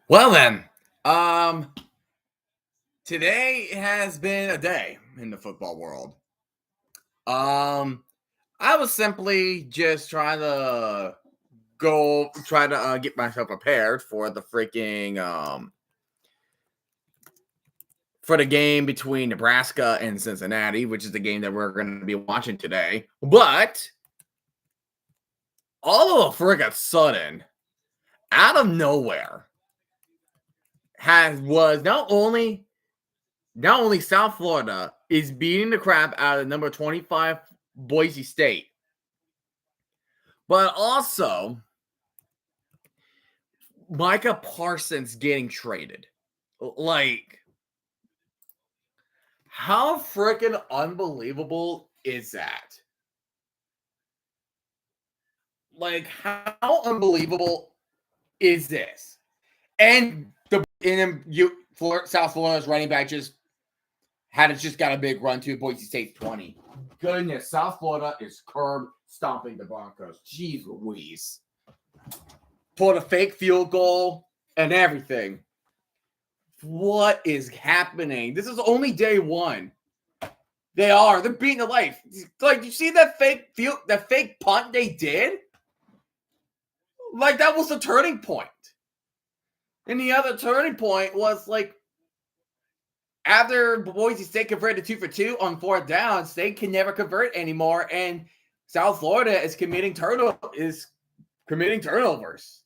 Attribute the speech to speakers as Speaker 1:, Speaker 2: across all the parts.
Speaker 1: Well then, um, today has been a day in the football world. Um, I was simply just trying to get myself prepared for the freaking for the game between Nebraska and Cincinnati, which is the game that we're going to be watching today. But all of a freaking sudden, out of nowhere, has was not only South Florida is beating the crap out of number 25 Boise State, but also Micah Parsons getting traded. Like, how freaking unbelievable is that? Like, how unbelievable is this? And South Florida's running back just got a big run to Boise State 20. Goodness, South Florida is curb stomping the Broncos. Jeez Louise. Pulled a fake field goal and everything. What is happening? This is only day one. They're beating the life. Like, you see that fake punt they did? Like, that was the turning point. And the other turning point was like after Boise State converted 2 for 2 on fourth downs, they can never convert anymore, and South Florida is committing turnovers.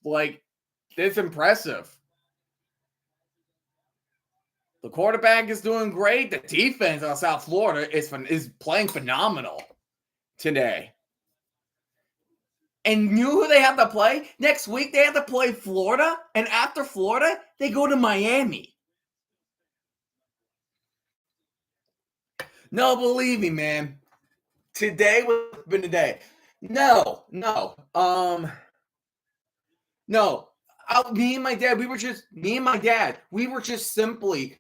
Speaker 1: Like, it's impressive. The quarterback is doing great. The defense on South Florida is playing phenomenal today. And you know who they have to play? Next week, they have to play Florida. And after Florida, they go to Miami. No, believe me, man. Today would have been the day. No. Me and my dad, we were just simply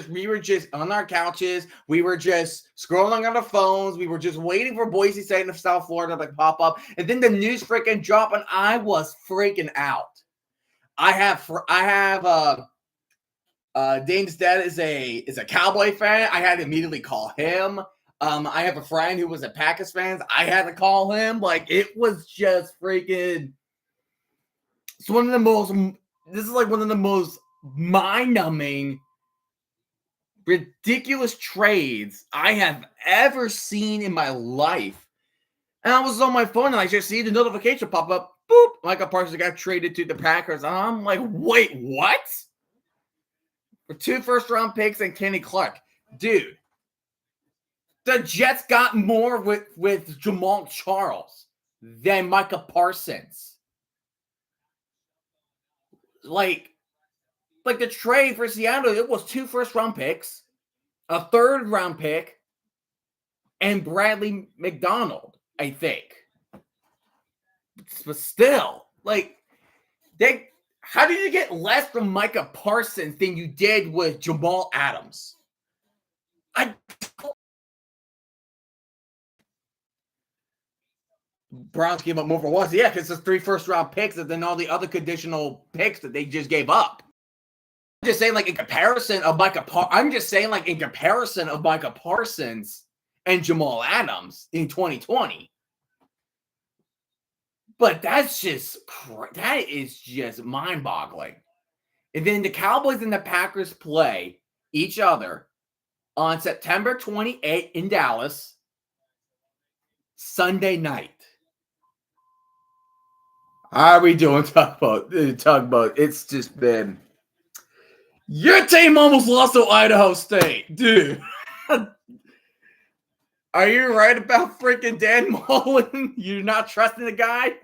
Speaker 1: we were just on our couches. We were just scrolling on our phones. We were just waiting for Boise State and South Florida to pop up. And then the news freaking dropped, and I was freaking out. Dane's dad is a Cowboy fan. I had to immediately call him. I have a friend who was a Packers fan. I had to call him. Like, it was just freaking. This is like one of the most mind-numbing, ridiculous trades I have ever seen in my life. And I was on my phone and I just see the notification pop up. Boop! Micah Parsons got traded to the Packers. And I'm like, wait, what? For 2 first-round picks and Kenny Clark. Dude, the Jets got more with Jamal Charles than Micah Parsons. Like the trade for Seattle, it was 2 first-round picks, a third-round pick, and Bradley McDonald, I think. But still, like, how did you get less from Micah Parsons than you did with Jamal Adams? Browns gave up more for once. Yeah, because it's 3 first-round picks and then all the other conditional picks that they just gave up. I'm just saying, like, in comparison of Micah Parsons and Jamal Adams in 2020. But that is just mind-boggling. And then the Cowboys and the Packers play each other on September 28th in Dallas, Sunday night. How are we doing, Tugboat? It's just been. Your team almost lost to Idaho State, dude. Are you right about freaking Dan Mullen? You're not trusting the guy?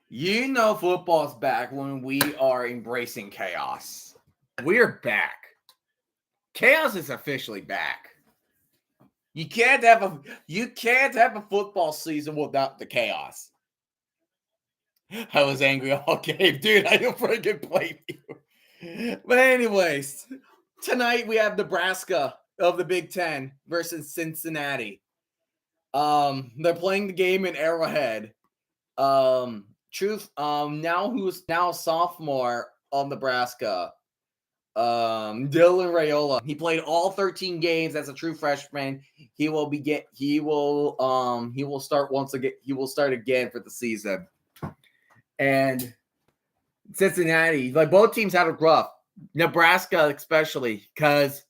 Speaker 1: You know football's back when we are embracing chaos. We're back. Chaos is officially back. You can't have a football season without the chaos. I was angry all game, dude. I don't freaking blame you. But anyways, tonight we have Nebraska of the Big XI versus Cincinnati. They're playing the game in Arrowhead. Truth. Who's now a sophomore of Nebraska. Dylan Raiola. He played all 13 games as a true freshman. He will start once again. He will start again for the season. And Cincinnati, like both teams had it rough. Nebraska especially, because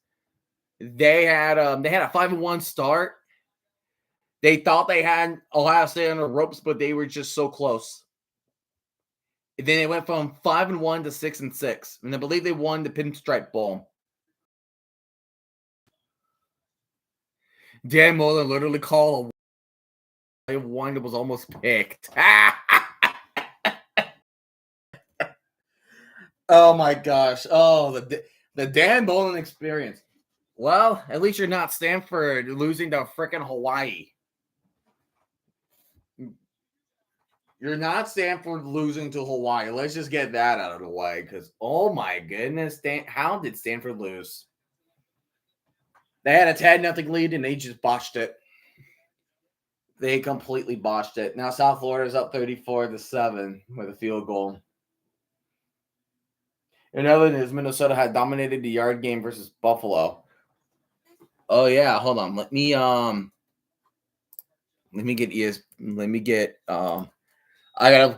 Speaker 1: they had a 5-1 start. They thought they had Ohio State on the ropes, but they were just so close. And then they went from 5-1 to 6-6, and I believe they won the Pinstripe Bowl. Dan Mullen literally called a one that was almost picked. Oh my gosh! Oh, the Dan Mullen experience. Well, at least you're not Stanford losing to freaking Hawaii. You're not Stanford losing to Hawaii. Let's just get that out of the way. Because, oh my goodness, how did Stanford lose? They had a 10-0 lead and they just botched it. They completely botched it. Now South Florida's up 34-7 with a field goal. In other news, Minnesota had dominated the yard game versus Buffalo. Oh yeah, hold on. Let me get I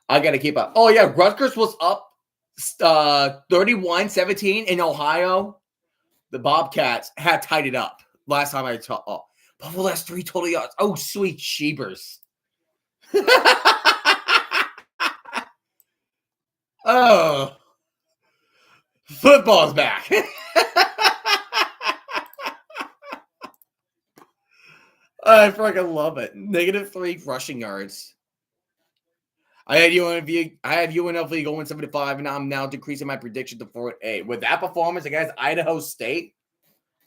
Speaker 1: gotta keep up. Oh yeah, Rutgers was up 31-17 in Ohio. The Bobcats had tied it up last time I talked. Oh, Buffalo has 3 total yards. Oh, sweet sheepers. Oh, football's back. I freaking love it. -3 rushing yards. I had UNLV going 7-5, and I'm now decreasing my prediction to 4-8. With that performance against Idaho State,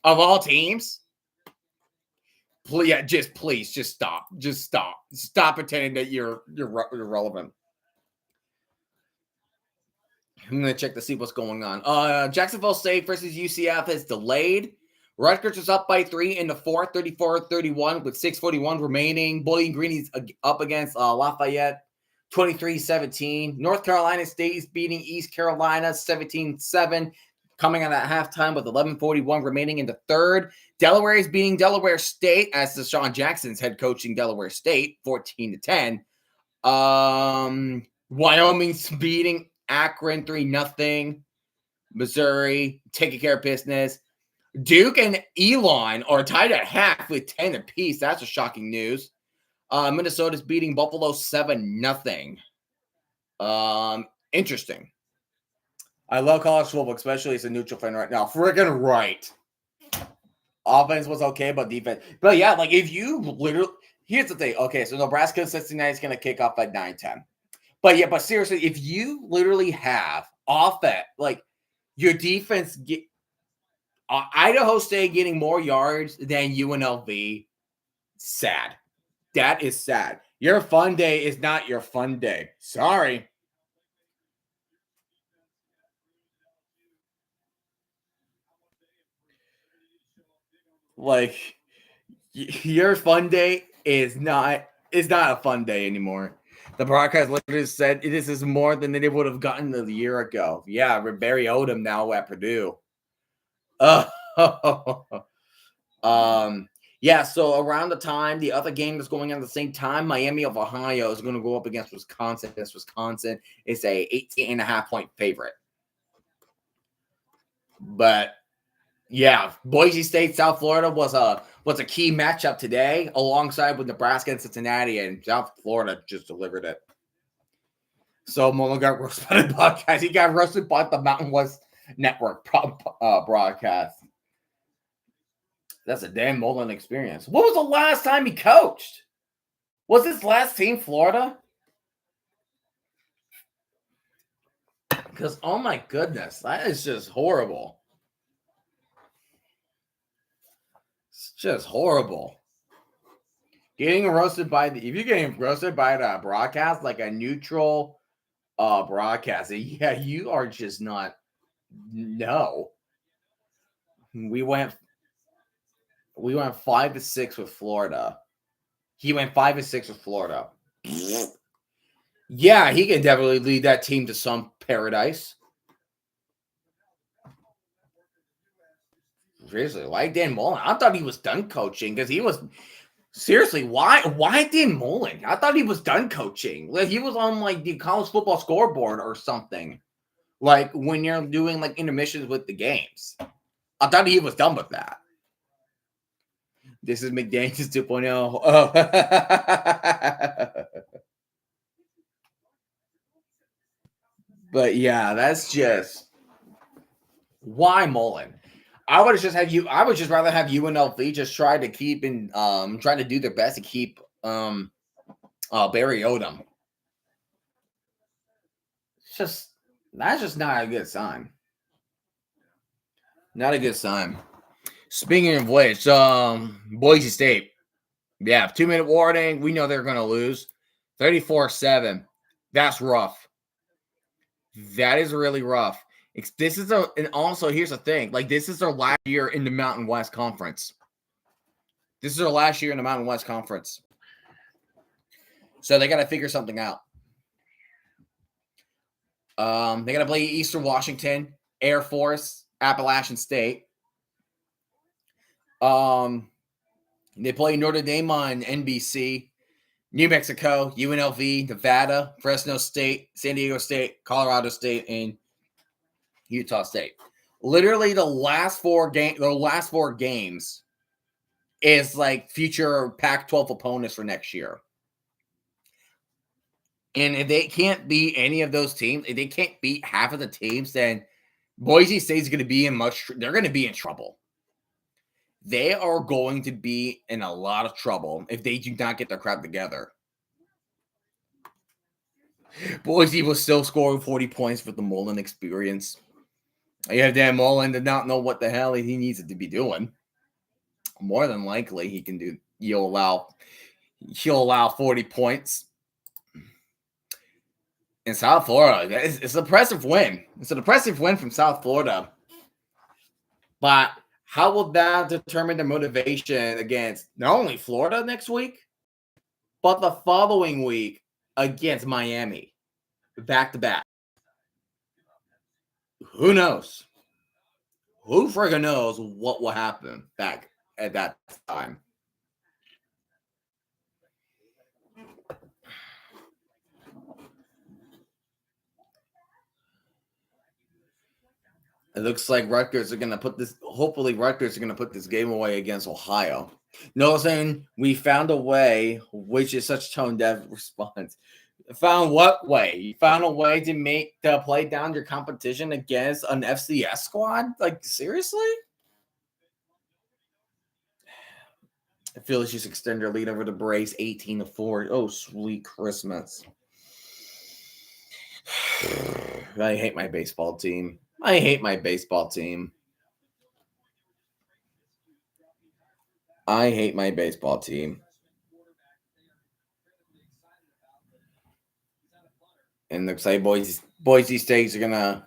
Speaker 1: of all teams, please stop. Just stop. Stop pretending that you're relevant. I'm gonna check to see what's going on. Jacksonville State versus UCF is delayed. Rutgers is up by 3 in the fourth, 34-31, with 6:41 remaining. Bowling Green is up against Lafayette, 23-17. North Carolina State is beating East Carolina 17-7, coming out at halftime with 11:41 remaining in the third. Delaware is beating Delaware State, as Deshaun Jackson's head coaching Delaware State, 14-10. Wyoming's beating Akron 3-0. Missouri taking care of business. Duke and Elon are tied at half with 10 apiece. That's a shocking news. Minnesota's beating Buffalo 7-0. Interesting. I love college football, especially as a neutral fan right now. Friggin' right. Offense was okay, but defense. But yeah, like if you literally, here's the thing. Okay, so Nebraska Cincinnati is going to kick off at 9-10. But seriously, if you literally have offense, like your defense get Idaho State getting more yards than UNLV, sad. That is sad. Your fun day is not your fun day. Sorry. Like your fun day is not a fun day anymore. The broadcast literally said this is more than they would have gotten a year ago. Yeah, Barry Odom now at Purdue. Yeah, so around the time the other game that's going on at the same time, Miami of Ohio is going to go up against Wisconsin. Wisconsin is a 18.5-point favorite. But yeah, Boise State, South Florida was a key matchup today, alongside with Nebraska and Cincinnati, and South Florida just delivered it. So Mullen got roasted by the podcast. He got roasted by the Mountain West Network broadcast. That's a damn Mullen experience. What was the last time he coached? Was his last team Florida? Because, oh my goodness, that is just horrible. It's just horrible. If you're getting roasted by the broadcast, like a neutral broadcast, yeah, you are just not. No. We went 5-6 with Florida. He went 5-6 with Florida. Yeah, he can definitely lead that team to some paradise. Seriously, why Dan Mullen? I thought he was done coaching because he was seriously. Why Dan Mullen? I thought he was done coaching. Like he was on like the college football scoreboard or something. Like when you're doing like intermissions with the games. I thought he was done with that. This is McDaniels 2.0. Oh. But yeah, that's just why Mullen. I would just have you. I would just rather have UNLV just try to keep in trying to do their best to keep Barry Odom. It's just that's just not a good sign. Not a good sign. Speaking of which, Boise State. Yeah, 2-minute warning. We know they're gonna lose. 34-7. That's rough. That is really rough. This is and also here's the thing. Like this is their last year in the Mountain West Conference. This is their last year in the Mountain West Conference. So they got to figure something out. They got to play Eastern Washington, Air Force, Appalachian State. They play Notre Dame on NBC, New Mexico, UNLV, Nevada, Fresno State, San Diego State, Colorado State, and Utah State. Literally, the last four games is like future Pac-12 opponents for next year. And if they can't beat any of those teams, if they can't beat half of the teams, then Boise State's going to be they're going to be in trouble. They are going to be in a lot of trouble if they do not get their crap together. Boise was still scoring 40 points with the Mullen experience. You have Dan Mullen did not know what the hell he needs to be doing. More than likely, he can do. He'll allow 40 points. In South Florida, it's an impressive win. It's an impressive win from South Florida. But how will that determine their motivation against not only Florida next week, but the following week against Miami, back to back? Who knows? Who friggin' knows what will happen back at that time? It looks like Rutgers are going to put this. Hopefully, Rutgers are going to put this game away against Ohio. Noticing we found a way, which is such tone-deaf response. Found what way? You found a way to play down your competition against an FCS squad? Like seriously? I feel like just extend their lead over the Braves 18-4. Oh, sweet Christmas. I hate my baseball team. I hate my baseball team. I hate my baseball team. And looks like Boise State's are going to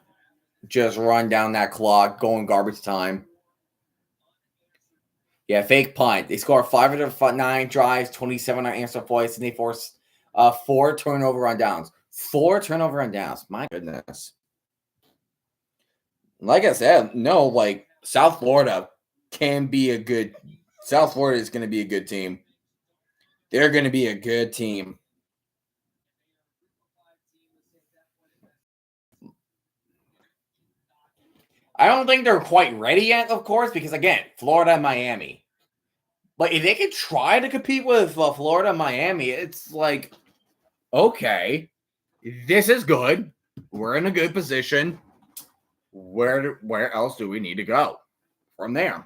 Speaker 1: just run down that clock, going garbage time. Yeah, fake punt. They score 5 of their 9 drives, 27 unanswered points, and they force 4 turnover on downs. 4 turnover on downs. My goodness. Like I said, no, like South Florida can be a good. South Florida is going to be a good team. They're going to be a good team. I don't think they're quite ready yet, of course, because again, Florida and Miami. But if they could try to compete with Florida and Miami, it's like, okay, this is good. We're in a good position. Where else do we need to go from there?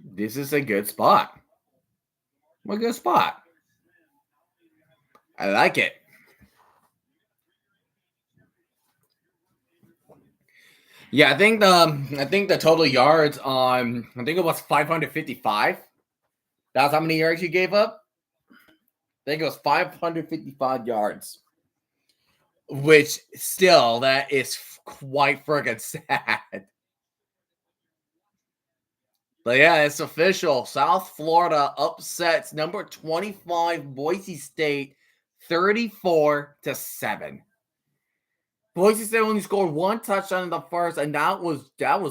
Speaker 1: This is a good spot. A good spot. I like it. Yeah, I think the total yards on I think it was 555. That's how many yards you gave up? I think it was 555 yards. Which still that is quite friggin' sad. But yeah, it's official. South Florida upsets number 25 Boise State 34-7. Boise State only scored one touchdown in the first, and that was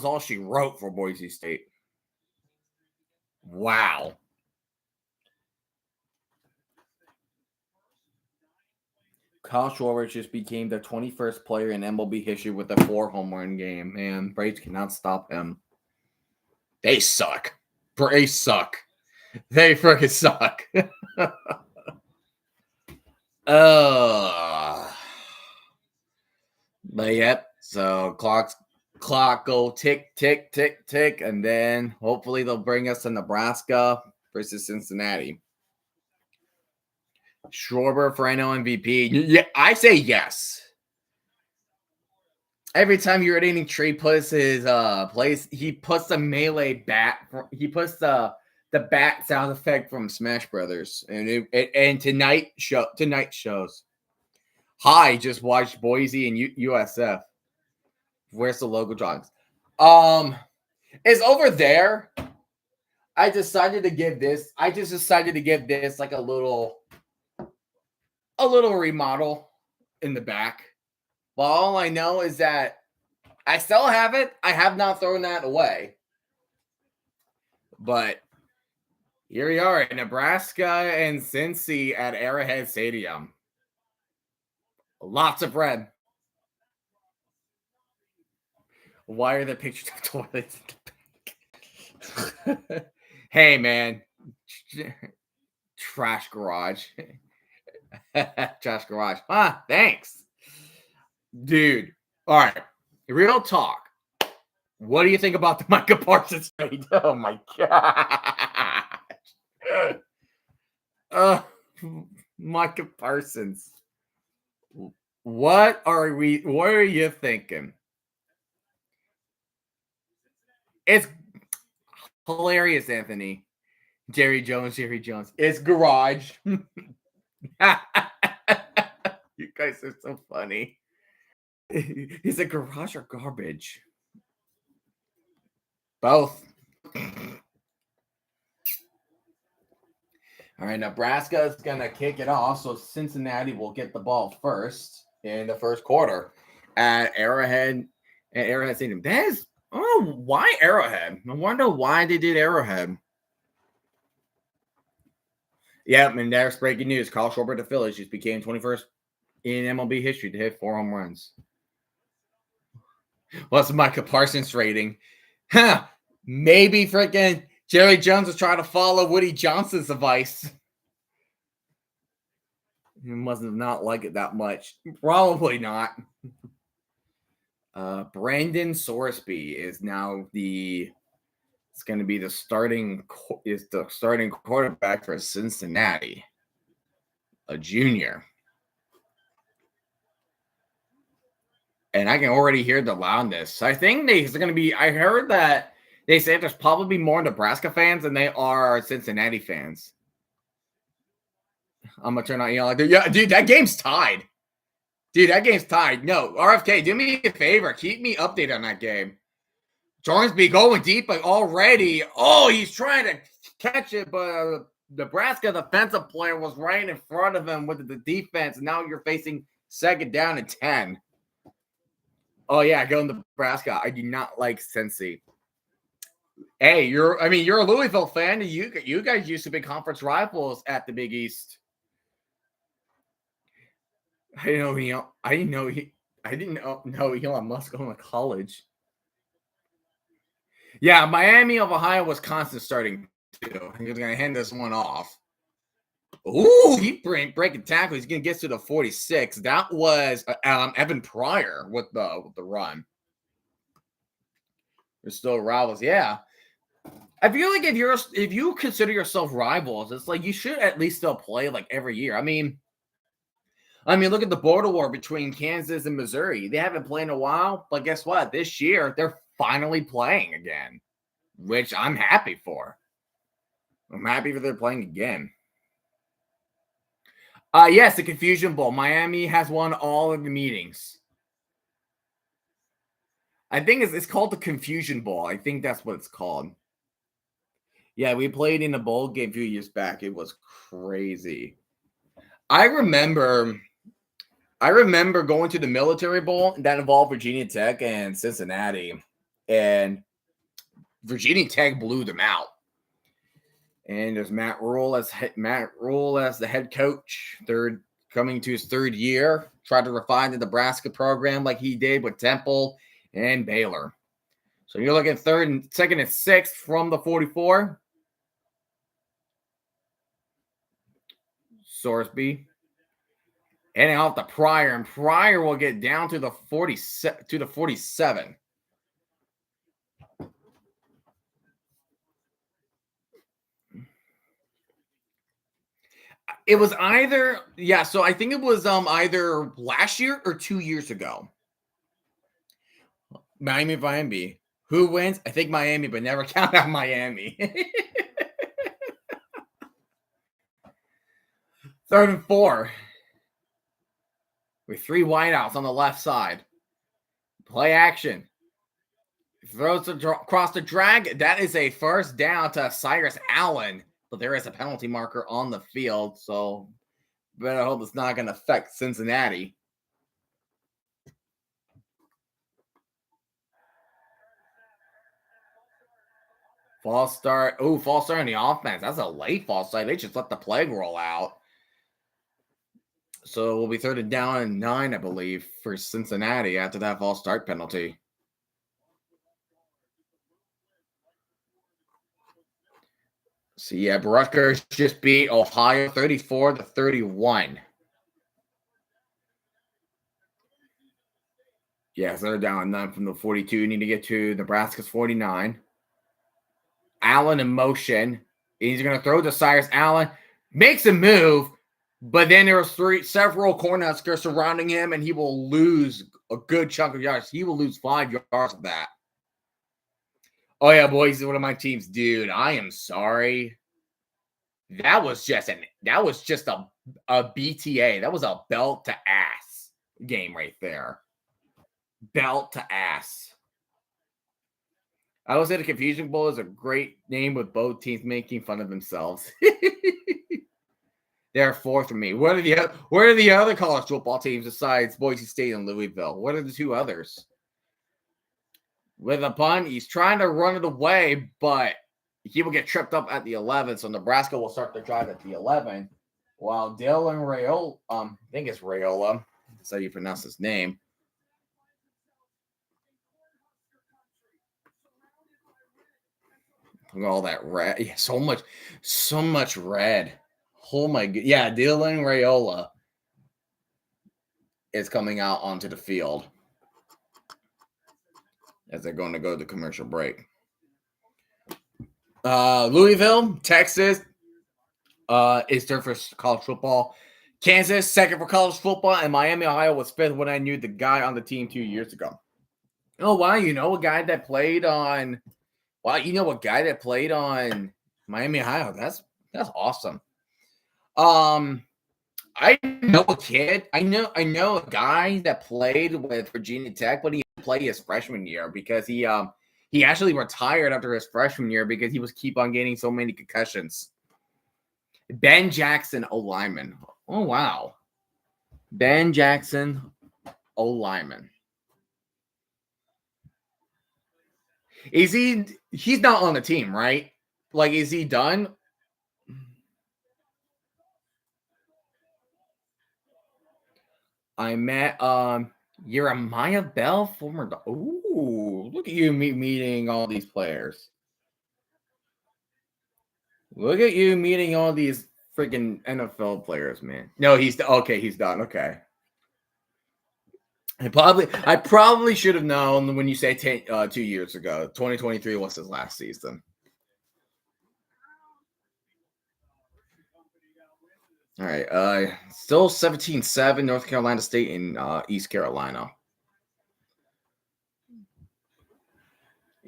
Speaker 1: all she wrote for Boise State. Wow. Kyle Schwarber just became the 21st player in MLB history with a 4 home run game. Man, Braves cannot stop him. They suck. Braves suck. They freaking suck. But yep. So clock go tick tick tick tick, and then hopefully they'll bring us to Nebraska versus Cincinnati. Schwarber for NL MVP. Yeah, I say yes. Every time urinating tree puts his place, he puts the melee bat. He puts the bat sound effect from Smash Brothers, and tonight shows. Hi, just watched Boise and USF. Where's the logo drawings? It's over there. I just decided to give this like a little remodel in the back. Well, all I know is that I still have it. I have not thrown that away. But here we are in Nebraska and Cincy at Arrowhead Stadium. Lots of red. Why are the pictures of toilets in the back? Hey, man. Trash garage. Trash garage. Thanks. Dude. All right. Real talk. What do you think about the Micah Parsons trade? Oh, my gosh. Micah Parsons. What are you thinking? It's hilarious, Anthony. Jerry Jones. It's garage. You guys are so funny. Is it garage or garbage? Both. All right, Nebraska is going to kick it off, so Cincinnati will get the ball first in the first quarter at Arrowhead Stadium. I don't know why Arrowhead. I wonder why they did Arrowhead. Yeah, and there's breaking news. Kyle Schwarber to Phillies just became 21st in MLB history to hit 4 home runs. What's the Micah Parsons rating? Maybe freaking Jerry Jones was trying to follow Woody Johnson's advice. He must have not liked it that much. Probably not. Brandon Sorsby is now it's going to be the starting quarterback for Cincinnati, a junior. And I can already hear the loudness. I think I heard that they say there's probably more Nebraska fans than they are Cincinnati fans. I'm going to turn on like, yeah, dude, that game's tied. No, RFK, do me a favor. Keep me updated on that game. Jornsby going deep like already. Oh, he's trying to catch it, but Nebraska defensive player was right in front of him with the defense. And now you're facing second down and 10. Oh, yeah, go to Nebraska. I do not like Cincy. Hey, you're a Louisville fan. You guys used to be conference rivals at the Big East. I didn't know Elon Musk going to college. Yeah, Miami of Ohio, Wisconsin starting too. He's going to hand this one off. Ooh, he breaking tackle. He's going to get to the 46. That was Evan Pryor with the run. They're still rivals. Yeah. I feel like if you consider yourself rivals, it's like you should at least still play like every year. I mean, look at the border war between Kansas and Missouri. They haven't played in a while, but guess what? This year, they're finally playing again, which I'm happy for. I'm happy that they're playing again. Yes, the Confusion Bowl. Miami has won all of the meetings. I think it's called the Confusion Bowl. I think that's what it's called. Yeah, we played in a bowl game a few years back. It was crazy. I remember going to the Military Bowl that involved Virginia Tech and Cincinnati, and Virginia Tech blew them out. And there's Matt Rule as the head coach, coming to his third year, tried to refine the Nebraska program like he did with Temple and Baylor. So you're looking second and sixth from the 44. Sorsby. Heading off to Pryor, and Pryor will get down to the 47. It was either, so I think it was either last year or 2 years ago. Miami. Who wins? I think Miami, but never count out Miami. 3rd and 4. With 3 wideouts on the left side. Play action. Throws across the drag. That is a first down to Cyrus Allen. But there is a penalty marker on the field, so better hope it's not going to affect Cincinnati. False start. Oh, false start on the offense. That's a late false start. They just let the play roll out. So we'll be 3rd down and 9, I believe, for Cincinnati after that false start penalty. So yeah, Rutgers just beat Ohio 34-31. Yeah, so they're down 9 from the 42. You need to get to Nebraska's 49. Allen in motion. He's going to throw to Cyrus Allen. Makes a move, but then there are several Cornhuskers surrounding him, and he will lose a good chunk of yards. He will lose 5 yards of that. Oh, yeah, boys, this is one of my teams. Dude, I am sorry. That was just a BTA. That was a belt to ass game right there. Belt to ass. I would say the Confusion Bowl is a great name with both teams making fun of themselves. They're 4th for me. What are the other college football teams besides Boise State and Louisville? What are the 2 others? With a punt, he's trying to run it away, but he will get tripped up at the 11. So Nebraska will start the drive at the 11. While Dylan Rayola, I think it's Rayola. That's how you pronounce his name. Look at all that red. Yeah, so much red. Oh my god. Yeah, Dylan Rayola is coming out onto the field as they're going to go to commercial break. Louisville, Texas is third for college football. Kansas, 2nd for college football. And Miami, Ohio was 5th when I knew the guy on the team 2 years ago. Oh, wow. You know a guy that played on Miami, Ohio. That's awesome. I know a kid. I know a guy that played with Virginia Tech, but he played his freshman year because he actually retired after his freshman year because he was keep on getting so many concussions. Ben Jackson, O-lineman. Oh wow, Ben Jackson, O-lineman. Is he? He's not on the team, right? Like, is he done? I met Jeremiah Bell, former. Ooh, look at you meeting all these players. Look at you meeting all these freaking NFL players, man. No, he's okay. He's done. Okay. I probably should have known when you say 2 years ago. 2023 was his last season. All right. Still 17-7, North Carolina State and East Carolina.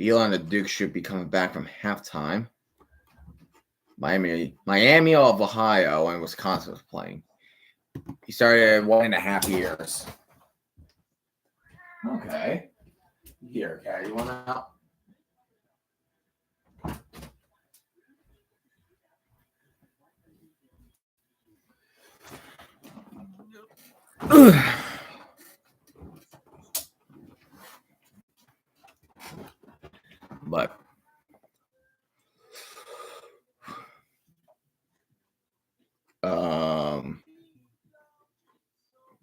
Speaker 1: Elon and Duke should be coming back from halftime. Miami of Ohio and Wisconsin was playing. He started at 1.5 years. Okay. Here, Cat, you want to help? But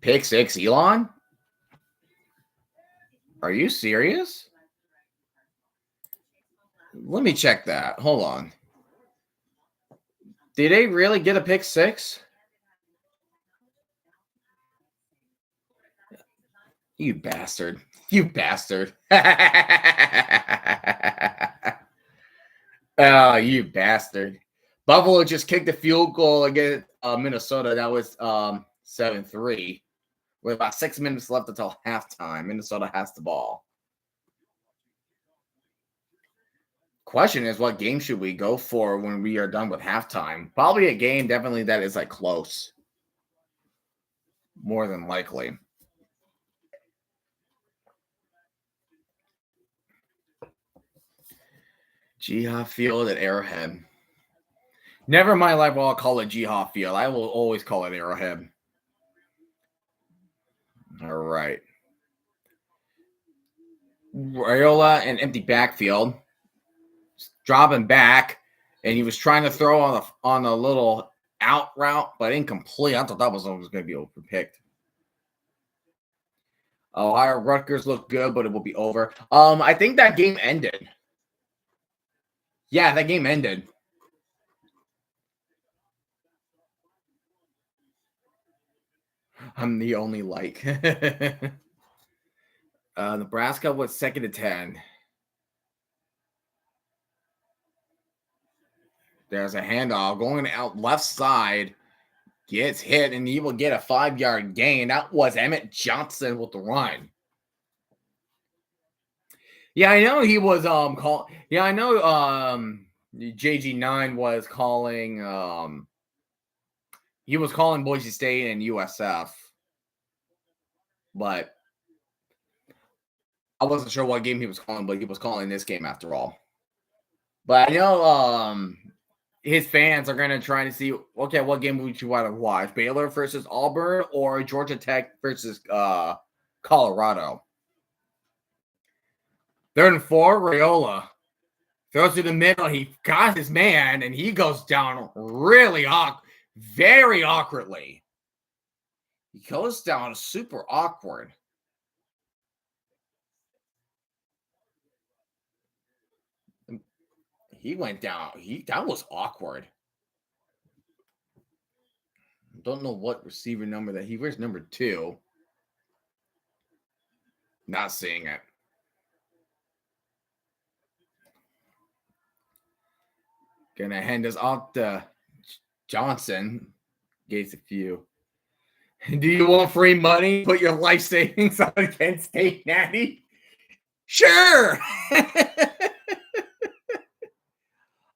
Speaker 1: pick 6 Elon? Are you serious? Let me check that. Hold on. Did they really get a pick 6? You bastard. You bastard. Oh, you bastard. Buffalo just kicked a field goal against Minnesota. That was 7-3. With about 6 minutes left until halftime. Minnesota has the ball. Question is, what game should we go for when we are done with halftime? Probably a game, definitely, that is like close. More than likely. Jihad Field at Arrowhead. Never in my life will I call it Jihad Field. I will always call it Arrowhead. All right. Raiola and empty backfield. Dropping back, and he was trying to throw on a little out route, but incomplete. I thought that was going to be overpicked. Ohio Rutgers looked good, but it will be over. I think that game ended. Yeah, that game ended. I'm the only like. Nebraska was 2nd and 10. There's a handoff going out left side. Gets hit, and he will get a 5-yard gain. That was Emmett Johnson with the run. Yeah, I know he was call. Yeah, I know JG9 was calling he was calling Boise State and USF. But I wasn't sure what game he was calling, but he was calling this game after all. But I know his fans are going to try to see, okay, what game would you want to watch? Baylor versus Auburn or Georgia Tech versus Colorado? 3rd and 4, Raiola throws to the middle. He got his man, and he goes down really very awkwardly. He goes down super awkward. He went down. That was awkward. Don't know what receiver number that he wears. Number 2. Not seeing it. Gonna hand this off to Johnson. Gates a few. Do you want free money? Put your life savings on Kent State Natty? Sure.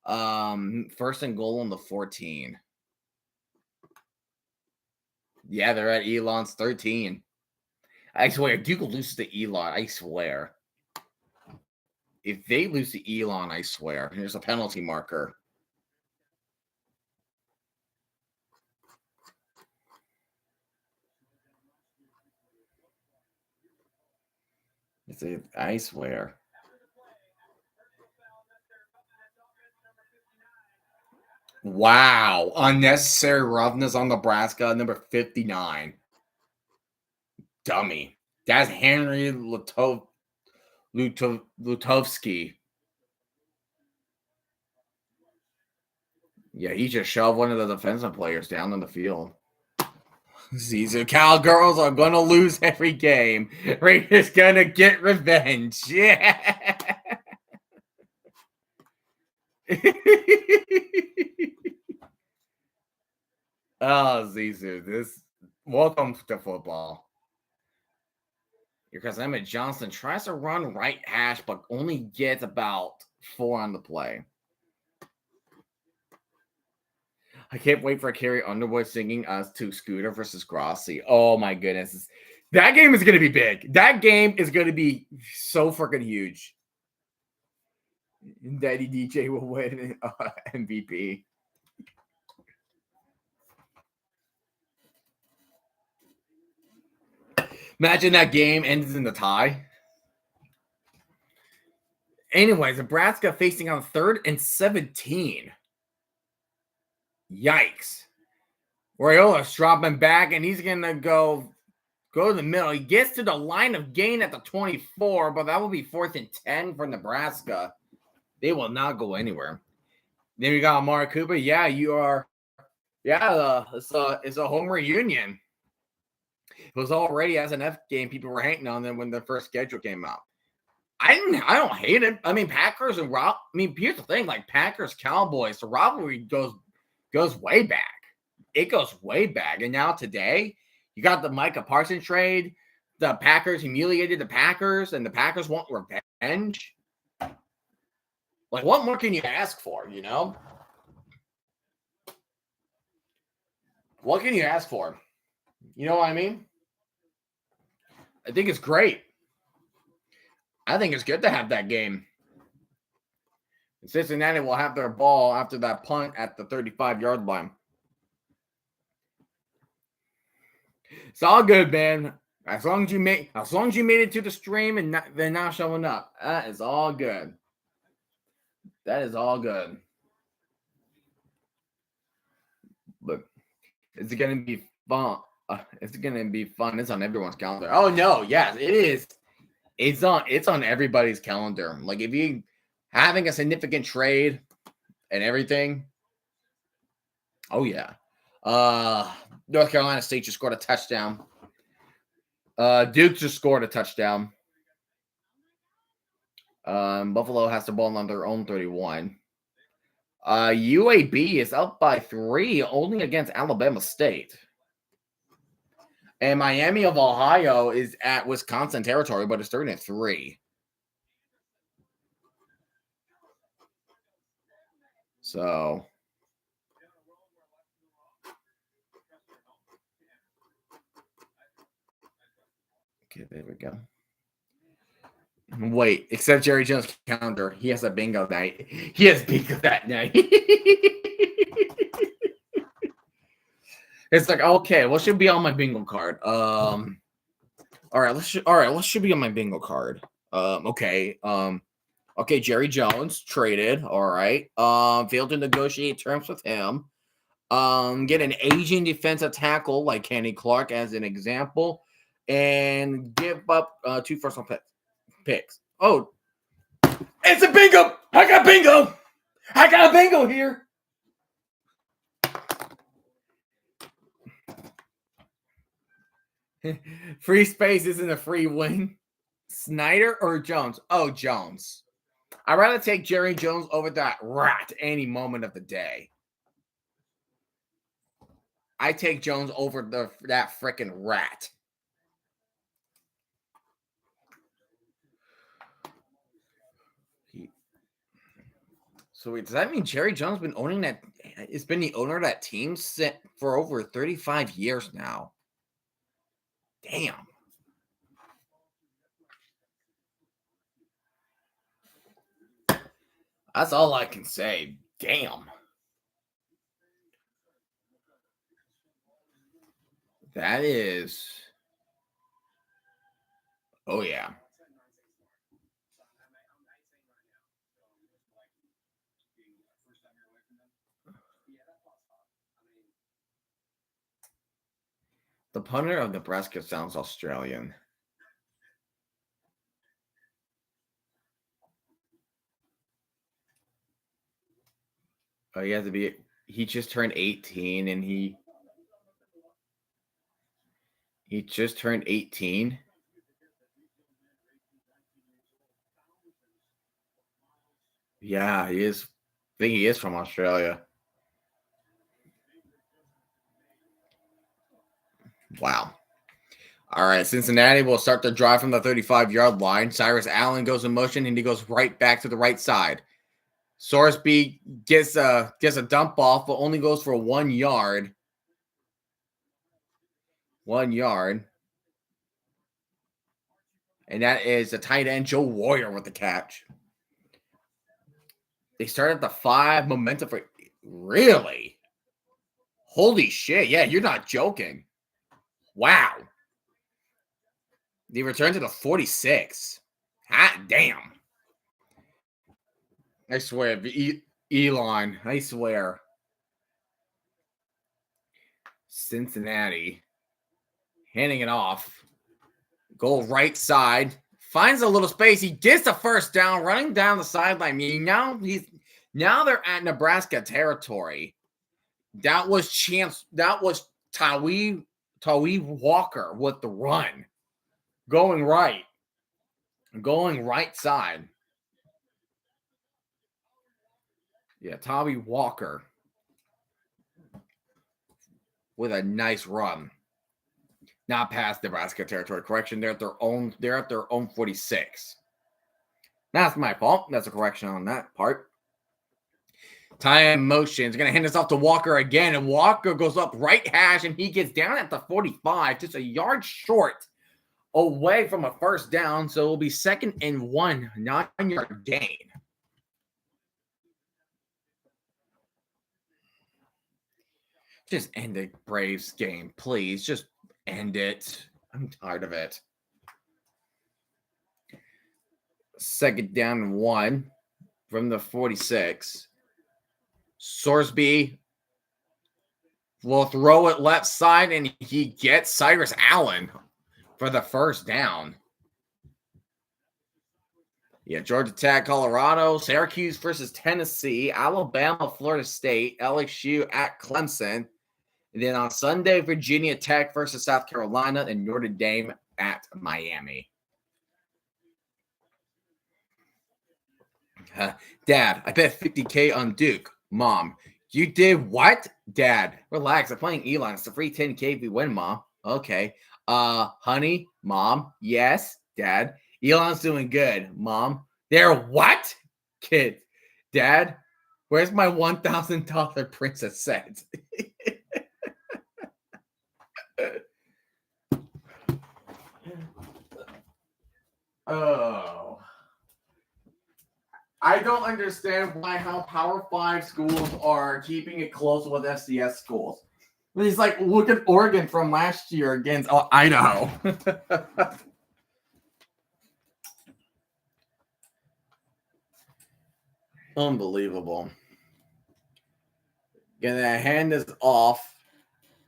Speaker 1: 1st and goal on the 14. Yeah, they're at Elon's 13. I swear, if Duke loses to Elon, I swear. If they lose to Elon, I swear. Here's a penalty marker. I swear. Wow. Unnecessary roughness on Nebraska, number 59. Dummy. That's Henry Lutovsky. Yeah, he just shoved one of the defensive players down on the field. These Cowgirls are going to lose every game. Raiders going to get revenge. Yeah. Oh, Zizu, welcome to football. Because Emmett Johnson tries to run right hash, but only gets about 4 on the play. I can't wait for Carrie Underwood singing us to Scooter versus Grossi. Oh my goodness. That game is going to be big. That game is going to be so freaking huge. Daddy DJ will win MVP. Imagine that game ends in the tie. Anyways, Nebraska facing on 3rd and 17. Yikes. Raiola's dropping back, and he's going to go to the middle. He gets to the line of gain at the 24, but that will be 4th and 10 for Nebraska. They will not go anywhere. Then we got Amari Cooper. Yeah, you are. Yeah, it's a home reunion. It was already as an F game. People were hating on them when the first schedule came out. I don't hate it. I mean, Packers and here's the thing: like Packers Cowboys, the rivalry goes way back. It goes way back, and now today you got the Micah Parsons trade. The Packers humiliated the Packers, and the Packers want revenge. Like, what more can you ask for? You know, what can you ask for? You know what I mean? I think it's great. I think it's good to have that game. Cincinnati will have their ball after that punt at the 35-yard line. It's all good, man. As long as you made it to the stream and they're not showing up, that is all good. That is all good. Look, it's gonna be fun. It's gonna be fun. It's on everyone's calendar. Oh no, yes, it is. It's on everybody's calendar. Like if you having a significant trade and everything. Oh yeah. North Carolina State just scored a touchdown. Duke just scored a touchdown. Buffalo has the ball on their own 31. UAB is up by 3 only against Alabama State. And Miami of Ohio is at Wisconsin territory, but it's 3. So okay, there we go. Wait, except Jerry Jones' calendar. He has a bingo night. He has bingo that night. It's like, okay, what should be on my bingo card? All right, what should be on my bingo card? Okay, Jerry Jones traded. All right. Failed to negotiate terms with him. Get an Asian defensive tackle like Kenny Clark as an example, and give up 2 first-round picks. Oh, it's a bingo! I got a bingo here. Free space isn't a free win. Snyder or Jones? Oh, Jones. I'd rather take Jerry Jones over that rat any moment of the day. I take Jones over that freaking rat. So wait, does that mean Jerry Jones been owning that? It's been the owner of that team for over 35 years now. Damn. That's all I can say. Damn. That is. Oh, yeah. The punter of Nebraska sounds Australian. Oh, he has to be. He just turned 18 and he just turned 18. Yeah, he is. I think he is from Australia. Wow. All right, Cincinnati will start the drive from the 35-yard line. Cyrus Allen goes in motion, and he goes right back to the right side. Sorsby gets a dump off, but only goes for 1 yard. 1 yard. And that is the tight end, Joe Warrior, with the catch. They start at the 5. Momentum for really? Holy shit. Yeah, you're not joking. Wow. He returned to the 46. Hot damn. I swear, Elon, I swear. Cincinnati. Handing it off. Goal right side. Finds a little space. He gets the first down, running down the sideline. Now they're at Nebraska territory. That was Tawee Walker with the run. Going right side. Yeah, Tawee Walker with a nice run. Not past Nebraska territory. Correction, they're at their own 46. That's my fault. That's a correction on that part. Tie in motion. He's going to hand this off to Walker again, and Walker goes up right hash, and he gets down at the 45, just a yard short away from a first down, so it'll be 2nd and 1, 9-yard gain. Just end the Braves game, please. Just end it. I'm tired of it. 2nd down and 1 from the 46. Sorsby will throw it left side, and he gets Cyrus Allen for the first down. Yeah, Georgia Tech, Colorado, Syracuse versus Tennessee, Alabama, Florida State, LSU at Clemson. And then on Sunday, Virginia Tech versus South Carolina, and Notre Dame at Miami. Dad, I bet $50K on Duke. Mom, you did what? Dad, relax. I'm playing Elon. It's a free $10K if we win, Mom. Okay. Honey, Mom, yes. Dad, Elon's doing good. Mom, they're what? Kid, Dad, where's my $1,000 princess set? Oh. I don't understand how Power 5 schools are keeping it close with FCS schools. It's like, look at Oregon from last year against Idaho. Unbelievable. Gonna hand this off,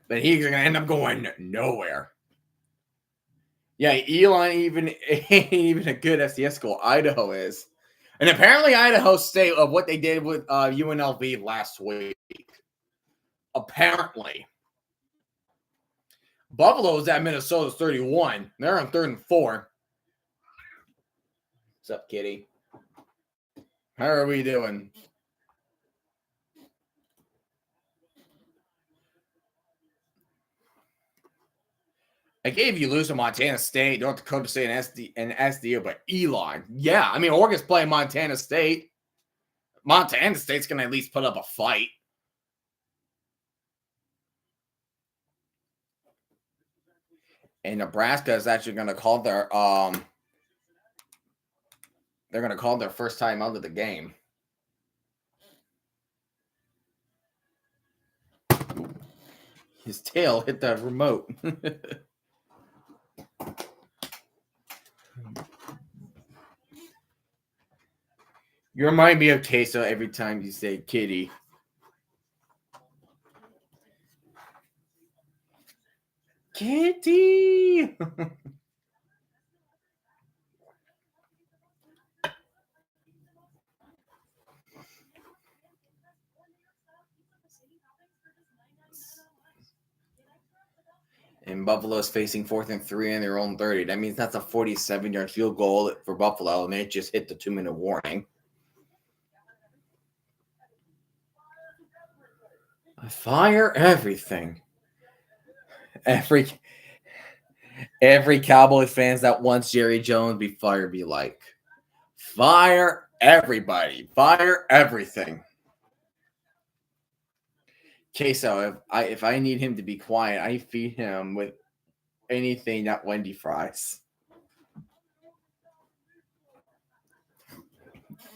Speaker 1: but he's gonna end up going nowhere. Yeah, Elon ain't even a good FCS school. Idaho is. And apparently Idaho State, of what they did with UNLV last week. Apparently. Buffalo's at Minnesota's 31. They're on 3rd and 4. What's up, kitty? How are we doing? I gave you lose to Montana State, North Dakota State, and SDU, but Elon. Yeah, I mean, Oregon's playing Montana State. Montana State's going to at least put up a fight. And Nebraska is actually going to call their they're going to call their first time out of the game. His tail hit the remote. You remind me of Queso every time you say kitty. Kitty! And Buffalo is facing 4th and 3 in their own 30. That means that's a 47-yard field goal for Buffalo, and they just hit the 2-minute warning. Fire everything. Every Cowboy fans that wants Jerry Jones be fired be like, fire everybody. Fire everything. Queso, if I need him to be quiet, I feed him with anything not Wendy fries.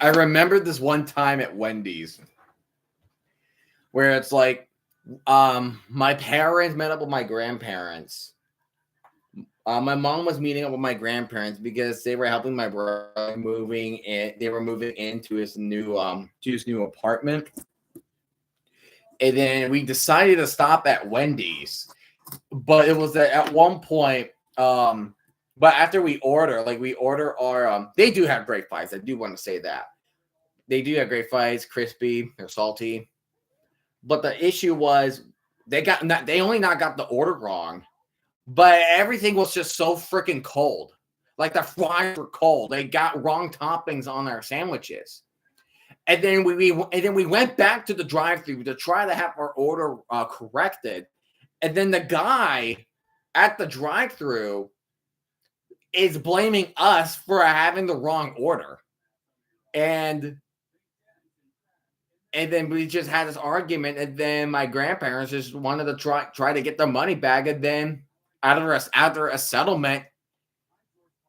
Speaker 1: I remember this one time at Wendy's where it's like my parents met up with my grandparents My mom was meeting up with my grandparents because they were helping my brother moving in. They were moving into his new apartment. And then we decided to stop at Wendy's. But it was at one point, but after we order our they do have great fries. I do want to say that. They do have great fries, crispy, they're salty. But the issue was they only not got the order wrong. But everything was just so freaking cold. Like the fries were cold. They got wrong toppings on our sandwiches. And then we went back to the drive-thru to try to have our order corrected. And then the guy at the drive-thru is blaming us for having the wrong order. And then we just had this argument, and then my grandparents just wanted to try to get their money back, and then after a settlement,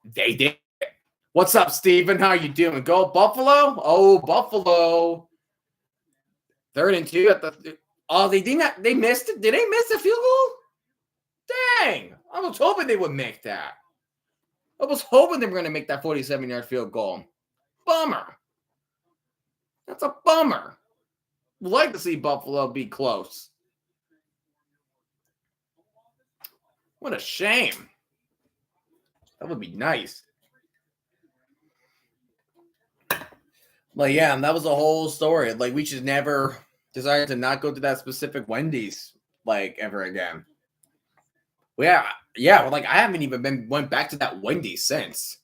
Speaker 1: they did. What's up, Steven? How you doing? Go Buffalo? Oh, Buffalo. 3rd and 2 at the. Oh, they missed it. Did they miss the field goal? Dang! I was hoping they would make that. I was hoping they were going to make that 47-yard field goal. Bummer. That's a bummer. Would like to see Buffalo be close. What a shame. That would be nice. Like, yeah, and that was the whole story. Like, we should never decide to not go to that specific Wendy's, like, ever again. Well, yeah. Well, like, I haven't even went back to that Wendy's since.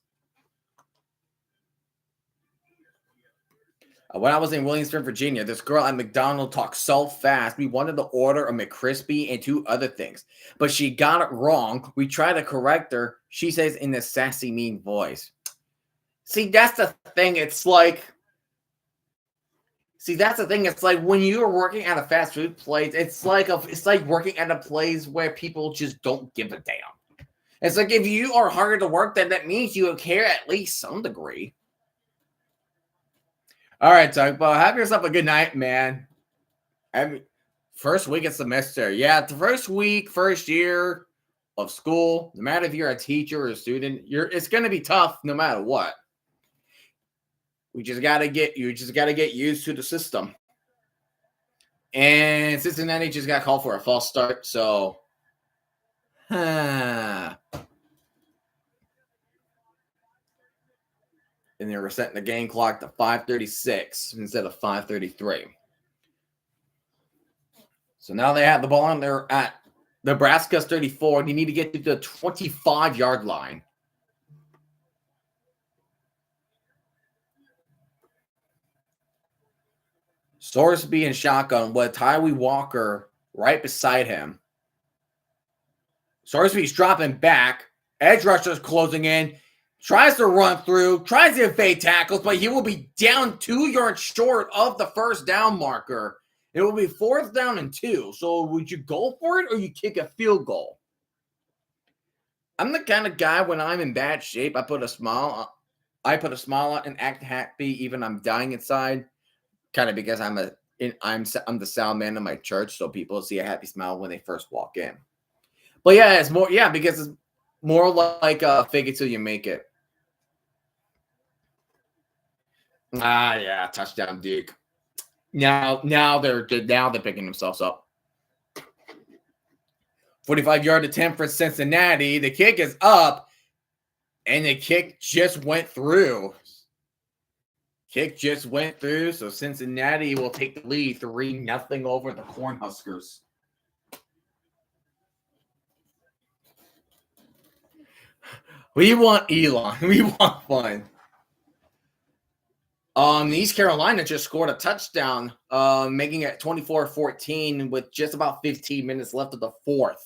Speaker 1: When I was in Williamsburg, Virginia, this girl at McDonald's talked so fast. We wanted to order a McCrispy and 2 other things, but she got it wrong. We tried to correct her. She says in a sassy, mean voice. See, that's the thing. It's like when you are working at a fast food place, it's like working at a place where people just don't give a damn. It's like if you are harder to work, then that means you care at least some degree. All right, Tugbo, have yourself a good night, man. First week of semester. Yeah, the first year of school, no matter if you're a teacher or a student, it's going to be tough no matter what. You just got to get used to the system. And Cincinnati just got called for a false start, so and they were setting the game clock to 5:36 instead of 5:33. So now they have the ball and they're at Nebraska's 34. And you need to get to the 25-yard line. Sorsby and shotgun with Tyree Walker right beside him. Sorsby's dropping back. Edge rusher's closing in. Tries to run through, tries to evade tackles, but he will be down 2 yards short of the first down marker. It will be 4th down and 2. So would you go for it or you kick a field goal? I'm the kind of guy when I'm in bad shape, I put a smile on and act happy even I'm dying inside. Kind of because I'm the sound man of my church, so people see a happy smile when they first walk in. But yeah, because it's more like fake it till you make it. Yeah, touchdown, Duke. Now they're picking themselves up. 45-yard attempt for Cincinnati. The kick is up, and the kick just went through. So Cincinnati will take the lead 3-0 over the Cornhuskers. We want Elon. We want fun. East Carolina just scored a touchdown, making it 24-14 with just about 15 minutes left of the fourth.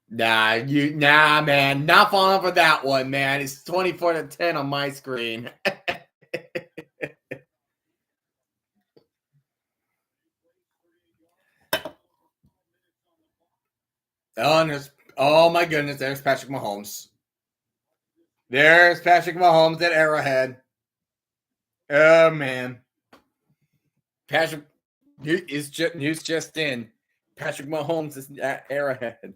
Speaker 1: Nah, man. Not falling for that one, man. It's 24-10 on my screen. Oh my goodness, there's Patrick Mahomes. There's Patrick Mahomes at Arrowhead. Oh, man. Patrick is just news just in. Patrick Mahomes is at Arrowhead.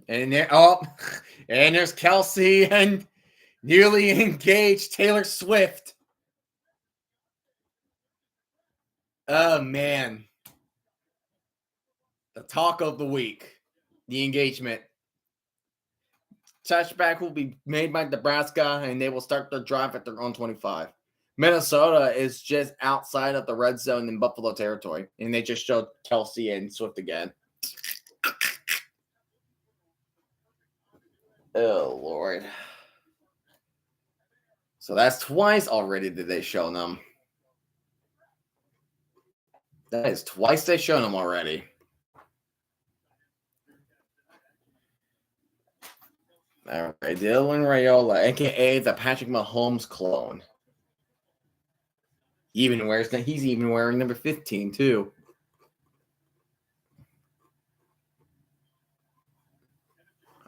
Speaker 1: And there's Kelsey and newly engaged Taylor Swift. Oh man. The talk of the week. The engagement. Touchback will be made by Nebraska, and they will start the drive at their own 25. Minnesota is just outside of the red zone in Buffalo territory, and they just showed Kelsey and Swift again. Oh, Lord. So that's twice already that they've shown them. That is twice they've shown them already. All right, Dylan Raiola, a.k.a. the Patrick Mahomes clone. He's even wearing number 15, too.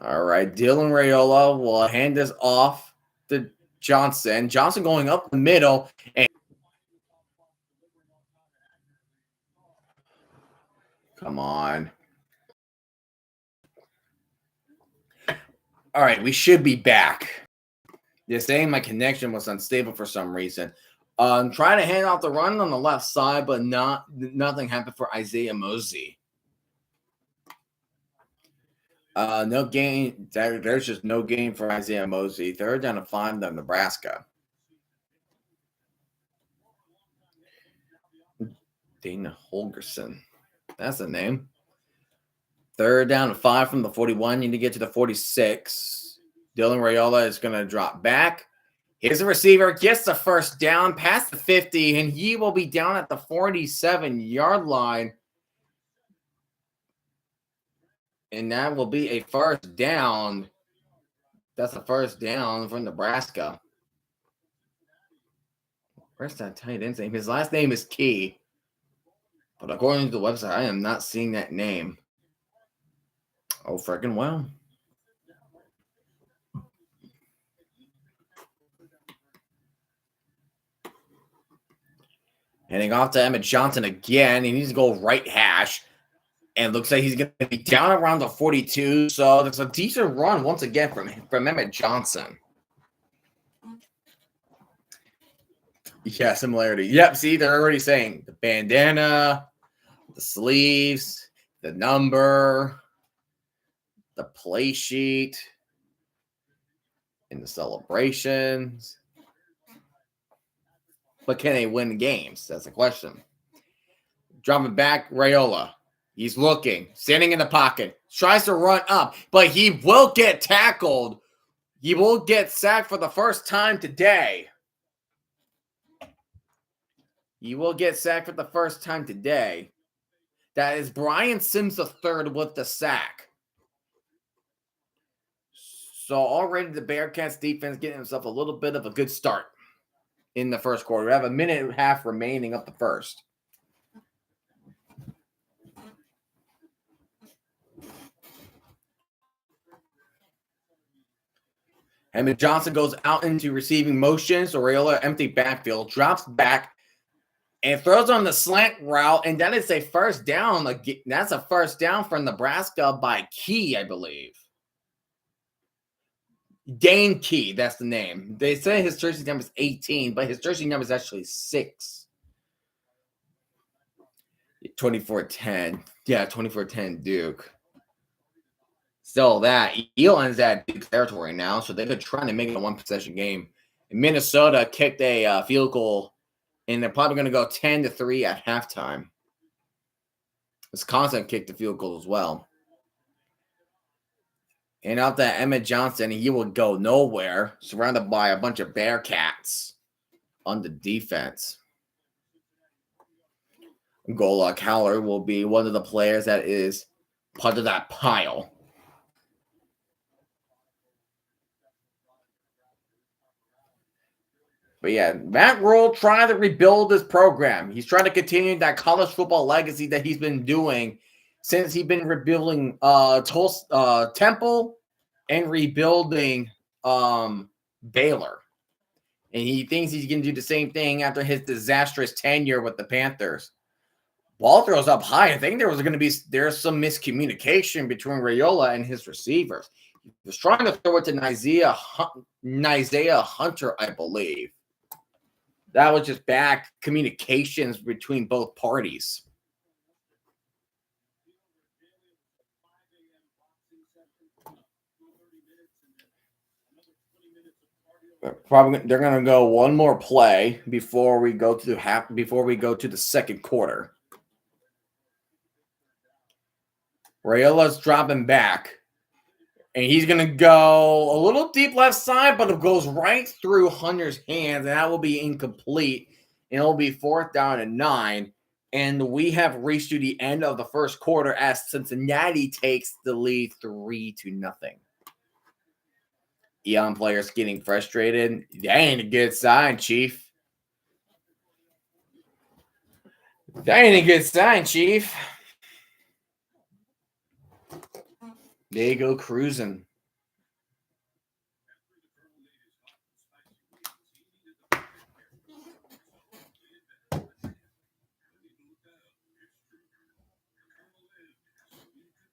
Speaker 1: All right, Dylan Raiola will hand this off to Johnson. Johnson going up the middle. And come on. All right, we should be back. They're saying my connection was unstable for some reason. Trying to hand off the run on the left side, but nothing happened for Isaiah Mosey. No gain. There's just no gain for Isaiah Mosey. 3rd down to 5 to Nebraska. Dana Holgerson. That's the name. 3rd down to 5 from the 41. Need to get to the 46. Dylan Raiola is going to drop back. Here's the receiver. Gets the first down past the 50, and he will be down at the 47-yard line. And that will be a first down. That's a first down for Nebraska. Where's that tight end's name? His last name is Key. But according to the website, I am not seeing that name. Oh, freaking well. Handing off to Emmett Johnson again. He needs to go right hash. And looks like he's going to be down around the 42. So there's a decent run once again from Emmett Johnson. Yeah, similarity. Yep, see, they're already saying the bandana, the sleeves, the number, the play sheet, and the celebrations. But can they win games? That's the question. Dropping back, Raiola. He's looking, standing in the pocket, tries to run up, but he will get tackled. He will get sacked for the first time today. He will get sacked for the first time today. That is Brian Sims III with the sack. So already the Bearcats defense getting himself a little bit of a good start in the first quarter. We have a minute and a half remaining of the first. Emmett Johnson goes out into receiving motion. So Raiola, empty backfield, drops back and throws on the slant route. And that is a first down. That's a first down for Nebraska by Key, I believe. Dane Key, that's the name. They say his jersey number is 18, but his jersey number is actually 6. 24-10. Yeah, 24-10 Duke. Still that. Elon's at Duke territory now, so they're trying to make it a one-possession game. Minnesota kicked a field goal, and they're probably going to go 10-3 at halftime. Wisconsin kicked the field goal as well. And out to Emmett Johnson, he will go nowhere, surrounded by a bunch of Bearcats on the defense. Gola Cowler will be one of the players that is part of that pile. But yeah, Matt Rule trying to rebuild this program. He's trying to continue that college football legacy that he's been doing since he's been rebuilding Temple and rebuilding Baylor. And he thinks he's going to do the same thing after his disastrous tenure with the Panthers. Ball throws up high. I think there's some miscommunication between Raiola and his receivers. He was trying to throw it to Isaiah Hunter, I believe. That was just bad communications between both parties. They're going to go one more play before we go to the second quarter. Rayola's dropping back, and he's going to go a little deep left side, but it goes right through Hunter's hands, and that will be incomplete, and it'll be 4th down and 9, and we have reached to the end of the first quarter as Cincinnati takes the lead 3-0. Eon players getting frustrated. That ain't a good sign, Chief. That ain't a good sign, Chief. They go cruising.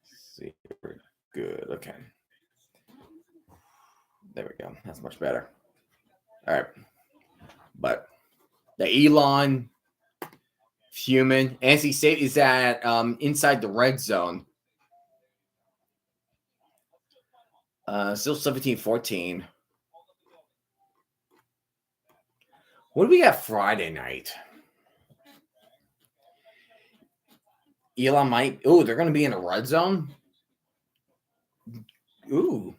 Speaker 1: See, we're good. Okay. There we go. That's much better. All right. But the Elon Fuming. NC State is at inside the red zone. Still 17-14. What do we got Friday night? Elon might. Oh, they're going to be in the red zone? Ooh.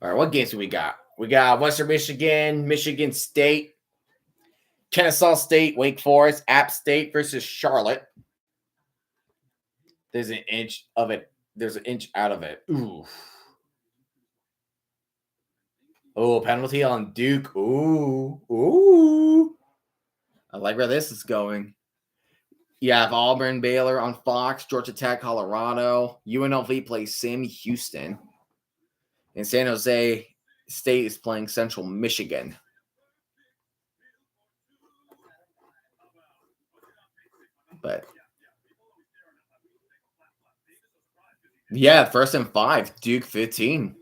Speaker 1: All right, what games do we got? We got Western Michigan, Michigan State, Kennesaw State, Wake Forest, App State versus Charlotte. There's an inch of it. There's an inch out of it. Ooh. Oh, penalty on Duke. Ooh. Ooh. I like where this is going. You have Auburn, Baylor on Fox, Georgia Tech, Colorado. UNLV plays Sam Houston. And San Jose State is playing Central Michigan. But yeah, 1st and 5, Duke 15.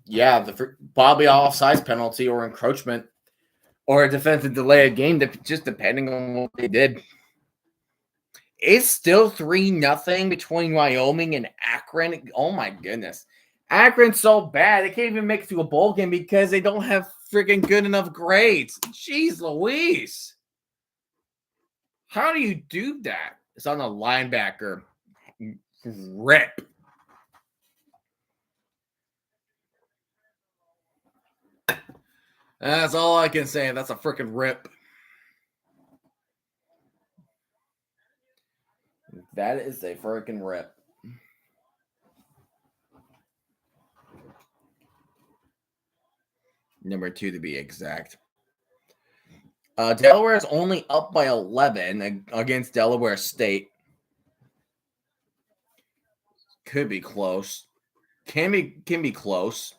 Speaker 1: Yeah, probably offsides penalty or encroachment or a defensive delay of game, just depending on what they did. It's still 3-0 between Wyoming and Akron. Oh my goodness. Akron's so bad, they can't even make it to a bowl game because they don't have freaking good enough grades. Jeez Louise. How do you do that? It's on the linebacker. Rip. That's all I can say. That's a freaking rip. That is a freaking rip. Number 2 to be exact. Delaware is only up by 11 against Delaware State. Could be close. Can be close.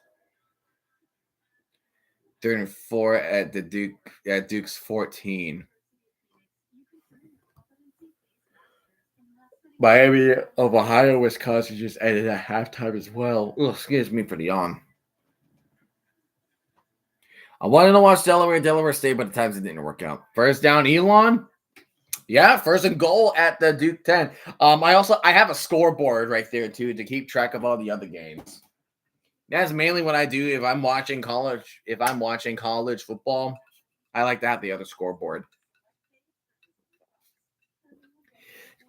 Speaker 1: 3rd and 4 at Duke's 14. Miami of Ohio, Wisconsin just ended at halftime as well. Ugh, excuse me for the yawn. I wanted to watch Delaware State, but the times it didn't work out. 1st down, Elon. Yeah, 1st and goal at the Duke 10. I have a scoreboard right there too to keep track of all the other games. That's mainly what I do if I'm watching college. If I'm watching college football, I like to have the other scoreboard.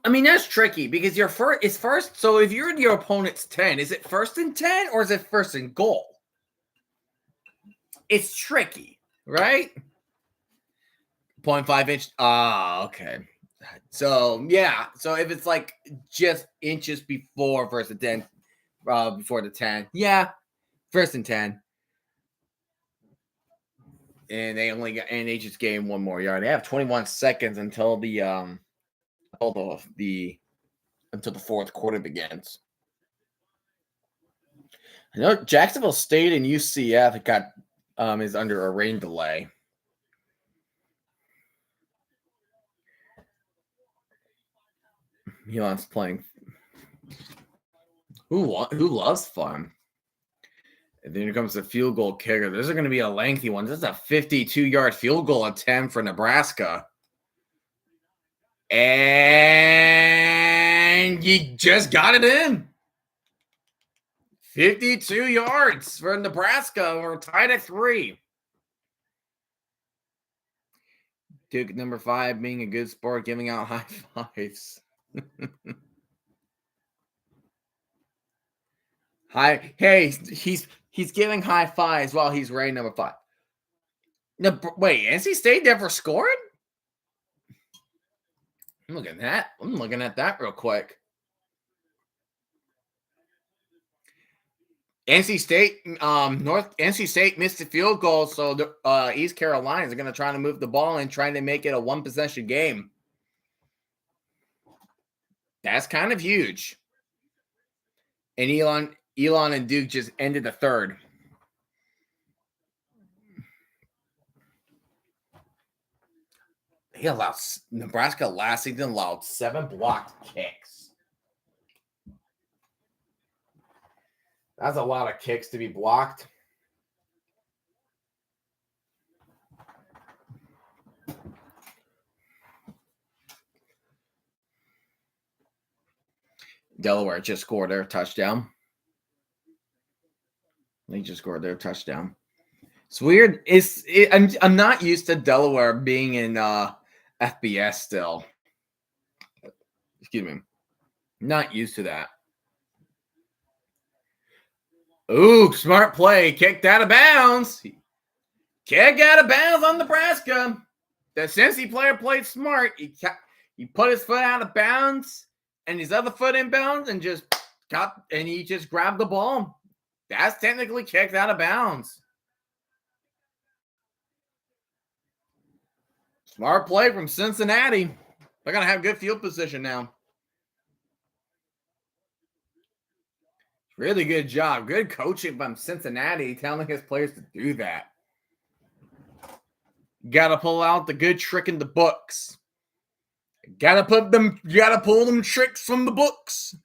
Speaker 1: I mean, that's tricky because your first. So if you're in your opponent's 10, is it 1st and 10 or is it 1st and goal? It's tricky, right? 0.5 inch. Okay. So yeah. So if it's like just inches before 1st and 10, before the 10, yeah, 1st and 10. And they just gained 1 more yard. They have 21 seconds until the 4th quarter begins. I know Jacksonville State and UCF got is under a rain delay. Elon's playing. Who loves fun? And then here comes the field goal kicker. This is going to be a lengthy one. This is a 52-yard field goal attempt for Nebraska. And you just got it in. 52 yards for Nebraska. We're tied at 3. Duke number 5 being a good sport, giving out high fives. Hey, he's giving high fives while he's ranked number 5. No, wait, NC State never scored? I'm looking at that real quick. NC State missed the field goal, so the East Carolina is going to try to move the ball and trying to make it a 1-possession game. That's kind of huge. And Elon and Duke just ended the third. Nebraska last season allowed 7 blocked kicks. That's a lot of kicks to be blocked. Delaware just scored their touchdown. They just scored their touchdown. It's weird. I'm not used to Delaware being in FBS still. Excuse me. Not used to that. Ooh, smart play. Kicked out of bounds. Kick out of bounds on Nebraska. The Cincy player played smart. He put his foot out of bounds and his other foot in bounds and he just grabbed the ball. That's technically kicked out of bounds. Smart play from Cincinnati. They're going to have good field position now. Really good job. Good coaching from Cincinnati telling his players to do that. Got to pull out the good trick in the books. You got to pull them tricks from the books.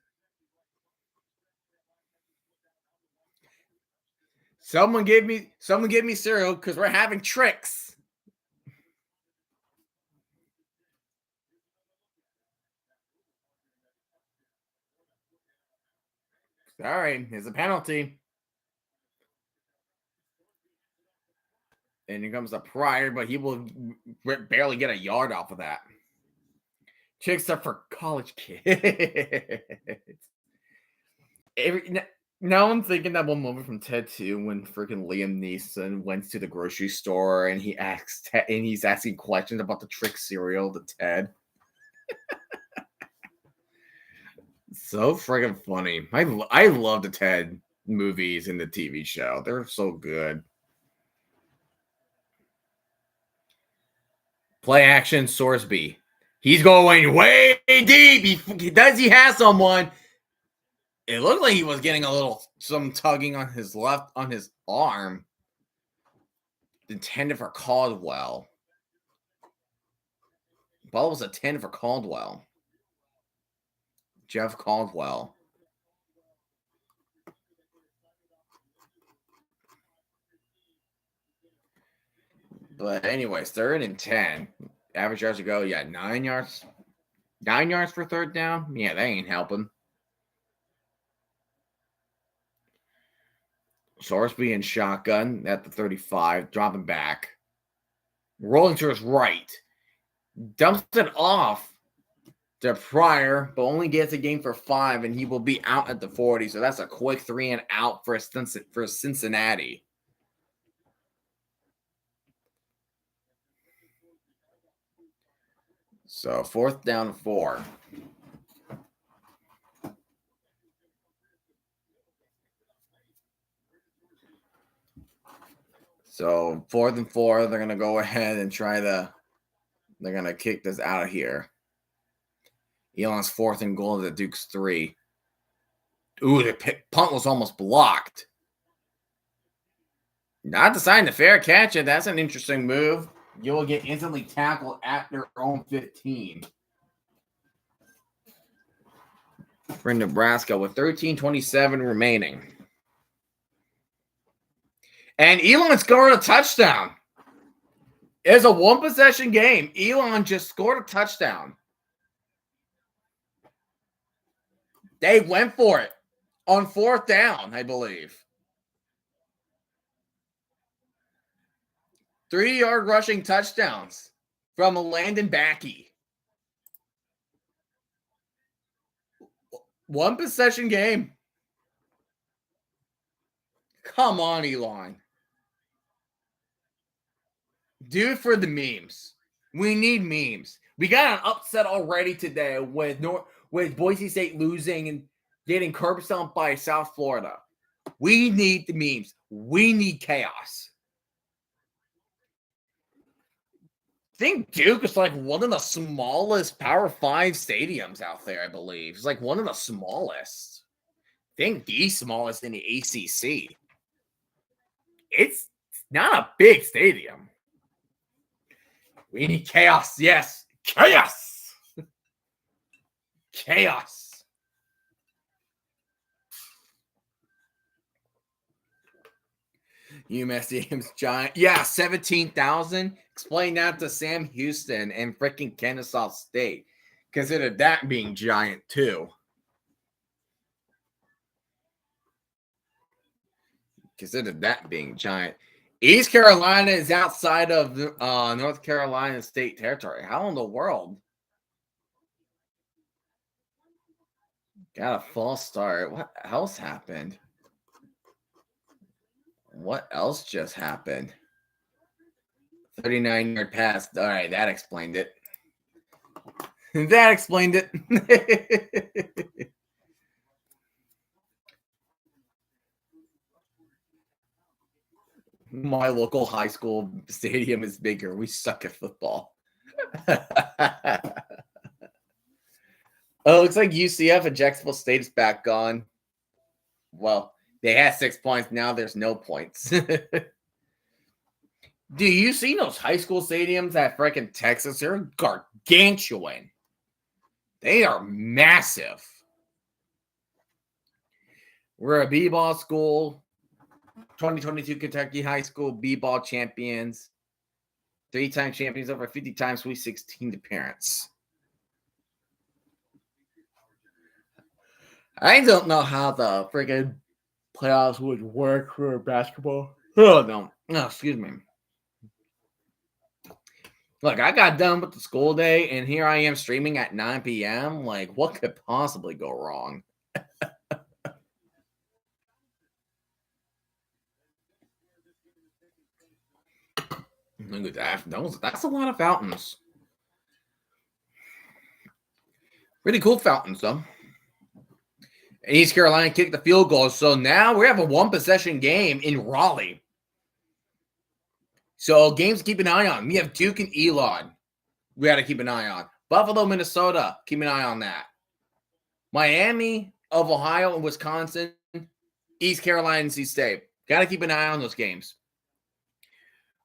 Speaker 1: Someone give me cereal because we're having tricks. Sorry, it's a penalty. And here comes the Pryor, but he will barely get a yard off of that. Tricks are for college kids. Now I'm thinking that one moment from Ted 2 when freaking Liam Neeson went to the grocery store and he's asking questions about the trick cereal to Ted. So friggin' funny. I love the Ted movies and the TV show. They're so good. Play action, Sorsby. He's going way deep. He have someone. It looked like he was getting some tugging on his arm. Intended for Caldwell. Ball was intended for Caldwell. Jeff Caldwell. But anyways, 3rd and 10. Average yards to go. Yeah, 9 yards. 9 yards for 3rd down. Yeah, that ain't helping. Sorsby in shotgun at the 35, dropping back. Rolling to his right. Dumps it off to Pryor, but only gets a gain for 5, and he will be out at the 40. So that's a quick 3 and out for Cincinnati. So 4th down 4. So 4th and 4, they're going to go ahead and they're going to kick this out of here. Elon's 4th and goal to the Duke's 3. Ooh, the punt was almost blocked. Not deciding to fair catch it. That's an interesting move. You will get instantly tackled at their own 15. For Nebraska with 13:27 remaining. And Elon scored a touchdown. It's a one-possession game. Elon just scored a touchdown. They went for it on 4th down, I believe. 3-yard rushing touchdowns from Landon Backey. One-possession game. Come on, Elon. Do it for the memes. We need memes. We got an upset already today with Boise State losing and getting curb stomped by South Florida. We need the memes. We need chaos. I think Duke is like one of the smallest Power 5 stadiums out there, I believe. It's like one of the smallest. I think the smallest in the ACC. It's not a big stadium. We need chaos. Yes. Chaos. Chaos. UMass Stadium's giant. Yeah, 17,000. Explain that to Sam Houston and freaking Kennesaw State. Consider that being giant too. Consider that being giant. East Carolina is outside of North Carolina state territory. How in the world? Got a false start. What else happened? What else just happened? 39-yard pass. All right, that explained it. That explained it. My local high school stadium is bigger. We suck at football. Oh, it looks like UCF and Jacksonville State is back on. Well, they had 6 points. Now there's no points. Do you see those high school stadiums at freaking Texas? They're gargantuan. They are massive. We're a b-ball school. 2022 Kentucky High School b-ball champions. 3-time champions, over 50 times Sweet 16 appearance. I don't know how the freaking playoffs would work for basketball. Oh, no. No, excuse me. Look, I got done with the school day, and here I am streaming at 9 p.m. Like, what could possibly go wrong? Look at that. That's a lot of fountains. Pretty cool fountains, though. East Carolina kicked the field goal, so now we have a one-possession game in Raleigh. So games to keep an eye on. We have Duke and Elon. We got to keep an eye on. Buffalo, Minnesota. Keep an eye on that. Miami of Ohio and Wisconsin. East Carolina and NC State. Got to keep an eye on those games.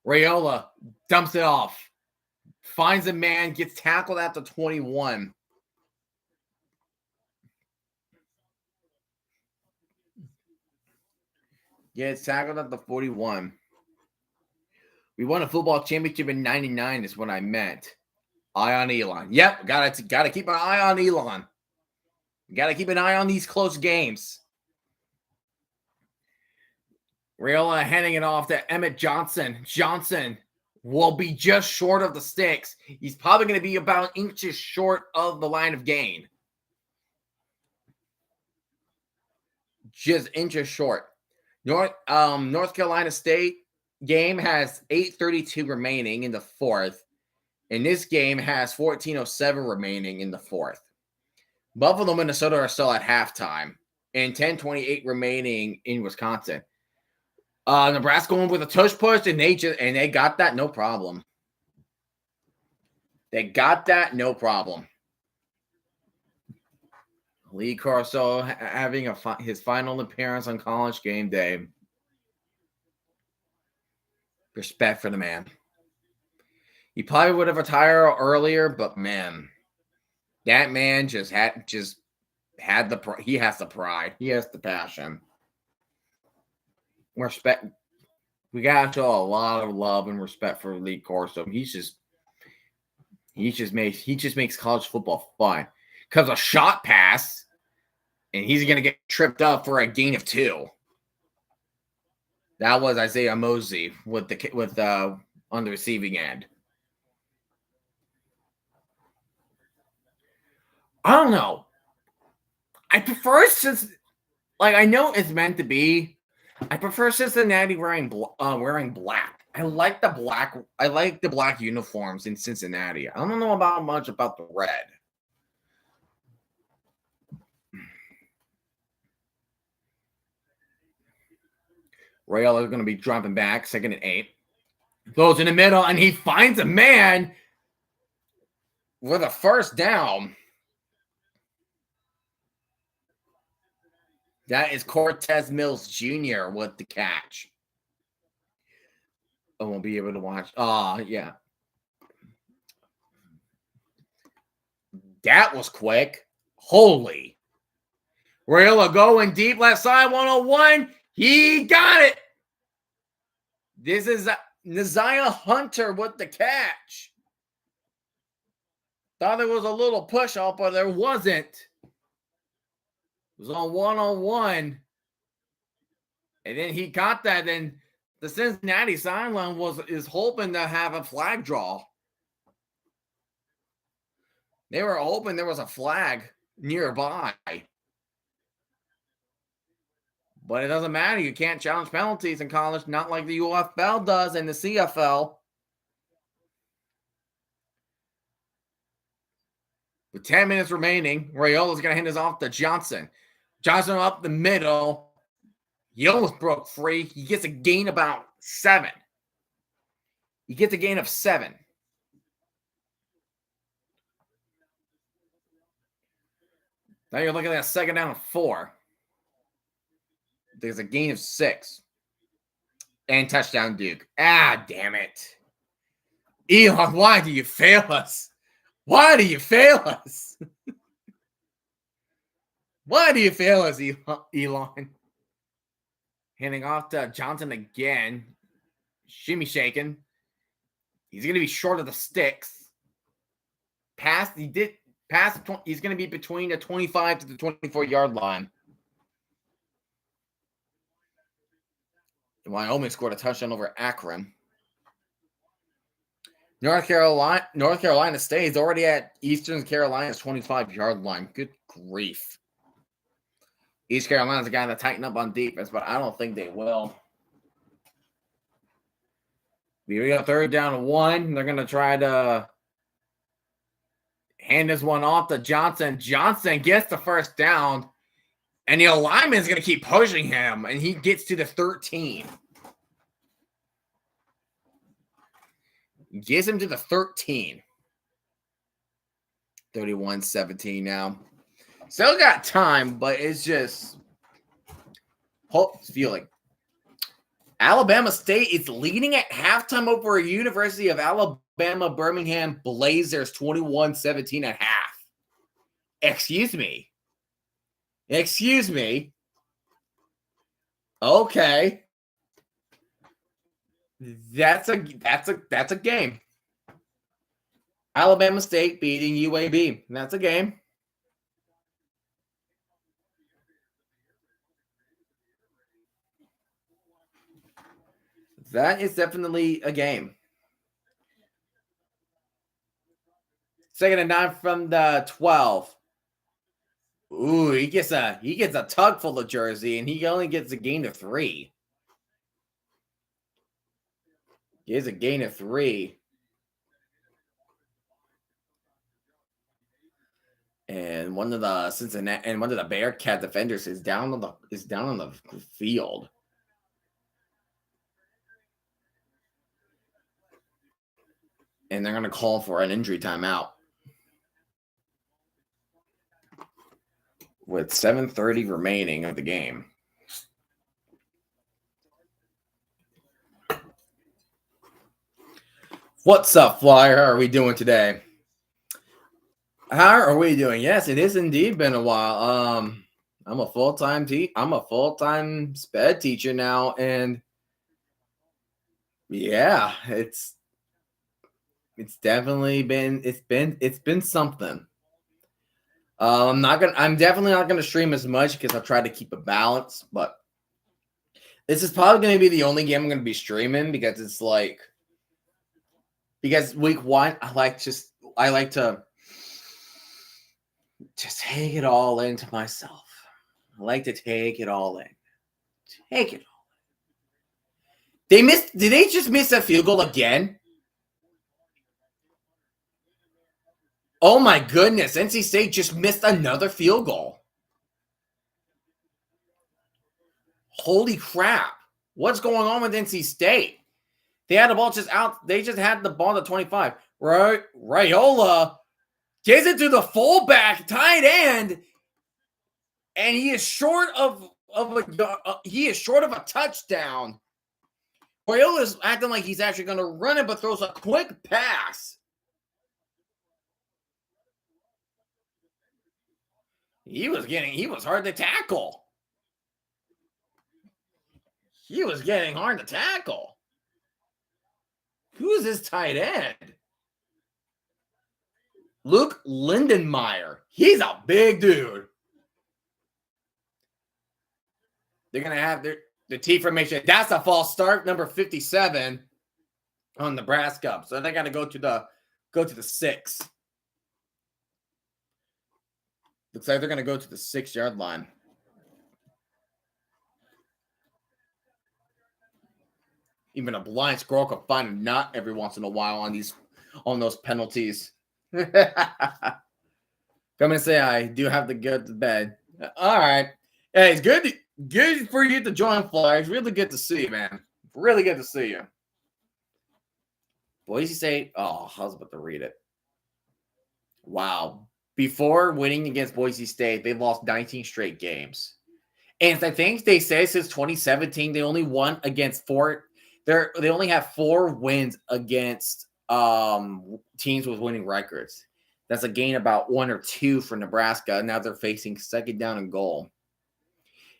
Speaker 1: Rayola dumps it off. Finds a man. Gets tackled at the 21. Gets tackled at the 41. We won a football championship in 99 is what I meant. Eye on Elon. Yep, got to keep an eye on Elon. Got to keep an eye on these close games. Rayola handing it off to Emmett Johnson. Johnson will be just short of the sticks. He's probably going to be about inches short of the line of gain. Just inches short. North Carolina State game has 8:32 remaining in the fourth. And this game has 14:07 remaining in the fourth. Buffalo, Minnesota are still at halftime. And 10:28 remaining in Wisconsin. Nebraska went with a tush push, and they got that no problem. They got that no problem. Lee Corso having his final appearance on College Game Day. Respect for the man. He probably would have retired earlier, but man, that man just had the he has the pride. He has the passion. Respect. We got to show a lot of love and respect for Lee Corso. He just makes college football fun. Because a shot pass, and he's gonna get tripped up for a gain of 2. That was Isaiah Mosey on the receiving end. I don't know. I prefer I know it's meant to be. I prefer Cincinnati wearing black. I like the black. I like the black uniforms in Cincinnati. I don't know much about the red. Rayola is going to be dropping back, 2nd and 8. Goes in the middle, and he finds a man with a first down. That is Cortez Mills Jr. with the catch. I won't be able to watch. Yeah. That was quick. Holy. Rayola going deep left side, 101. He got it. This is Naziah Hunter with the catch. Thought there was a little push off, but there wasn't. It was on 101. And then he got that. And the Cincinnati sideline is hoping to have a flag draw. They were hoping there was a flag nearby. But it doesn't matter. You can't challenge penalties in college, not like the UFL does and the CFL. With 10 minutes remaining, Rayola's going to hand this off to Johnson. Johnson up the middle. He almost broke free. He gets a gain about 7. He gets a gain of 7. Now you're looking at a 2nd down and 4. There's a gain of 6. And touchdown Duke. Damn it. Elon, why do you fail us? Why do you fail us? Why do you fail us, Elon? Handing off to Johnson again. Shimmy shaking. He's going to be short of the sticks. He's going to be between the 25 to the 24-yard line. Wyoming scored a touchdown over Akron. North Carolina State is already at Eastern Carolina's 25-yard line. Good grief. East Carolina's got to tighten up on defense, but I don't think they will. We got 3rd down and 1. They're going to try to hand this one off to Johnson. Johnson gets the first down, and the lineman is going to keep pushing him, and he gets to the 13. Gets him to the 13. 31-17 now. Still got time, but it's just feeling. Alabama State is leading at halftime over a University of Alabama Birmingham Blazers 21-17 at half. Excuse me. Okay. That's a game. Alabama State beating UAB. That's a game. That is definitely a game. 2nd and 9 from the 12. Ooh, he gets a tug full of jersey, and he only gets a gain of 3. He has a gain of 3. And one of the Cincinnati and one of the Bearcat defenders is down on the field. And they're going to call for an injury timeout. With 7:30 remaining of the game. What's up, Flyer? How are we doing today? How are we doing? Yes, it has indeed been a while. I'm a full-time sped teacher now, and yeah, it's definitely been something. I'm definitely not gonna stream as much because I try to keep a balance, but this is probably gonna be the only game I'm gonna be streaming because because week one, I like to just take it all into myself. I like to take it all in. Take it. They missed. Did they just miss a field goal again? Oh my goodness. NC State just missed another field goal. Holy crap. What's going on with NC State? They had the ball just out. They just had the ball at 25. Right. Raiola gives it to the fullback tight end. And he is short of a touchdown. Raiola's acting like he's actually going to run it, but throws a quick pass. He was hard to tackle. He was getting hard to tackle. Who's his tight end? Luke Lindenmeyer. He's a big dude. They're going to have the T formation. That's a false start, number 57 on Nebraska. So they got to go to the 6. Looks like they're going to go to the 6-yard line. Even a blind squirrel can find a nut every once in a while on those penalties. Come and say I do have to go to bed. All right. Hey, it's good for you to join, Fly. It's really good to see you, man. Really good to see you. Boise State. Oh, I was about to read it. Wow. Before winning against Boise State, they lost 19 straight games. And I think they say since 2017, they only won against they only have 4 wins against teams with winning records. That's a gain about 1 or 2 for Nebraska. Now they're facing second down and goal.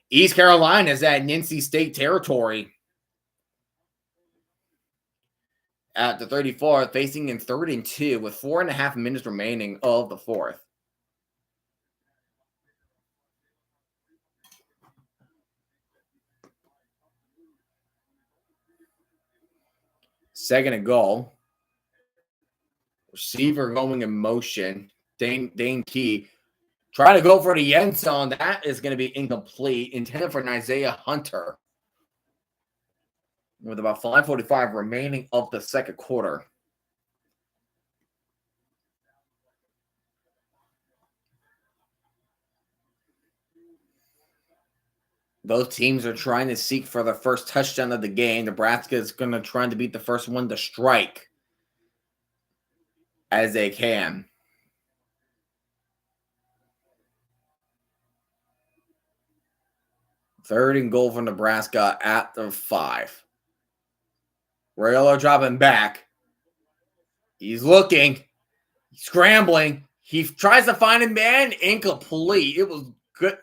Speaker 1: East Carolina is at NC State territory at the 34, facing in 3rd and 2 with 4.5 minutes remaining of the 4th. Second and goal. Receiver going in motion. Dane Key. Trying to go for the end zone. That is going to be incomplete. Intended for Isaiah Hunter. With about 5:45 remaining of the second quarter. Both teams are trying to seek for the first touchdown of the game. Nebraska is going to try to beat the first one to strike as they can. Third and goal for Nebraska at the 5. Raiola dropping back. He's looking. He's scrambling. He tries to find a man. Incomplete. It was good.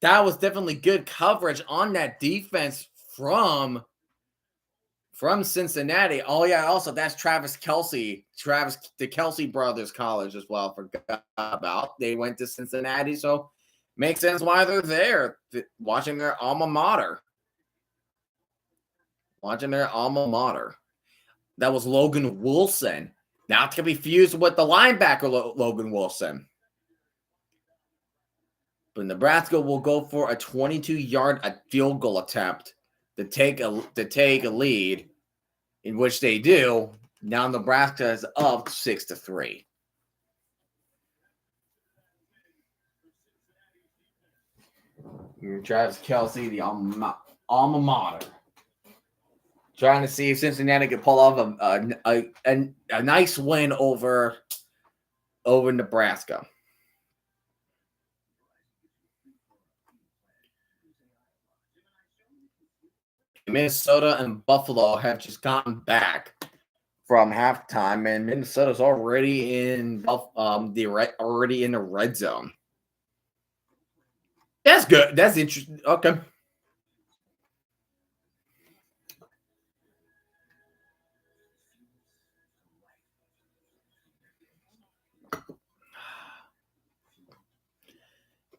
Speaker 1: That was definitely good coverage on that defense from Cincinnati. Oh, yeah. Also, that's Travis Kelce. The Kelce brothers college as well. Forgot about. They went to Cincinnati, so makes sense why they're there, watching their alma mater. That was Logan Wilson. Now it's going to be fused with the linebacker, Logan Wilson. But Nebraska will go for a 22-yard field goal attempt to take a lead, in which they do. Now Nebraska is up 6-3. Travis Kelce, the alma mater. Trying to see if Cincinnati can pull off a nice win over Nebraska. Minnesota and Buffalo have just gotten back from halftime, and Minnesota's already in already in the red zone. That's good. That's interesting. Okay.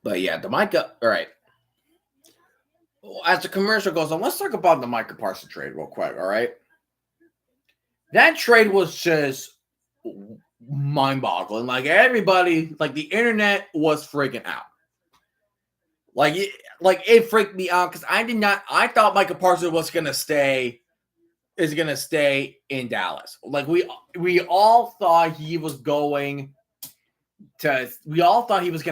Speaker 1: But yeah, the Micah. All right. As the commercial goes on, let's talk about the Micah Parsons trade real quick. All right. That trade was just mind-boggling. Like everybody, like the internet was freaking out. Like it freaked me out because I thought Micah Parsons was gonna stay in Dallas. Like we all thought he was going to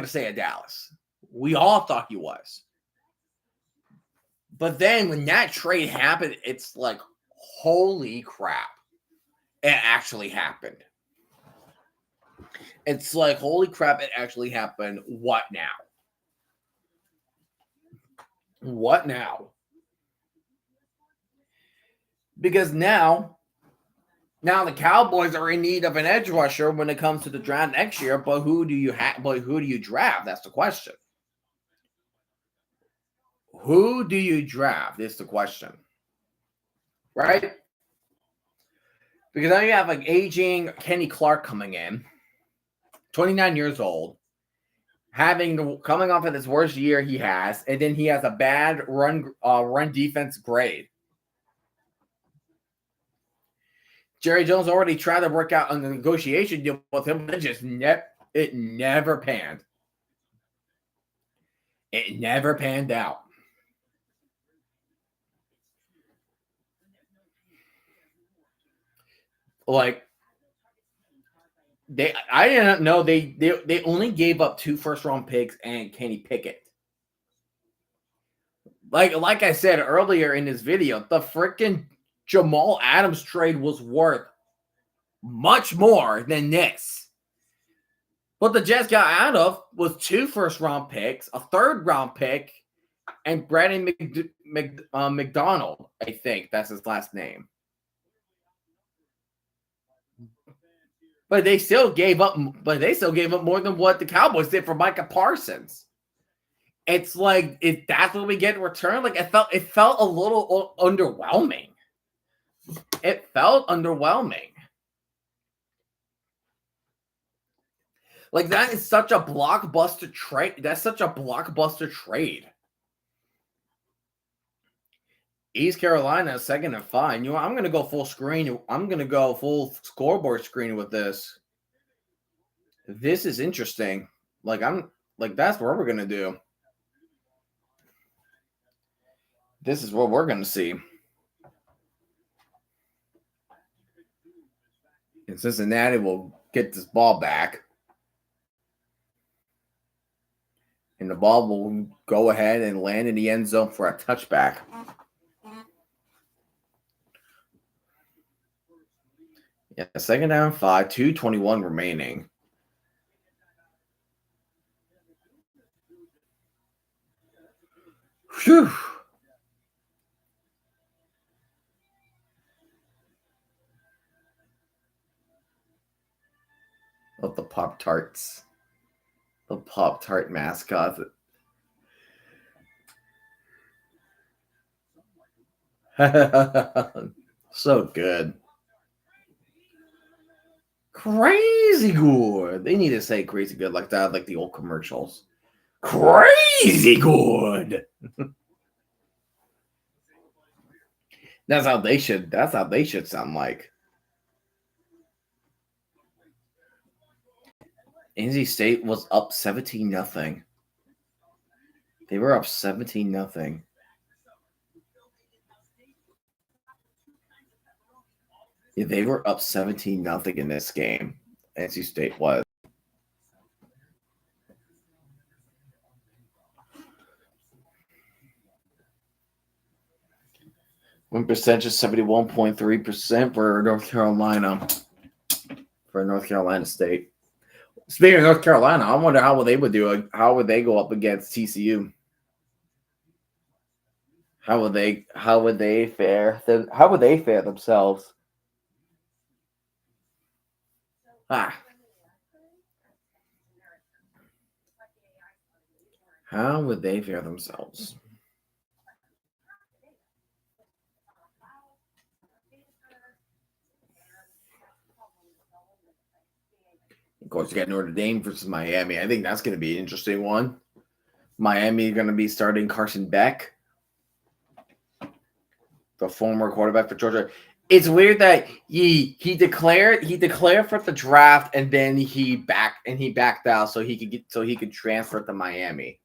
Speaker 1: stay at Dallas. We all thought he was. But then when that trade happened, it's like, holy crap. It actually happened. It's like, holy crap, it actually happened. What now? What now? Because now the Cowboys are in need of an edge rusher when it comes to the draft next year, but who do you draft? That's the question. Who do you draft? Is the question. Right? Because now you have like aging Kenny Clark coming in, 29 years old, coming off of his worst year he has, and then he has a bad run defense grade. Jerry Jones already tried to work out a negotiation deal with him, but it never panned. It never panned out. Like I didn't know they only gave up 2 first-round picks and Kenny Pickett. Like I said earlier in this video, the freaking Jamal Adams trade was worth much more than this. What the Jets got out of was 2 first-round picks, a 3rd-round pick, and Brandon McDonald. I think that's his last name. But they still gave up. But they still gave up more than what the Cowboys did for Micah Parsons. It's like, if that's what we get in return, like it felt a little underwhelming. It felt underwhelming. Like that is such a blockbuster trade. That's such a blockbuster trade. East Carolina, 2nd and 5. You know, I'm gonna go full screen. I'm gonna go full scoreboard screen with this. This is interesting. Like that's what we're gonna do. This is what we're gonna see. And Cincinnati will get this ball back. And the ball will go ahead and land in the end zone for a touchback. Yeah, 2nd down 5, 2:21 remaining. Whew. Love the Pop-Tarts. The Pop-Tart mascot. So good. Crazy good. They need to say crazy good like that, like the old commercials. Crazy good. That's how they should sound like. NC State was up 17-0. They were up 17-0. Yeah, they were up 17-0 in this game. NC State was. Win percentage is 71.3% for North Carolina. For North Carolina State. Speaking of North Carolina, I wonder how they would do it. How would they go up against TCU? How would they fare? How would they fare themselves?
Speaker 2: How would they fare themselves? Of course, you got Notre Dame versus Miami. I think that's going to be an interesting one. Miami going to be starting Carson Beck, the former quarterback for Georgia. It's weird that he declared for the draft and then he backed out so he could transfer to Miami.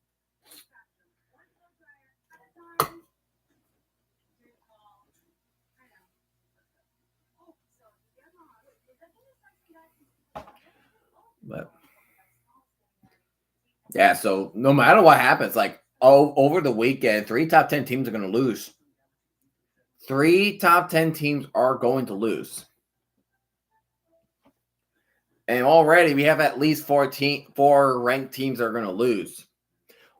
Speaker 2: But yeah, so no matter what happens, like over the weekend, 3 top 10 teams are going to lose. 3 top 10 teams are going to lose. And already we have at least 4 ranked teams that are going to lose.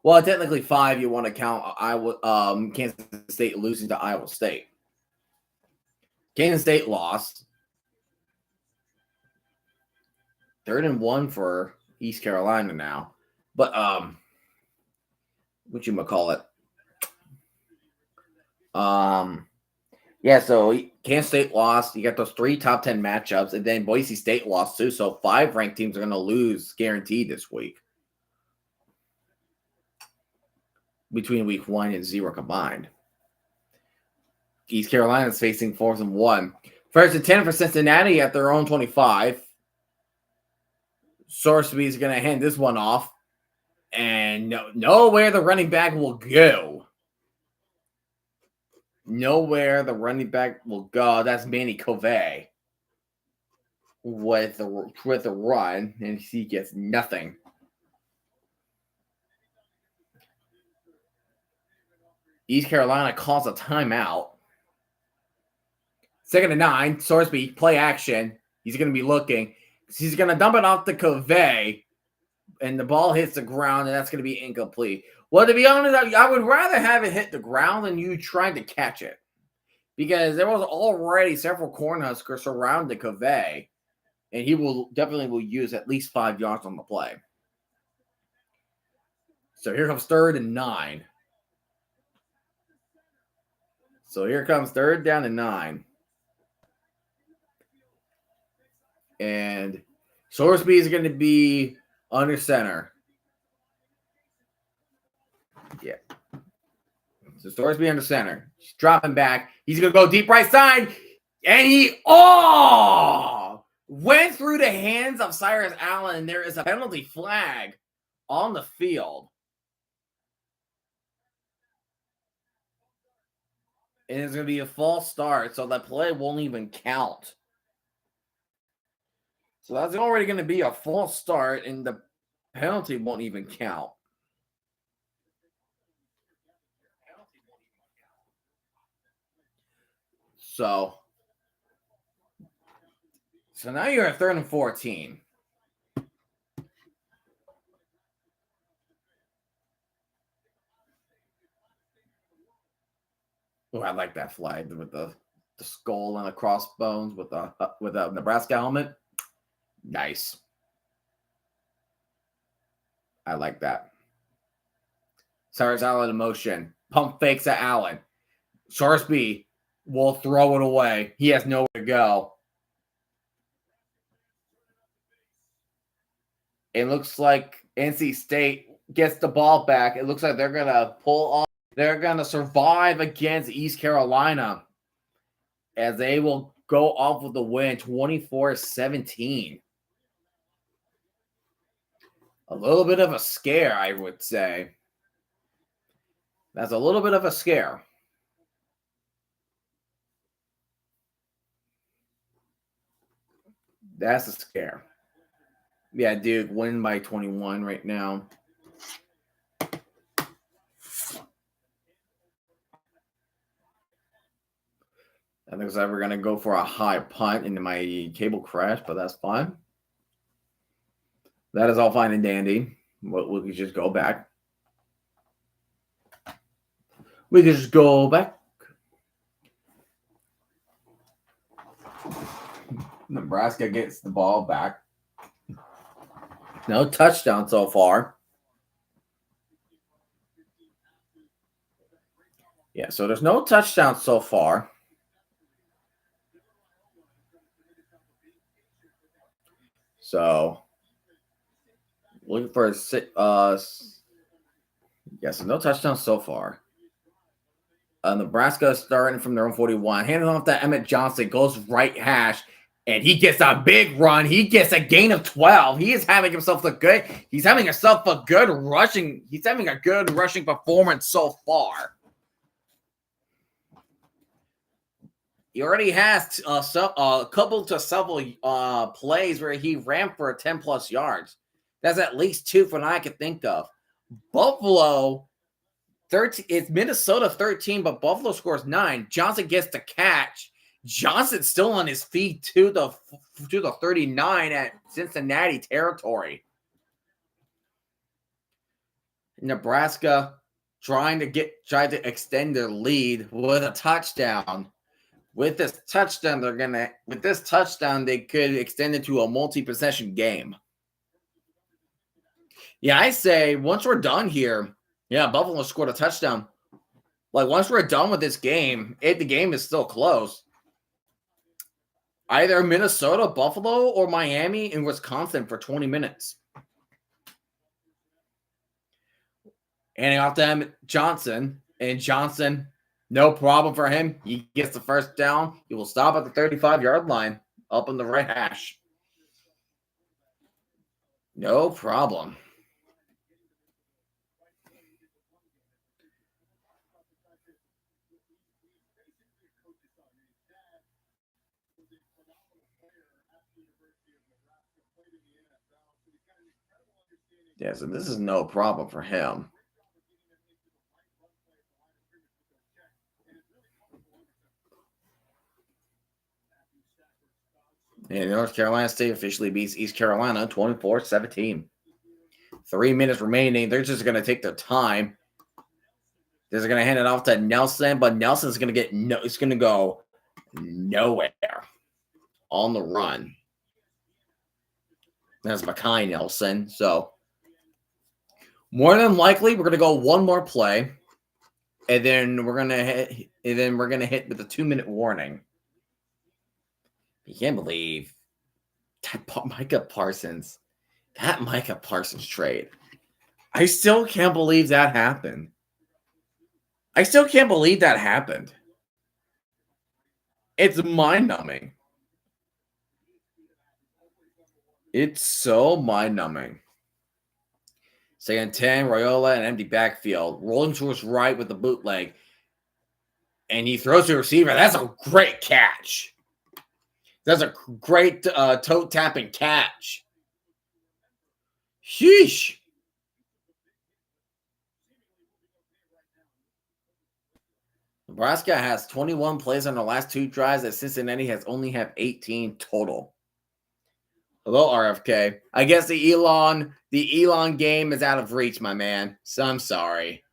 Speaker 2: Well, technically 5. You want to count Kansas State losing to Iowa State. Kansas State lost. 3rd and 1 for East Carolina now. But what you gonna call it? Yeah, so Kansas State lost. You got those 3 top 10 matchups, and then Boise State lost too. So 5 ranked teams are going to lose guaranteed this week. Between week 1 and 0 combined. East Carolina is facing 4th and 1. 1st and 10 for Cincinnati at their own 25. Sorsby is going to hand this one off. And nowhere the running back will go. Nowhere the running back will go. That's Manny Covey with the run, and he gets nothing. East Carolina calls a timeout. 2nd and 9. Sorsby, play action. He's going to be looking. He's going to dump it off to Covey, and the ball hits the ground, and that's going to be incomplete. Well, to be honest, I would rather have it hit the ground than you trying to catch it. Because there was already several Cornhuskers surrounding Covey, and he will definitely use at least 5 yards on the play. So here comes 3rd and 9. So here comes 3rd down and 9. And Sorsby is going to be under center. Yeah. So Sorsby under center. He's dropping back. He's going to go deep right side. And he went through the hands of Cyrus Allen. And there is a penalty flag on the field. And it's going to be a false start. So that play won't even count. So that's already going to be a false start. And the penalty won't even count. So now you're at 3rd and 14. Oh, I like that flag with the skull and the crossbones with a Nebraska helmet. Nice. I like that. Cyrus Allen in motion. Pump fakes at Allen. Sorsby will throw it away. He has nowhere to go. It looks like NC State gets the ball back. It looks like they're going to pull off. They're going to survive against East Carolina as they will go off with the win 24-17. A little bit of a scare, I would say. That's a little bit of a scare. That's a scare. Yeah, Duke winning by 21 right now. I think we're going to go for a high punt into my cable crash, but that's fine. That is all fine and dandy. We can just go back. We can just go back. Nebraska gets the ball back. No touchdown so far. Yeah, so there's no touchdown so far. So looking for a so no touchdowns so far. Nebraska starting from their own 41, handing off to Emmett Johnson, goes right hash, and he gets a big run. He gets a gain of 12. He is having himself look good. He's having himself a good rushing. He's having a good rushing performance so far. He already has a couple to several plays where he ran for 10 plus yards. That's at least 2 for what I can think of. Buffalo 13. It's Minnesota 13, but Buffalo scores 9. Johnson gets the catch. Johnson's still on his feet to the 39 at Cincinnati territory. Nebraska trying to extend their lead with a touchdown. With this touchdown, they could extend it to a multi-possession game. Yeah, I say once we're done here, yeah, Buffalo scored a touchdown. Like once we're done with this game, the game is still close. Either Minnesota, Buffalo, or Miami and Wisconsin for 20 minutes. Handing off to him, Johnson. And Johnson, no problem for him. He gets the first down. He will stop at the 35-yard line up on the right hash. No problem. Yeah, so this is no problem for him. And North Carolina State officially beats East Carolina 24-17. 3 minutes remaining. They're just going to take their time. They're going to hand it off to Nelson, but Nelson's going to it's going to go nowhere on the run. That's Makai Nelson. So more than likely, we're going to go one more play, and then we're going to hit. And then we're going to hit with a 2-minute warning. You can't believe that Micah Parsons trade. I still can't believe that happened. It's mind-numbing. It's so mind-numbing. Second 10, Raiola, an empty backfield. Rolling to his right with the bootleg. And he throws to the receiver. That's a great catch. That's a great toe-tapping catch. Sheesh. Nebraska has 21 plays on the last 2 drives, as Cincinnati has only have 18 total. Hello, RFK. I guess the Elon game is out of reach, my man. So I'm sorry.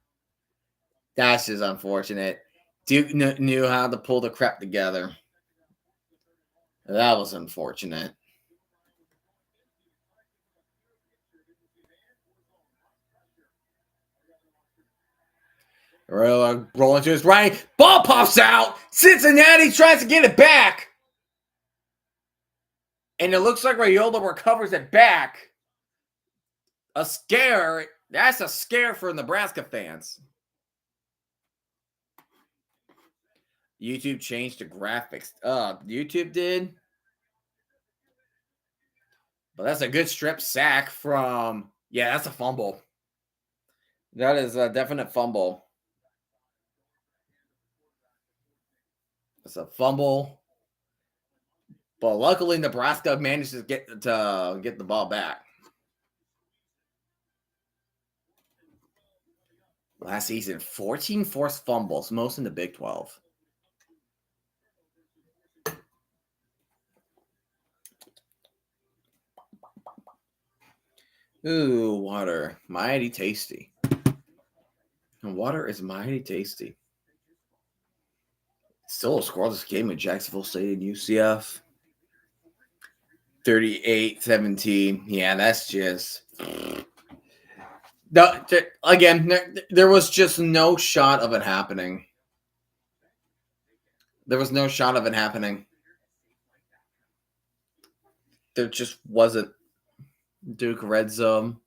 Speaker 2: That's just unfortunate. Duke knew how to pull the crap together. That was unfortunate. Rolling to his right. Ball pops out. Cincinnati tries to get it back. And it looks like Raiola recovers it back. A scare. That's a scare for Nebraska fans. YouTube changed the graphics. YouTube did. But that's a good strip sack from... Yeah, that's a fumble. That is a definite fumble. It's a fumble. But luckily, Nebraska managed to get the ball back. Last season, 14 forced fumbles, most in the Big 12. Ooh, water. Mighty tasty. And water is mighty tasty. Still a scoreless game at Jacksonville State and UCF. 38-17. Yeah, that's just... Again, there was just no shot of it happening. There was no shot of it happening. There just wasn't. Duke red zone.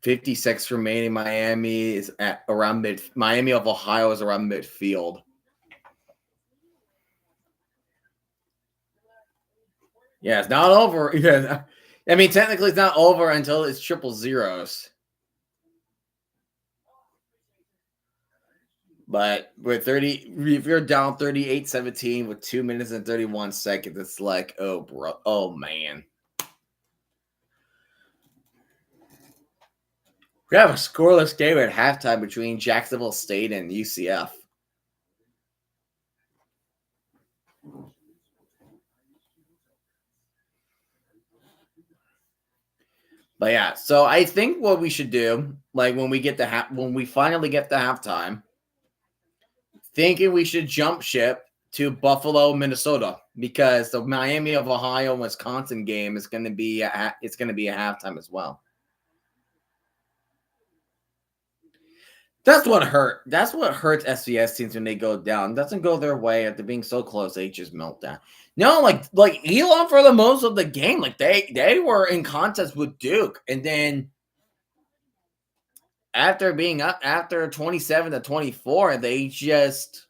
Speaker 2: .56 remaining. Miami is at around mid. Miami of Ohio is around midfield. Yeah, it's not over. Yeah, I mean, technically, it's not over until it's triple zeros. But with 30, if you're down 38-17 with 2 minutes and 31 seconds, it's like, oh, bro, oh man. We have a scoreless game at halftime between Jacksonville State and UCF. But yeah, so I think what we should do, like when we finally get to halftime, thinking we should jump ship to Buffalo, Minnesota, because the Miami of Ohio Wisconsin game is going to be a halftime as well. That's what hurt. That's what hurts FCS teams when they go down. It doesn't go their way after being so close. They just melt down. No, like Elon for the most of the game, like they were in contest with Duke, and then after being up after 27-24, they just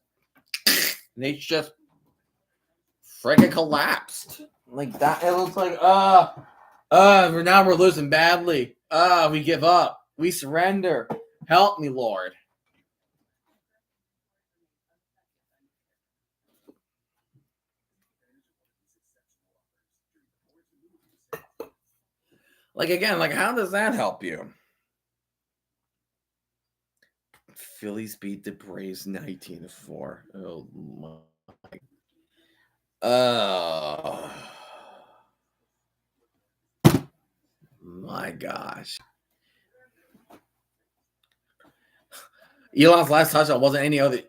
Speaker 2: freaking collapsed like that. It was like we're losing badly. We give up. We surrender. Help me, Lord. Like, again, like, how does that help you? Phillies beat the Braves 19-4. Oh, my. Oh. My gosh. Elon's last touchdown wasn't any other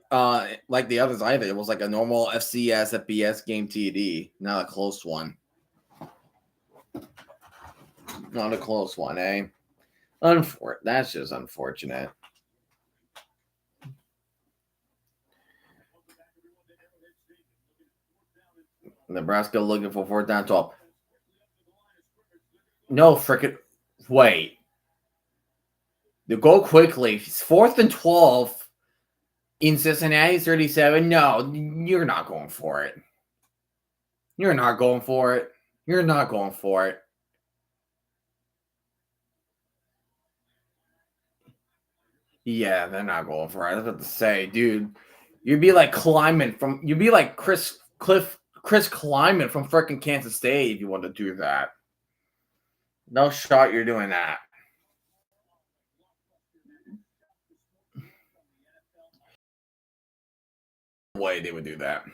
Speaker 2: like the others either. It was like a normal FCS FBS game TD, not a close one. Not a close one, eh? That's just unfortunate. Nebraska looking for 4th down 12. No frickin' wait. To go quickly. It's 4th and 12 in Cincinnati 37. No, you're not going for it. You're not going for it. You're not going for it. Yeah, they're not going for it. I was about to say, dude, you'd be like Chris Kleiman from freaking Kansas State if you want to do that. No shot you're doing that. No way they would do that.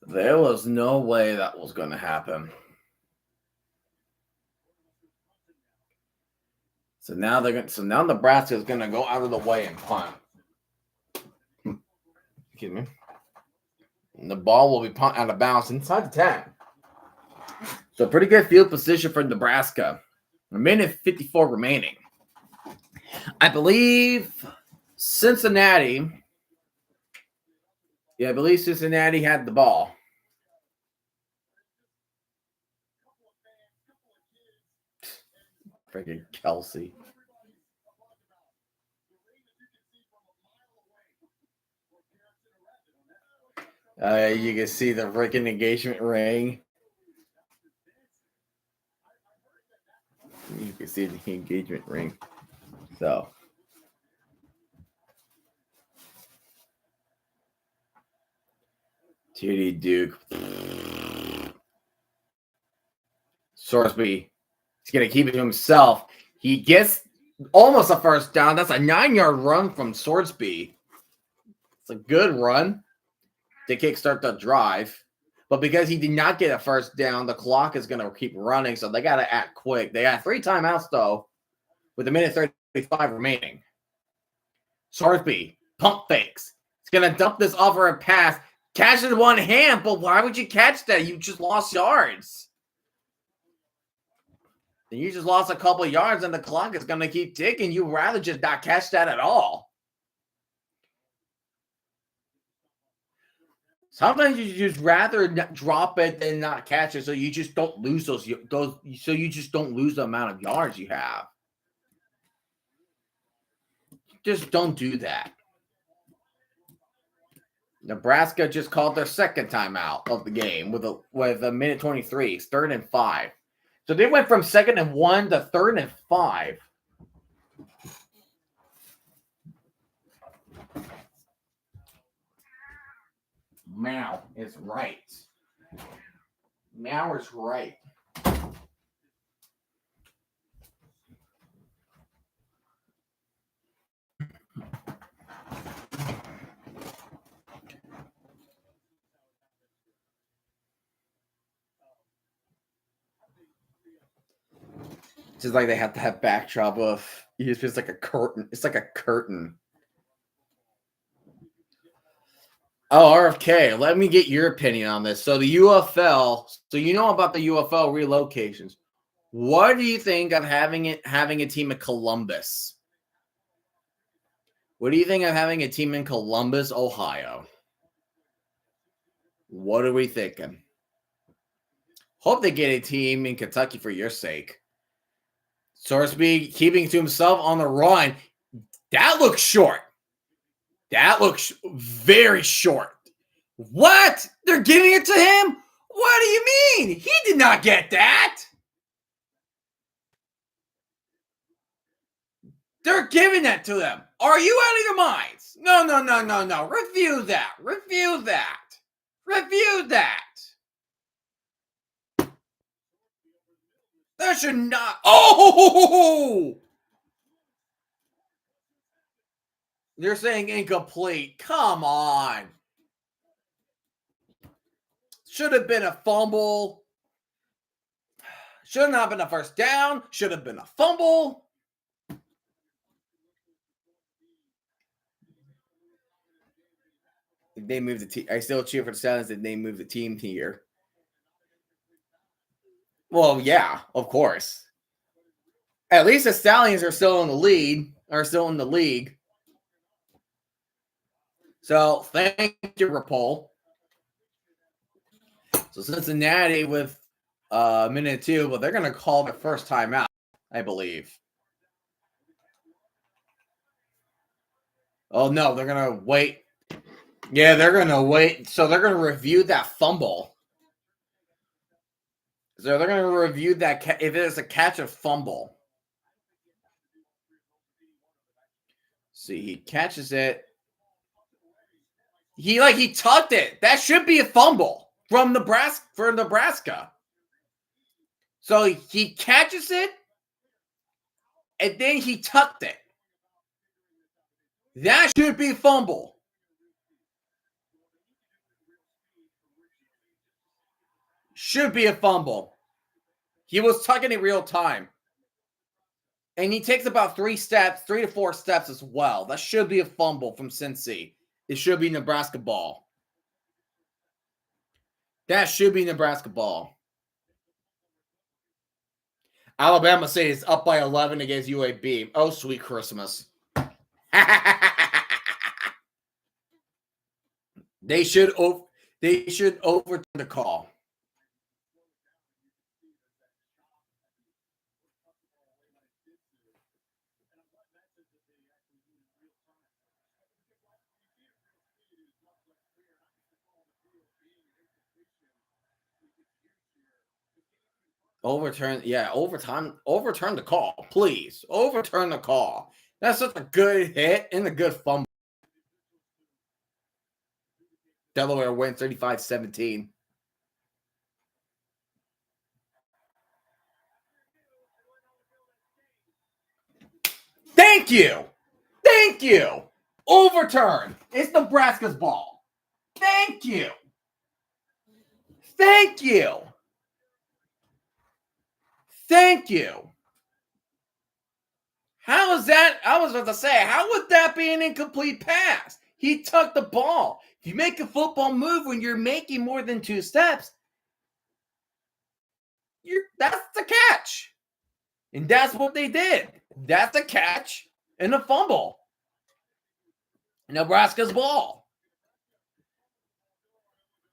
Speaker 2: There was no way that was going to happen. So now Nebraska is going to go out of the way and punt. Excuse me. And the ball will be punt out of bounds inside the 10. So pretty good field position for Nebraska. A minute 54 remaining. I believe Cincinnati. Yeah, I believe Cincinnati had the ball. Freaking Kelsey. You can see the freaking engagement ring. You can see the engagement ring. So. TD Duke. Sorsby. He's going to keep it to himself. He gets almost a 1st down. That's a 9-yard run from Sorsby. It's a good run to kickstart the drive. But because he did not get a first down, the clock is going to keep running, so they got to act quick. They got 3 timeouts, though, with a minute 35 remaining. Sorsby, pump fakes. He's going to dump this off for a pass. Catch it in one hand, but why would you catch that? You just lost yards. You just lost a couple of yards, and the clock is going to keep ticking. You'd rather just not catch that at all. Sometimes you just rather drop it than not catch it, so you just don't lose those. So you just don't lose the amount of yards you have. Just don't do that. Nebraska just called their second timeout of the game with a minute 23. It's 3rd and 5. So they went from 2nd and 1 to 3rd and 5. Meow is right. Meow is right. It's just like they have to have backdrop of it's just like a curtain. It's like a curtain. Oh, RFK, let me get your opinion on this. So the UFL, so you know about the UFL relocations. What do you think of having a team in Columbus? What do you think of having a team in Columbus, Ohio? What are we thinking? Hope they get a team in Kentucky for your sake. Sorsby keeping to himself on the run. That looks short. That looks very short. What? They're giving it to him? What do you mean? He did not get that. They're giving that to them. Are you out of your minds? No. Refuse that. Refuse that. Refuse that. That should not. Oh! They're saying incomplete. Come on. Should have been a fumble. Should not have been a first down. Should have been a fumble. If they move the team, I still cheer for the Stallions if they move the team here. Well, yeah, of course. At least the Stallions are still in the lead, are still in the league. So thank you, Rapol. So Cincinnati with a minute 2, but they're going to call their first timeout, I believe. Oh, no, they're going to wait. Yeah, they're going to wait. So they're going to review that fumble. So they're going to review that if it's a catch or fumble. See, he catches it. He tucked it. That should be a fumble from Nebraska. So he catches it, and then he tucked it. That should be a fumble. Should be a fumble. He was tucking it real time. And he takes about 3 to 4 steps as well. That should be a fumble from Cincy. It should be Nebraska ball. That should be Nebraska ball. Alabama says up by 11 against UAB. Oh, sweet Christmas. They should overturn the call. Overturn the call, please. Overturn the call. That's such a good hit and a good fumble. Delaware wins 35-17. Thank you. Thank you. Overturn. It's Nebraska's ball. Thank you.
Speaker 1: Thank you. Thank you. How is that? I was about to say, how would that be an incomplete pass? He took the ball. If you make a football move when you're making more than 2 steps, that's the catch. And that's what they did. That's a catch and a fumble. Nebraska's ball.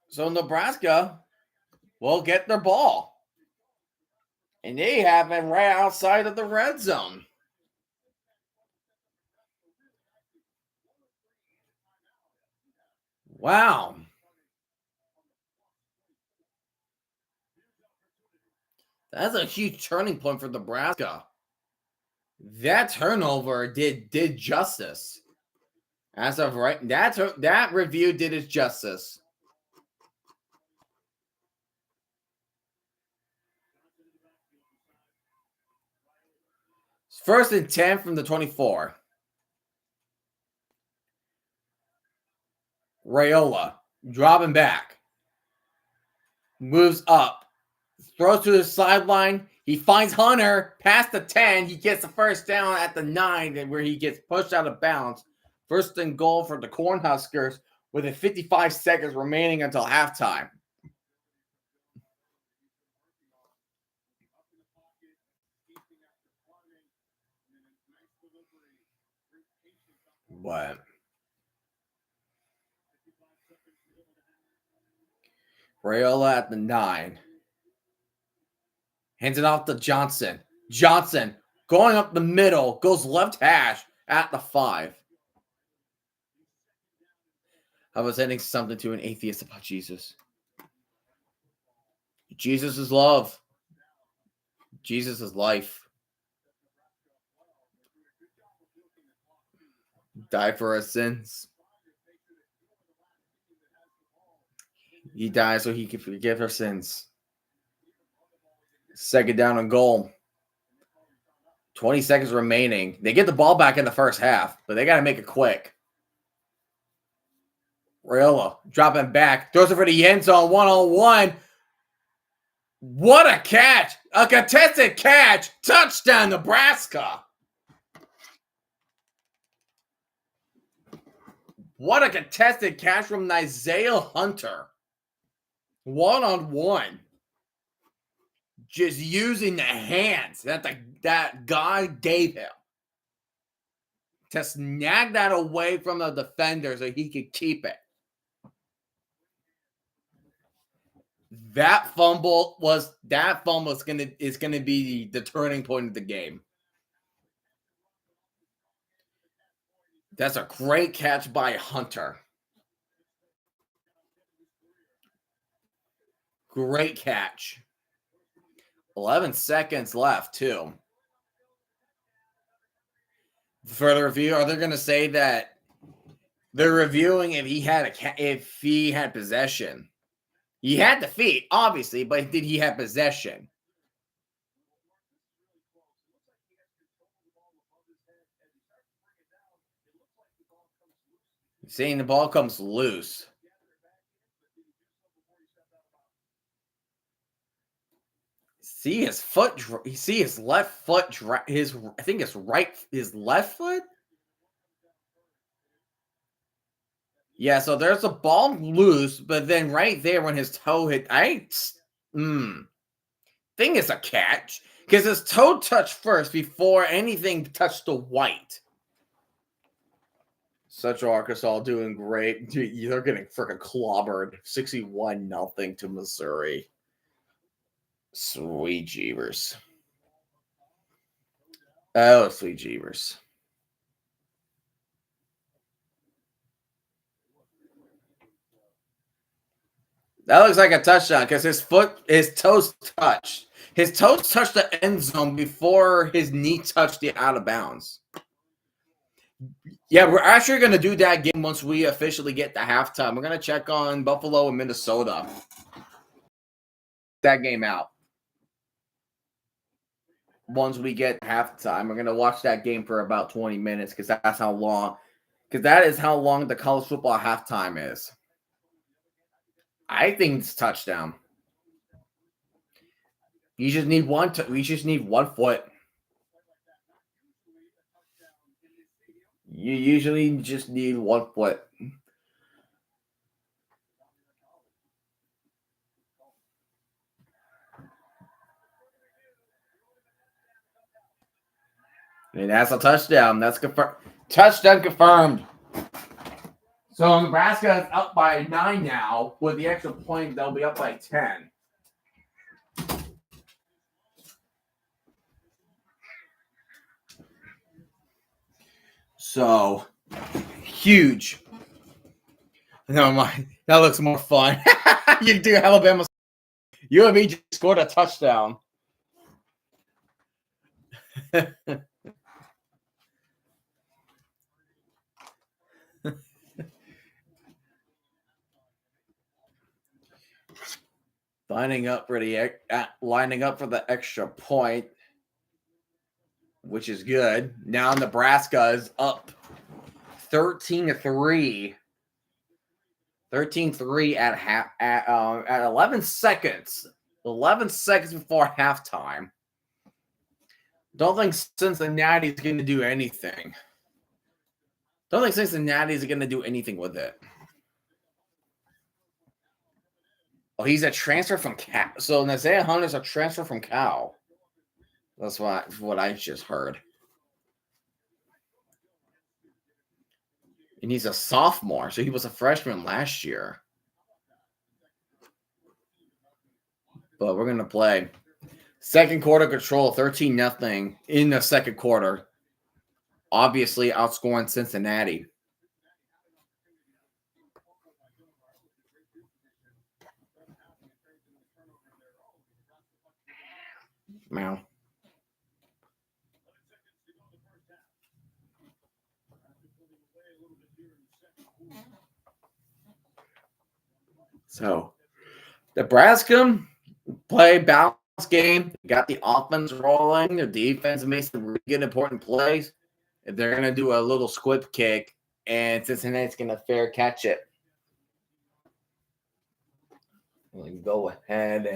Speaker 1: So Nebraska will get their ball. And they have it right outside of the red zone. Wow. That's a huge turning point for Nebraska. That turnover did justice. As of right, that review did its justice. First and 10 from the 24. Raiola dropping back. Moves up. Throws to the sideline. He finds Hunter past the 10. He gets the first down at the 9, where he gets pushed out of bounds. First and goal for the Cornhuskers with 55 seconds remaining until halftime. What? Raiola at the 9. Hands it off to Johnson. Johnson going up the middle. Goes left hash at the 5. I was saying something to an atheist about Jesus. Jesus is love. Jesus is life. Died for our sins. He died so he could forgive our sins. Second down and goal. 20 seconds remaining. They get the ball back in the first half, but they got to make it quick. Raiola dropping back. Throws it for the end zone. 1-on-1. What a catch. A contested catch. Touchdown, Nebraska. What a contested catch from Isaiah Hunter. 1-on-1. Just using the hands that guy gave him to snag that away from the defender so he could keep it. That fumble is gonna be the turning point of the game. That's a great catch by Hunter. Great catch. 11 seconds left, too. Further review, are they going to say that they're reviewing if he had possession? He had the feet, obviously, but did he have possession? Saying the ball comes loose. See his foot. See his left foot. I think it's right. His left foot. Yeah. So there's a ball loose, but then right there when his toe hit, think it's a catch because his toe touched first before anything touched the white. Central Arkansas doing great. They're getting freaking clobbered. 61-0 to Missouri. Sweet jeebers. Oh, sweet jeebers. That looks like a touchdown because his toes touched. His toes touched the end zone before his knee touched the out of bounds. Yeah, we're actually going to do that game once we officially get to halftime. We're going to check on Buffalo and Minnesota. That game out. Once we get halftime, we're going to watch that game for about 20 minutes because that's how long. Because that is how long the college football halftime is.
Speaker 2: I think it's touchdown. You just need one. We just need 1 foot. You usually just need 1 foot. And that's a touchdown. That's confirmed. Touchdown confirmed. So Nebraska is up by 9 now. With the extra point, they'll be up by 10. So huge. No, that looks more fun. You do Alabama. UAB just scored a touchdown. lining up for the extra point, which is good. Now Nebraska is up 13-3. 13-3 at 11 seconds. 11 seconds before halftime. Don't think Cincinnati is going to do anything. Don't think Cincinnati is going to do anything with it. Oh, he's a transfer from Cal. So Nazea Hunter's a transfer from Cal. That's what I just heard. And he's a sophomore, so he was a freshman last year. But we're going to play. Second quarter control, 13-0 in the second quarter. Obviously outscoring Cincinnati. Meow. So, Nebraska play balanced game. Got the offense rolling. The defense makes some really good important plays. They're going to do a little squib kick, and Cincinnati's going to fair catch it. Go ahead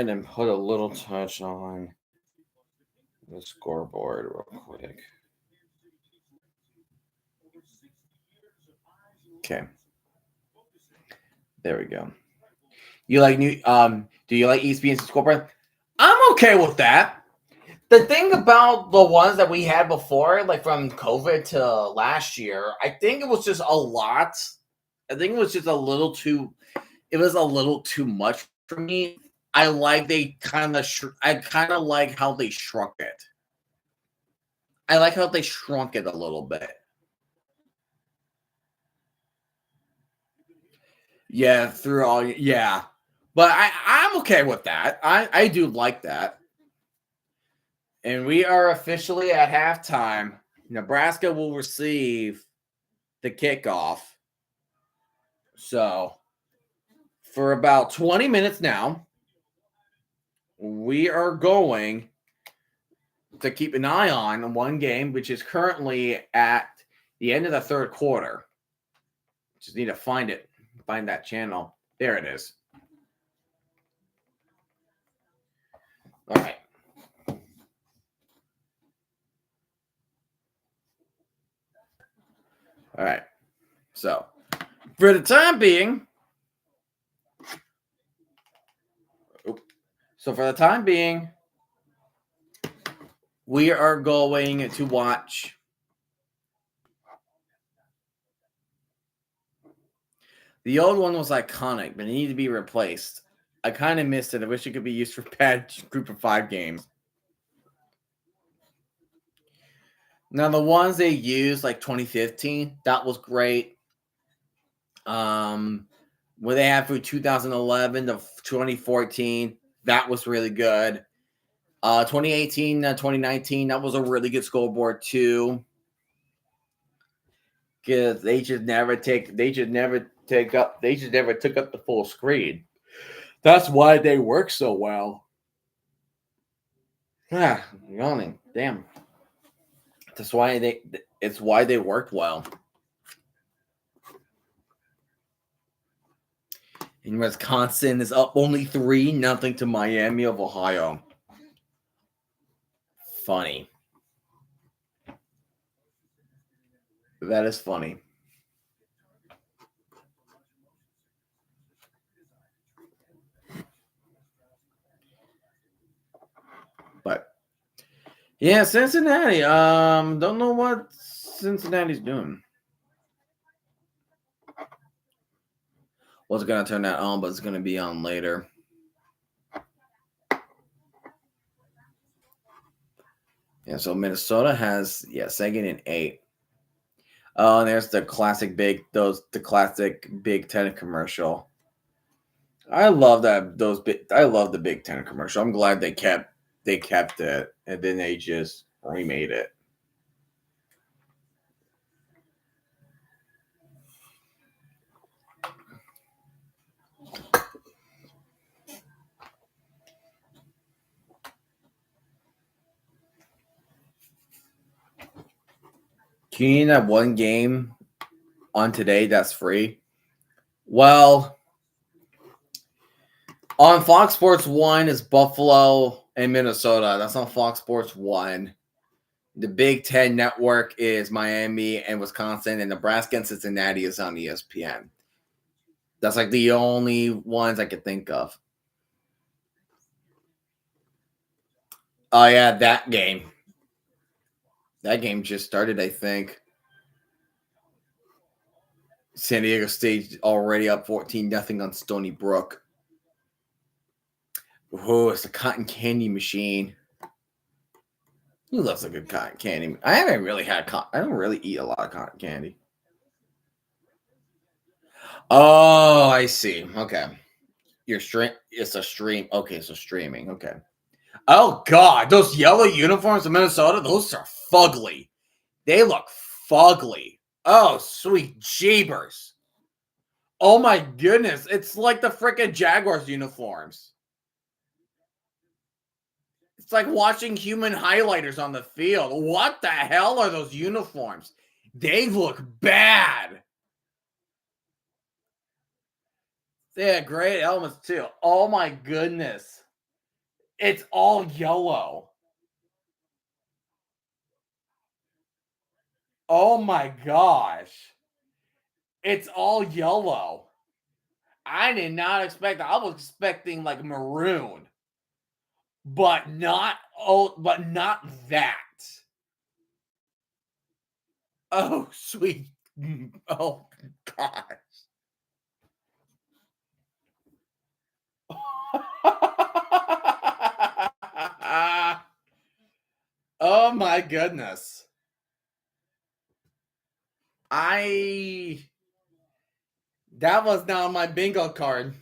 Speaker 2: and put a little touch on the scoreboard real quick. Okay. There we go. You like new do you like ESPN's scoreboard? I'm okay with that. The thing about the ones that we had before, like from COVID to last year, I think it was just a lot. I think it was just a little too much for me. I kind of like how they shrunk it. I like how they shrunk it a little bit. Yeah, but I'm okay with that. I do like that. And we are officially at halftime. Nebraska will receive the kickoff. So, for about 20 minutes now, we are going to keep an eye on one game, which is currently at the end of the third quarter. Just need to find that channel. There it is. All right. All right. So, for the time being, we are going to watch the old one was iconic, but it needed to be replaced. I kind of missed it. I wish it could be used for bad group of 5 games. Now, the ones they used, like 2015, that was great. What they had for 2011 to 2014, that was really good. 2018, 2019, that was a really good scoreboard too. Because they just never took up the full screen. That's why they work so well. Ah, yawning. Damn. It's why they worked well. And Wisconsin is up only 3-0 to Miami of Ohio. Funny. That is funny. But yeah, Cincinnati. Don't know what Cincinnati's doing. Wasn't gonna turn that on, but it's gonna be on later. Yeah, so Minnesota has second and 8. Oh, and there's the classic Big Ten commercial. I love that I love the Big Ten commercial. I'm glad they kept it, and then they just remade it. Can you have one game on today that's free? Well, on Fox Sports 1 is Buffalo and Minnesota. That's on Fox Sports 1. The Big Ten network is Miami and Wisconsin, and Nebraska and Cincinnati is on ESPN. That's like the only ones I could think of. Oh, yeah, that game. That game just started, I think. San Diego State already up 14-0 on Stony Brook. Oh, it's a cotton candy machine. Who loves a good cotton candy? I haven't really had I don't really eat a lot of cotton candy. Oh, I see. Okay. Your stream. It's a stream. Okay, so streaming. Okay. Oh God, those yellow uniforms in Minnesota, those are fugly. They look fugly. Oh, sweet jeebers. Oh my goodness, it's like the freaking Jaguars uniforms. It's like watching human highlighters on the field. What the hell are those uniforms? They look bad. They had great helmets too. Oh my goodness. It's all yellow. Oh my gosh. It's all yellow. I did not expect that. I was expecting like maroon. But not that. Oh, sweet. Oh gosh. Oh my goodness. That was not on my bingo card.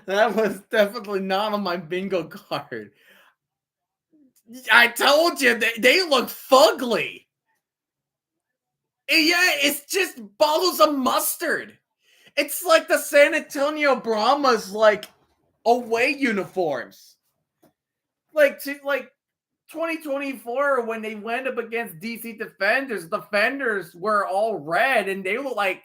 Speaker 2: That was definitely not on my bingo card. I told you they look fugly. Yeah, it's just bottles of mustard. It's like the San Antonio Brahmas like away uniforms. Like 2024 when they went up against DC Defenders were all red and they look like,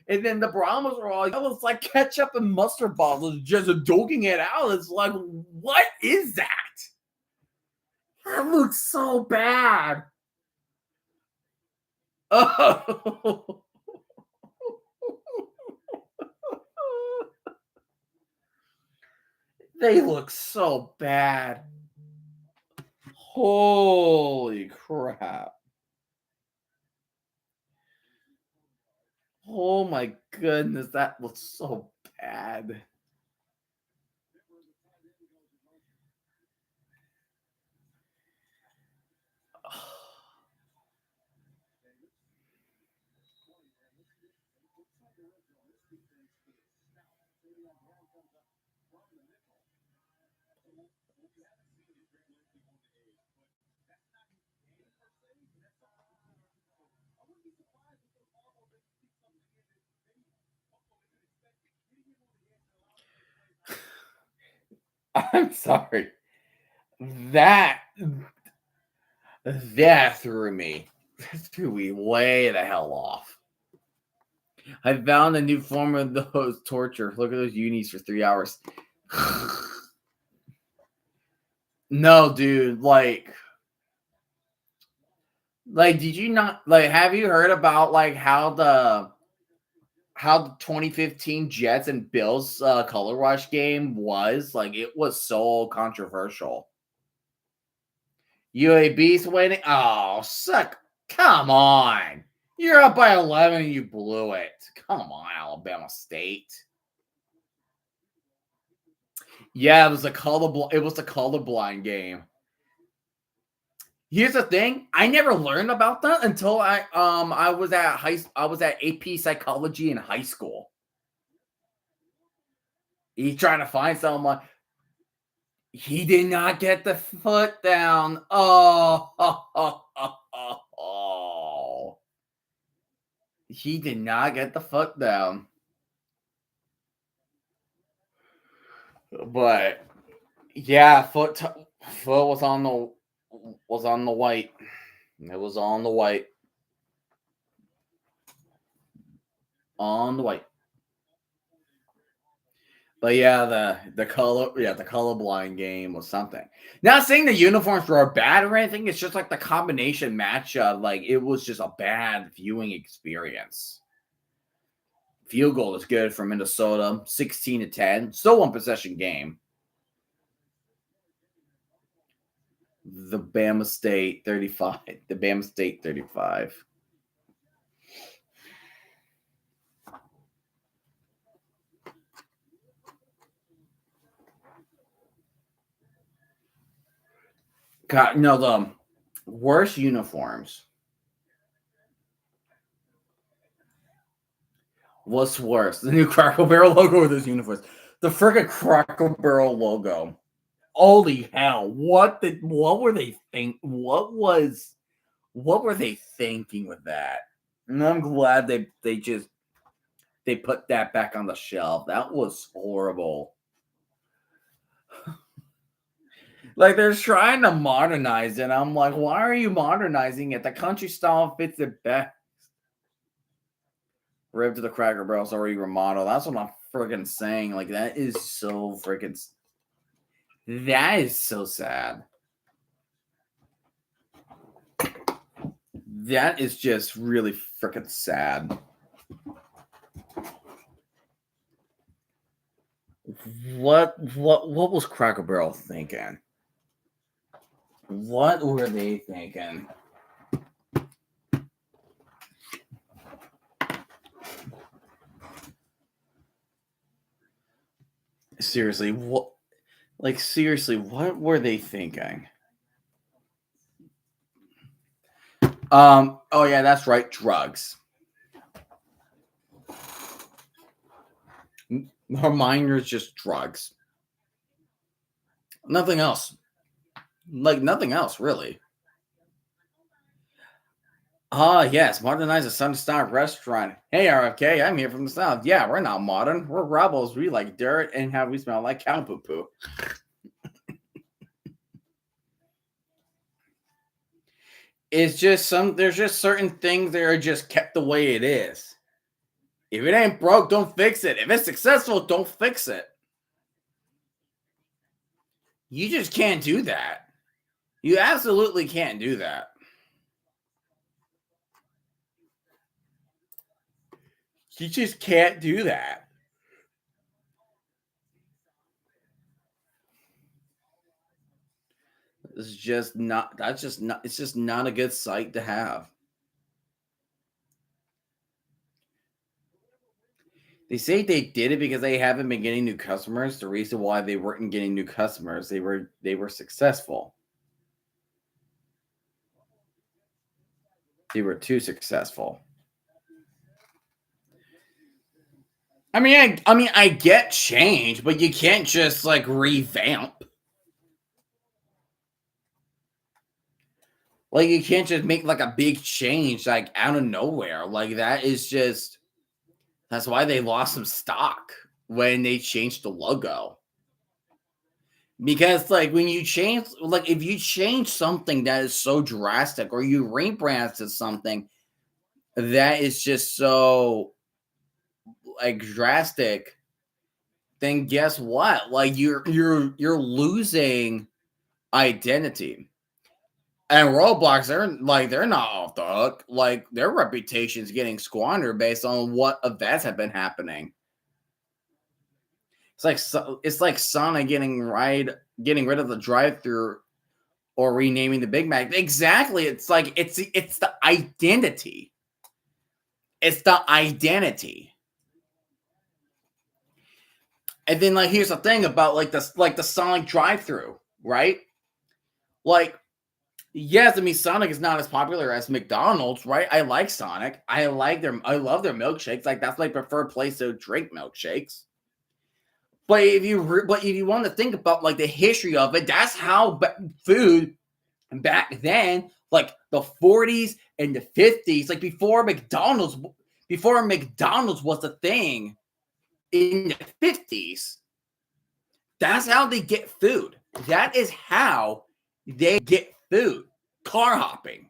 Speaker 2: and then the Brahmas were all yellow. It's like ketchup and mustard bottles just doking it out. It's like, what is that? That looks so bad. Oh. They look so bad. Holy crap. Oh my goodness, that looks so bad. I'm sorry. That threw me way the hell off. I found a new form of those torture. Look at those unis for 3 hours. No, dude. Did you not have you heard about how the 2015 Jets and Bills color rush game was? It was so controversial. UAB's winning. Oh, suck. Come on. You're up by 11 and you blew it. Come on, Alabama State. Yeah, it was a colorblind game. Here's the thing: I never learned about that until I was at AP psychology in high school. He's trying to find someone. He did not get the foot down. Oh. He did not get the foot down. But yeah, foot was on the white. It was on the white. On the white. But yeah, the colorblind game was something. Not saying the uniforms were bad or anything. It's just the combination matchup. It was just a bad viewing experience. Field goal is good for Minnesota, 16-10. Still one possession game. The Bama State 35. The Bama State 35. God, no, the worst uniforms. What's worse? The new Cracker Barrel logo or those uniforms? The friggin' Cracker Barrel logo. Holy hell. What were they what were they thinking with that? And I'm glad they put that back on the shelf. That was horrible. They're trying to modernize it. I'm like, why are you modernizing it? The country style fits it best. Rib to the Cracker Barrel's already remodeled. That's what I'm friggin' saying. That is so friggin'. That is so sad. That is just really friggin' sad. What was Cracker Barrel thinking? What were they thinking? Seriously, what? Seriously, what were they thinking? Oh yeah, that's right, drugs. Her minor's just drugs. Nothing else. Nothing else, really. Yes, modernize a Sun-Star restaurant. Hey, RFK, I'm here from the South. Yeah, we're not modern. We're rebels. We like dirt and how we smell like cow poo-poo. It's just there's just certain things that are just kept the way it is. If it ain't broke, don't fix it. If it's successful, don't fix it. You just can't do that. You absolutely can't do that. You just can't do that. It's just not a good sight to have. They say they did it because they haven't been getting new customers. The reason why they weren't getting new customers, they were successful. They were too successful. I mean, I get change, but you can't just revamp. You can't just make a big change out of nowhere. That is just. That's why they lost some stock when they changed the logo. Because when you change, if you change something that is so drastic, or you rebrand to something that is just so like drastic, then guess what? Like you're losing identity. And Roblox, they're not off the hook. Like their reputation's getting squandered based on what events have been happening. It's like Sonic getting rid of the drive-thru or renaming the Big Mac. Exactly. It's like it's the identity. It's the identity. And then like here's the thing about like the Sonic drive-thru, right? Like, yes, I mean Sonic is not as popular as McDonald's, right? I like Sonic. I love their milkshakes. Like that's my preferred place to drink milkshakes. But if you want to think about like the history of it, that's how food back then, like the 40s and the 50s, like before McDonald's was a thing in the 50s, that's how they get food. That is how they get food. Car hopping.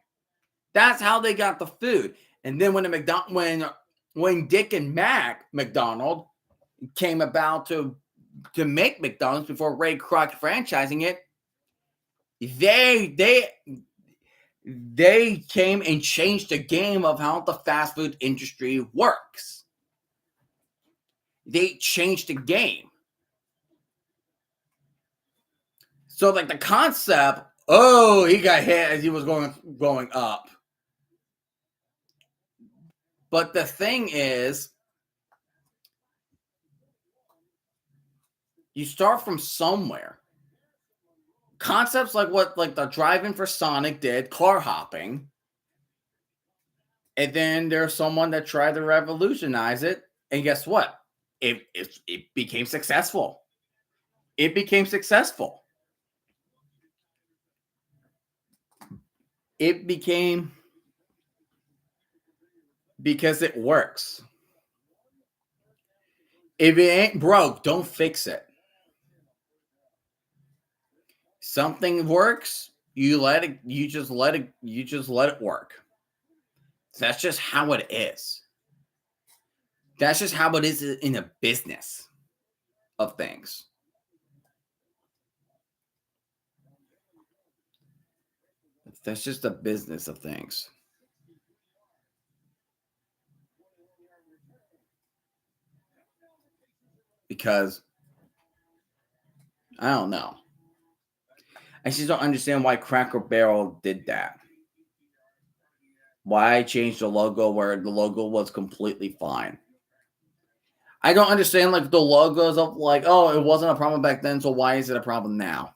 Speaker 2: That's how they got the food. And then when Dick and Mac McDonald came about to make McDonald's before Ray Kroc franchising it, they came and changed the game of how the fast food industry works. They changed the game. So like the concept, oh, he got hit as he was going up. But the thing is, you start from somewhere. Concepts like what like the drive-in for Sonic did, car hopping. And then there's someone that tried to revolutionize it. And guess what? It became successful. It became successful. It became because it works. If it ain't broke, don't fix it. Something works, you just let it work. That's just how it is. That's just how it is in a business of things. That's just a business of things. Because I don't know. I just don't understand why Cracker Barrel did that. Why I changed the logo where the logo was completely fine. I don't understand like the logos of like, oh, it wasn't a problem back then, so why is it a problem now?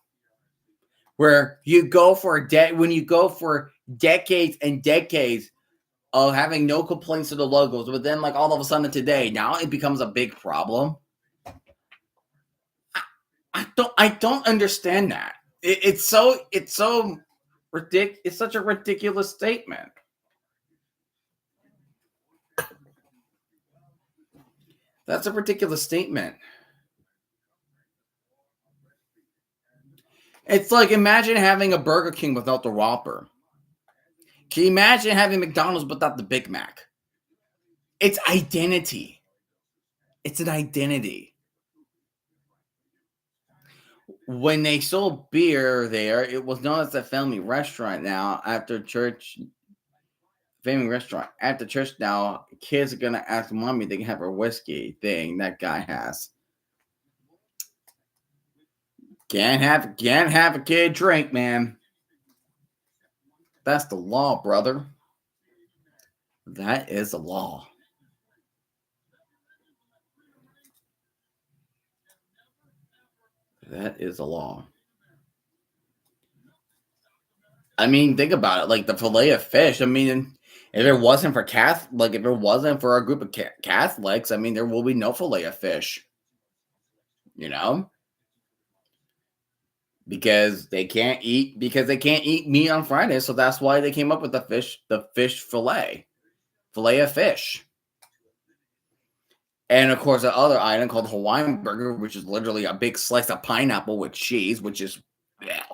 Speaker 2: Where you go for when you go for decades and decades of having no complaints to the logos, but then like all of a sudden today, now it becomes a big problem. I don't understand that. It's so ridiculous. It's such a ridiculous statement. That's a ridiculous statement. It's like imagine having a Burger King without the Whopper. Can you imagine having McDonald's without the Big Mac? It's identity. It's an identity. When they sold beer there, it was known as a family restaurant now. After church, family restaurant. After church now, kids are going to ask mommy they can have a whiskey thing that guy has. Can't have a kid drink, man. That's the law, brother. That is the law. That is a law. I mean, think about it. Like the fillet of fish. I mean, if it wasn't for if it wasn't for a group of Catholics, I mean, there will be no fillet of fish. You know, because they can't eat meat on Friday, so that's why they came up with the fish fillet of fish. And of course, the other item called Hawaiian burger, which is literally a big slice of pineapple with cheese, which is, yeah.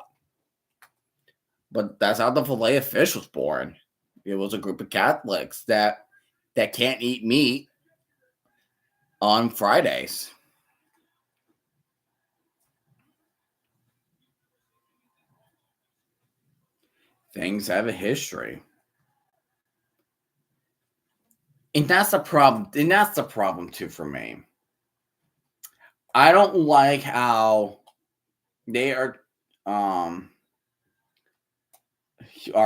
Speaker 2: But that's how the fillet of fish was born. It was a group of Catholics that can't eat meat on Fridays. Things have a history. And that's the problem. And that's the problem too for me. I don't like how they are all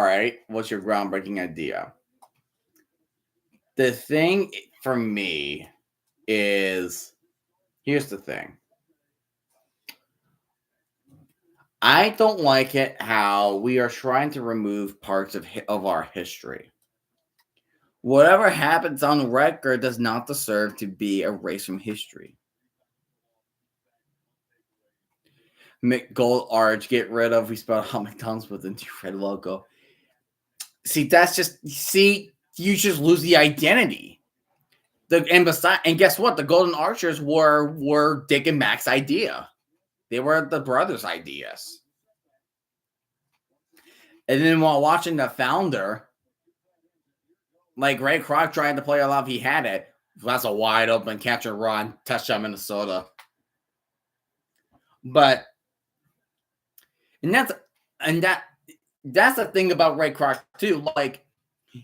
Speaker 2: right, what's your groundbreaking idea? The thing for me is, here's the thing. I don't like it how we are trying to remove parts of our history. Whatever happens on record does not deserve to be erased from history. Gold arch, get rid of. We spelled out McDonald's with the new red logo. See, you just lose the identity. And guess what? The Golden Archers were Dick and Mac's idea. They were the brothers' ideas. And then while watching the founder, like Ray Kroc trying to play a lot, he had it. That's a wide open catch and run, touchdown Minnesota. But that's the thing about Ray Kroc too. Like,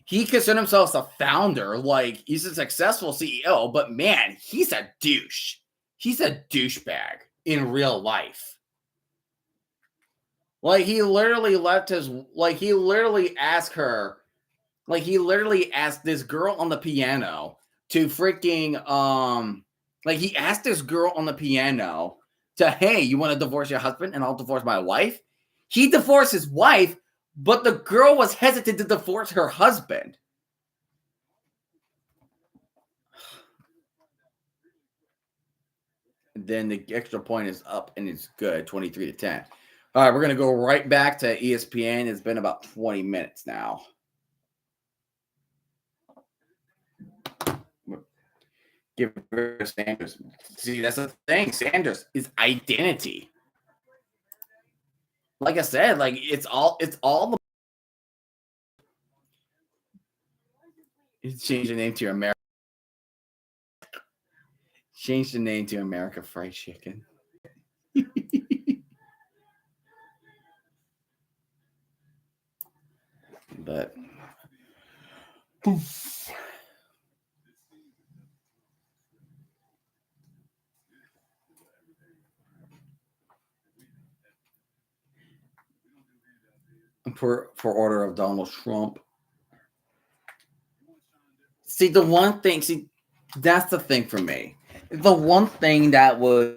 Speaker 2: he considered himself a founder. Like, he's a successful CEO, but man, he's a douche. He's a douchebag in real life. Like, he literally asked this girl on the piano to freaking, he asked this girl on the piano to, hey, you want to divorce your husband and I'll divorce my wife? He divorced his wife, but the girl was hesitant to divorce her husband. Then the extra point is up and it's good, 23-10. All right, we're going to go right back to ESPN. It's been about 20 minutes now. Give Sanders. See, that's the thing. Sanders is identity. Like I said, like it's all the. Change the name to America. Change the name to America Fried Chicken. But for order of Donald Trump. See, that's the thing for me. The one thing that will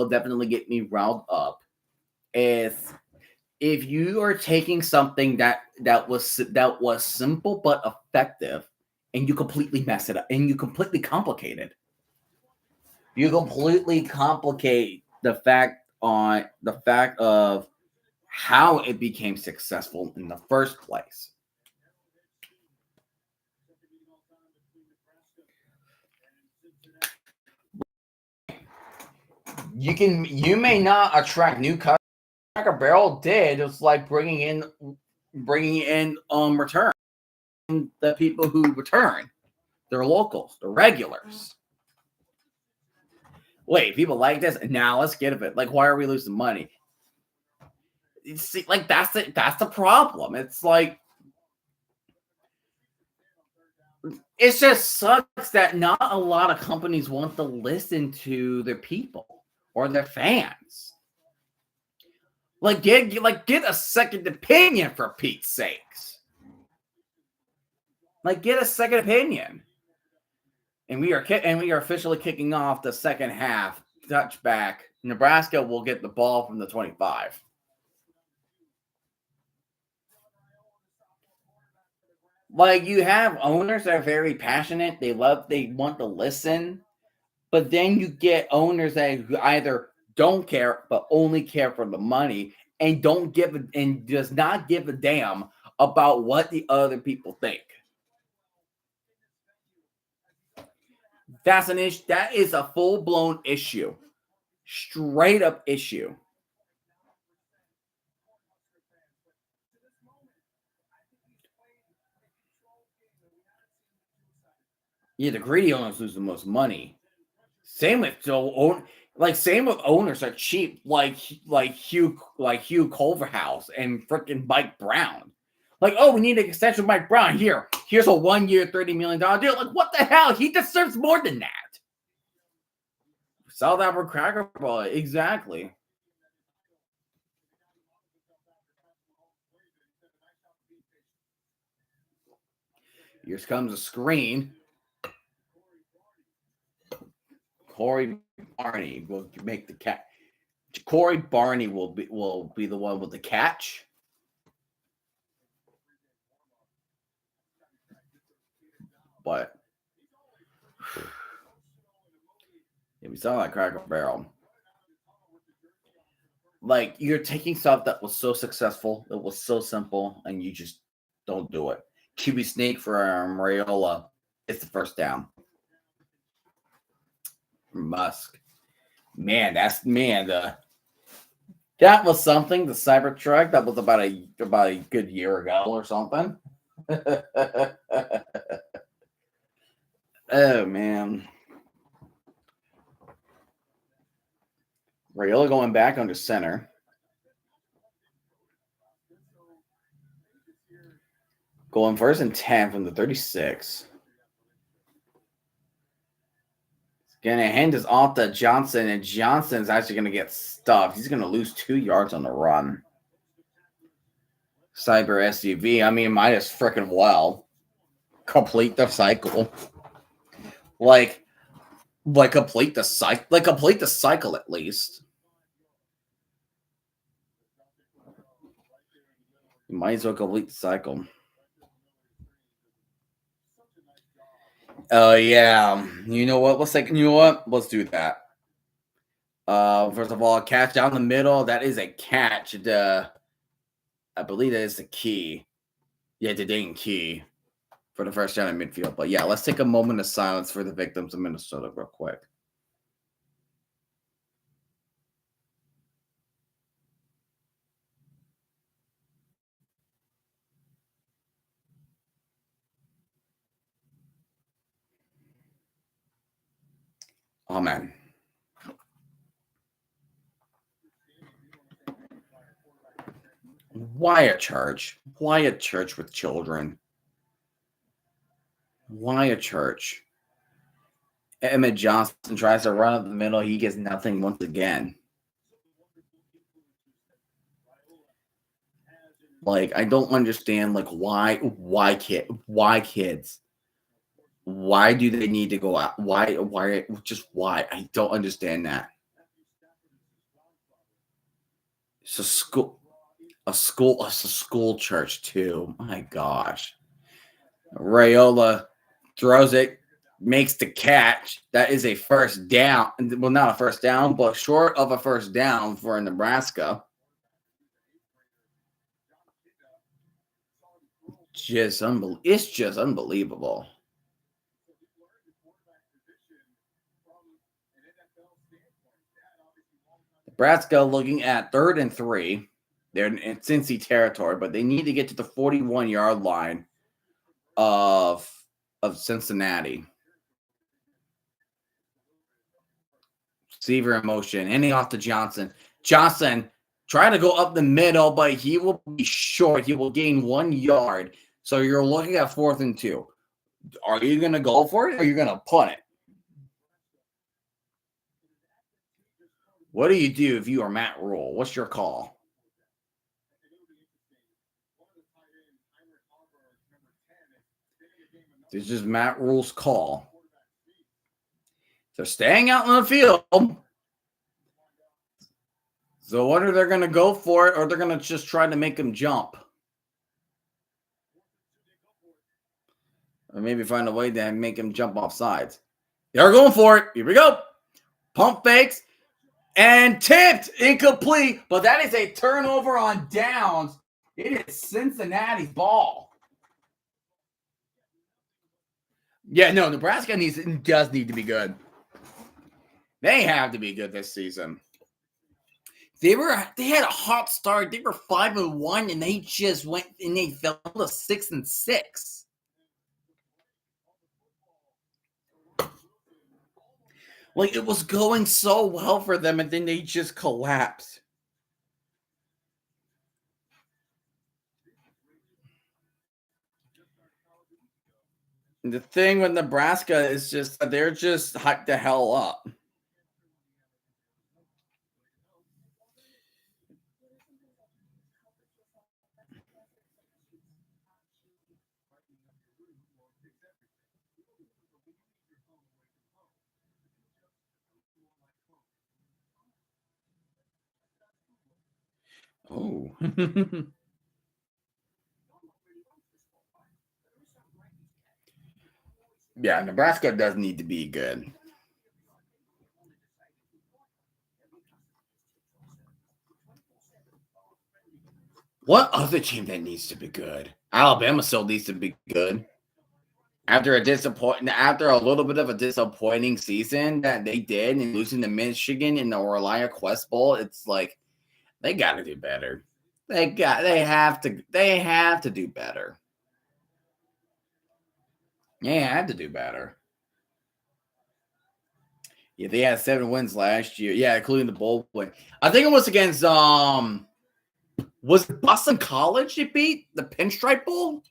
Speaker 2: definitely get me riled up is if you are taking something that was simple but effective and you completely mess it up and you completely complicate it. You completely complicate the fact of how it became successful in the first place. You may not attract new customers. Cracker Barrel did. It's like bringing in return the people who return. They're locals. They're regulars. Wait, people like this? Now let's get it. Like, why are we losing money? See, like that's the problem. It's like it just sucks that not a lot of companies want to listen to their people or their fans. Like get a second opinion for Pete's sakes. Like get a second opinion. And we are officially kicking off the second half. Touchback. Nebraska will get the ball from the 25. Like you have owners that are very passionate. They want to listen. But then you get owners that either don't care but only care for the money and does not give a damn about what the other people think. That's an issue. That is a full-blown issue. Straight up issue. Yeah, the greedy owners lose the most money. Same with same with owners are cheap, like Hugh Culverhouse and freaking Mike Brown. Like, oh, we need an extension with Mike Brown. Here's a 1 year, $30 million deal. Like, what the hell? He deserves more than that. Sell that for Cracker Barrel. Exactly. Here comes a screen. Corey Barney will make the catch. Corey Barney will be the one with the catch. But yeah, we saw that Cracker Barrel. Like, you're taking stuff that was so successful, it was so simple, and you just don't do it. QB sneak for Raiola. It's the first down. Musk. Man, that was something. The Cybertruck, that was about a good year ago or something. Oh man. Raiola going back under center. Going 1st and 10 from the 36. Going to hand this off to Johnson, and Johnson's actually going to get stuffed. He's going to lose 2 yards on the run. Cyber SUV. I mean, might as freaking well complete the cycle. Like complete the cycle. Like, complete the cycle at least. You might as well complete the cycle. Oh, yeah. You know what? Let's do that. First of all, catch down the middle. That is a catch. I believe that is the key. Yeah, the dang key for the first down in midfield. But yeah, let's take a moment of silence for the victims of Minnesota real quick. Amen. Why a church? Why a church with children? Why a church? Emmett Johnson tries to run up the middle. He gets nothing once again. Like, I don't understand, like, why kids? Why do they need to go out? Why? I don't understand that. It's a school church too. My gosh. Raiola throws it, makes the catch. That is a first down. Well, not a first down, but short of a first down for Nebraska. It's just unbelievable. Nebraska looking at 3rd and 3. They're in Cincy territory, but they need to get to the 41-yard line of Cincinnati. Receiver in motion, ending off to Johnson. Johnson trying to go up the middle, but he will be short. He will gain 1 yard. So you're looking at 4th and 2. Are you going to go for it, or are you going to punt it? What do you do if you are Matt Rule? What's your call? This is Matt Rule's call. They're staying out in the field. So whether they're going to go for it or they're going to just try to make him jump. Or maybe find a way to make him jump off sides. They're going for it. Here we go. Pump fakes. And tipped. Incomplete. But that is a turnover on downs. It is Cincinnati's ball. Yeah, no, Nebraska does need to be good. They have to be good this season. They had a hot start. They were 5-1, and they just went and they fell to 6-6.
Speaker 1: Like, it was going so well for them, and then they just collapsed. The thing with Nebraska is just that they're just hyped the hell up. Oh. Yeah, Nebraska does need to be good. What other team that needs to be good? Alabama still needs to be good. After a little bit of a disappointing season that they did and losing to Michigan in the Orlando Quest Bowl, it's like they got to do better. They have to do better. They have to do better. Yeah, they had 7 wins last year. Yeah, including the bowl win. I think it was against was it Boston College they beat the Pinstripe Bowl?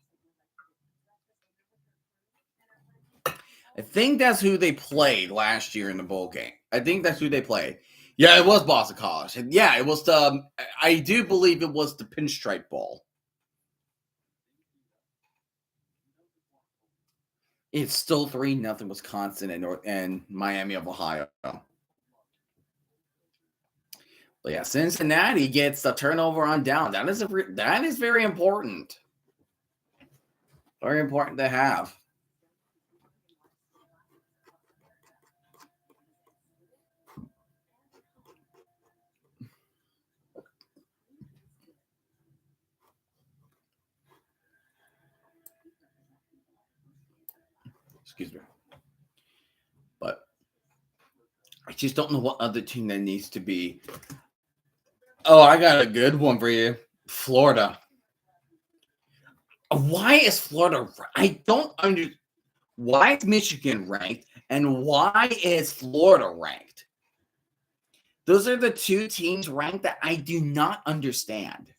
Speaker 1: I think that's who they played last year in the bowl game. I think that's who they played. Yeah, it was Boston College. Yeah, it was the. I do believe it was the Pinstripe Bowl. It's still 3-0 Wisconsin and Miami of Ohio. But yeah, Cincinnati gets the turnover on down. That is very important. Very important to have. Excuse me. But I just don't know what other team that needs to be. Oh, I got a good one for you. Florida. Why is Florida? I don't understand. Why is Michigan ranked and why is Florida ranked? Those are the two teams ranked that I do not understand.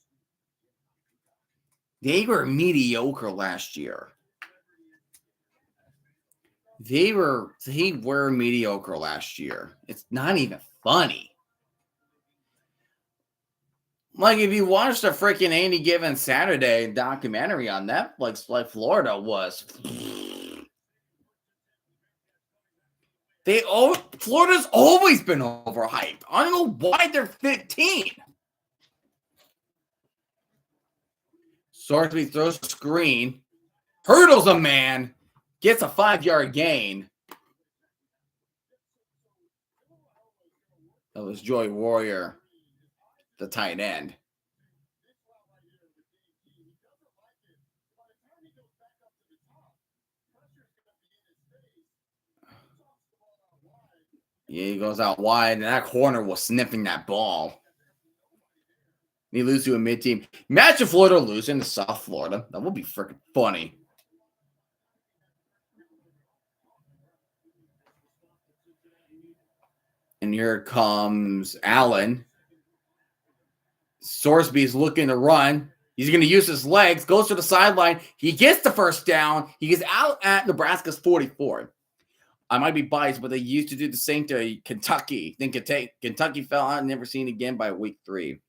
Speaker 1: They were mediocre last year. They were mediocre last year. It's not even funny. Like, if you watched the freaking Any Given Saturday documentary on Netflix, like Florida was. Florida's always been overhyped. I don't know why they're 15. Sorsby throws a screen, hurdles a man, gets a 5-yard gain. That was Joy Warrior, the tight end. Yeah, he goes out wide, and that corner was sniffing that ball. He loses to a mid-team. Imagine Florida losing to South Florida. That would be freaking funny. And here comes Allen. Sorsby's looking to run. He's going to use his legs, goes to the sideline. He gets the first down. He gets out at Nebraska's 44. I might be biased, but they used to do the same to Kentucky. Then Kentucky fell out and never seen again by week 3.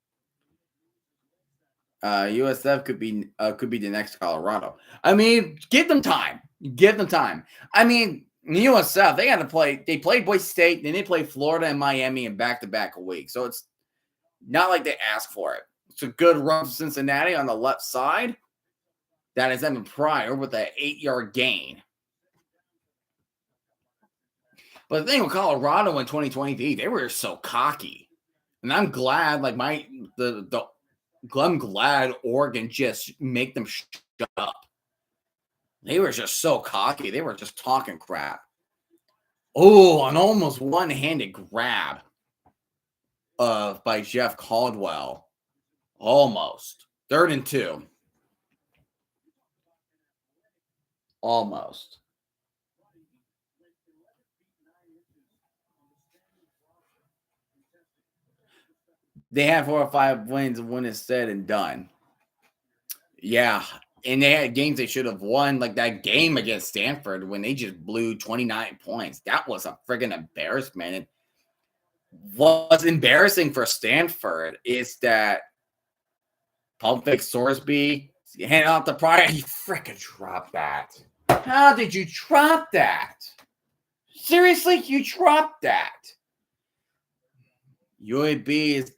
Speaker 1: USF could be the next Colorado. I mean, give them time. Give them time. I mean, USF, they got to play. They played Boise State, then they played Florida and Miami in back-to-back weeks. So it's not like they asked for it. It's a good run for Cincinnati on the left side. That is Evan Pryor with an 8-yard gain. But the thing with Colorado in 2023, they were so cocky. And I'm glad, like I'm glad Oregon just make them shut up. They were just so cocky. They were just talking crap. Oh, an almost one-handed grab by Jeff Caldwell. Almost. 3rd and 2. Almost.
Speaker 2: They had 4 or 5 wins when it's said and done. Yeah. And they had games they should have won, like that game against Stanford when they just blew 29 points. That was a friggin' embarrassment. And what's embarrassing for Stanford is that Pump Fake Sorsby handed out the prior. You frickin' dropped that. How did you drop that? Seriously, you dropped that. UAB is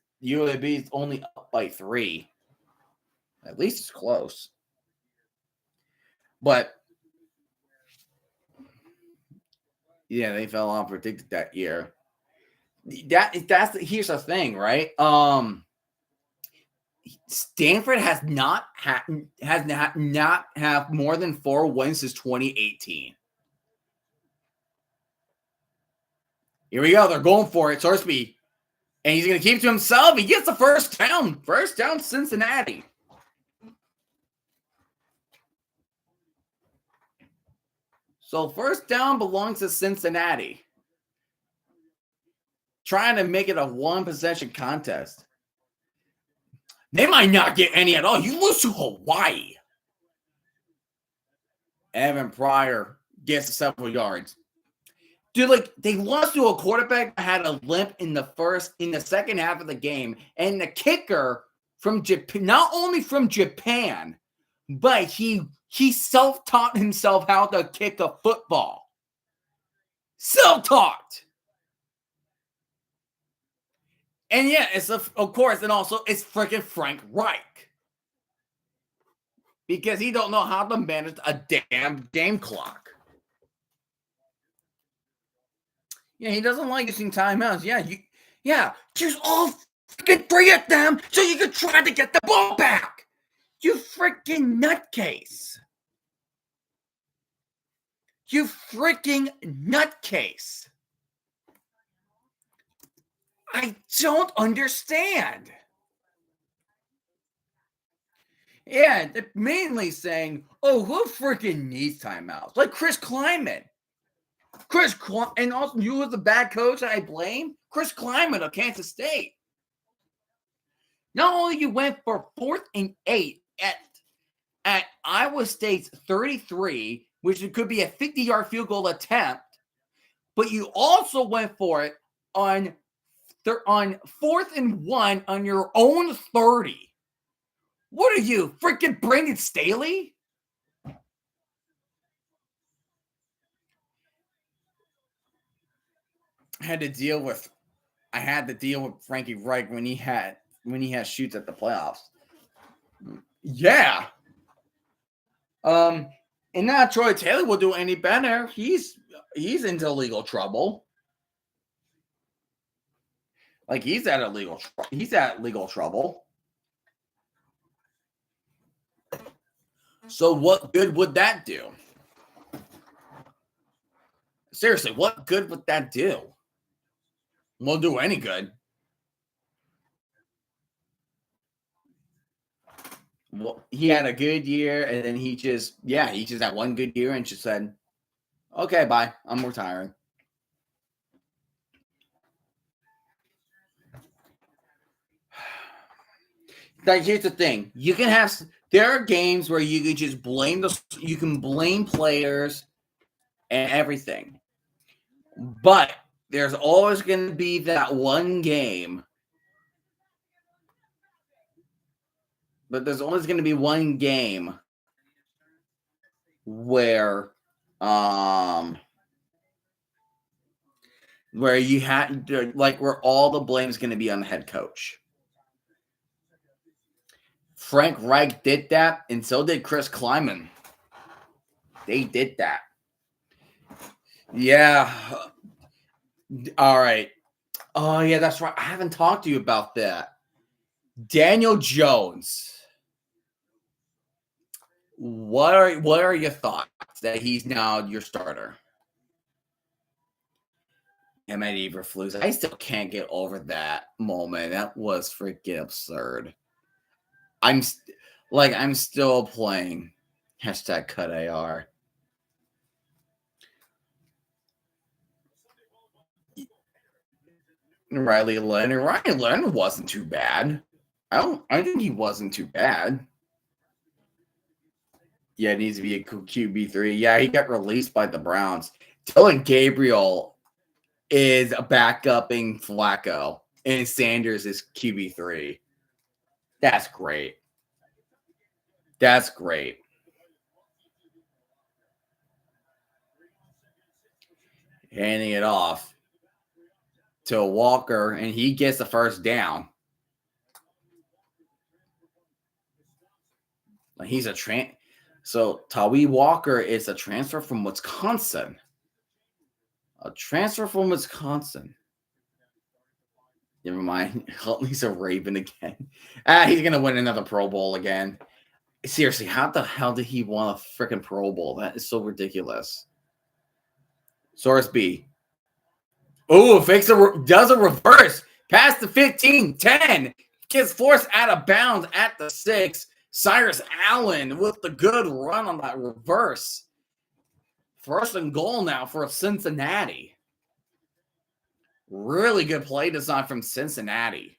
Speaker 2: only up by 3. At least it's close. But yeah, they fell off predicted that year. Here's the thing, right? Stanford has not have more than 4 wins since 2018. Here we go. They're going for it. Sorsby. And he's going to keep it to himself. He gets the first down. First down, Cincinnati. So first down belongs to Cincinnati. Trying to make it a 1-possession contest. They might not get any at all. You lose to Hawaii. Evan Pryor gets to several yards. Dude, like, they lost to a quarterback that had a limp in the second half of the game. And the kicker from Japan, not only from Japan, but he self-taught himself how to kick a football. Self-taught. And yeah, of course, and also it's freaking Frank Reich. Because he don't know how to manage a damn game clock. Yeah, he doesn't like using timeouts. Yeah, use all freaking 3 of them so you can try to get the ball back. You freaking nutcase. You freaking nutcase. I don't understand. Yeah, they're mainly saying, oh, who freaking needs timeouts? Like Chris Kleiman. And also, you was the bad coach I blame? Chris Kleiman of Kansas State. Not only you went for 4th and 8 at Iowa State's 33, which it could be a 50-yard field goal attempt, but you also went for it on 4th and 1 on your own 30. What are you, freaking Brandon Staley? I had to deal with Frankie Reich when he has shoots at the playoffs. Yeah. And now Troy Taylor will do any better. He's into legal trouble. Like he's at legal trouble. So what good would that do? Seriously, what good would that do? Won't do any good. Well, he had a good year, and then he just had one good year and just said, okay, bye. I'm retiring. Like, here's the thing. There are games where you can just blame players and everything. But there's always going to be that one game. But there's always going to be one game where you had where all the blame is going to be on the head coach. Frank Reich did that, and so did Chris Kleiman. They did that. Yeah. All right. Oh, yeah, that's right. I haven't talked to you about that. Daniel Jones. What are your thoughts that he's now your starter? Emmett Eberflus. I still can't get over that moment. That was freaking absurd. I'm still playing #CutAR. Riley Leonard. Ryan Leonard wasn't too bad. I think he wasn't too bad. Yeah, it needs to be a QB3. Yeah, he got released by the Browns. Dylan Gabriel is a backupping Flacco, and Sanders is QB3. That's great. That's great. Handing it off to Walker, and he gets the first down. He's a So Tawee Walker is a transfer from Wisconsin. A transfer from Wisconsin. Never mind. Huntley's a Raven again. He's gonna win another Pro Bowl again. Seriously, how the hell did he want a freaking Pro Bowl? That is so ridiculous. Source B. Oh, does a reverse. Past the 15, 10. Gets forced out of bounds at the 6. Cyrus Allen with the good run on that reverse. First and goal now for Cincinnati. Really good play design from Cincinnati.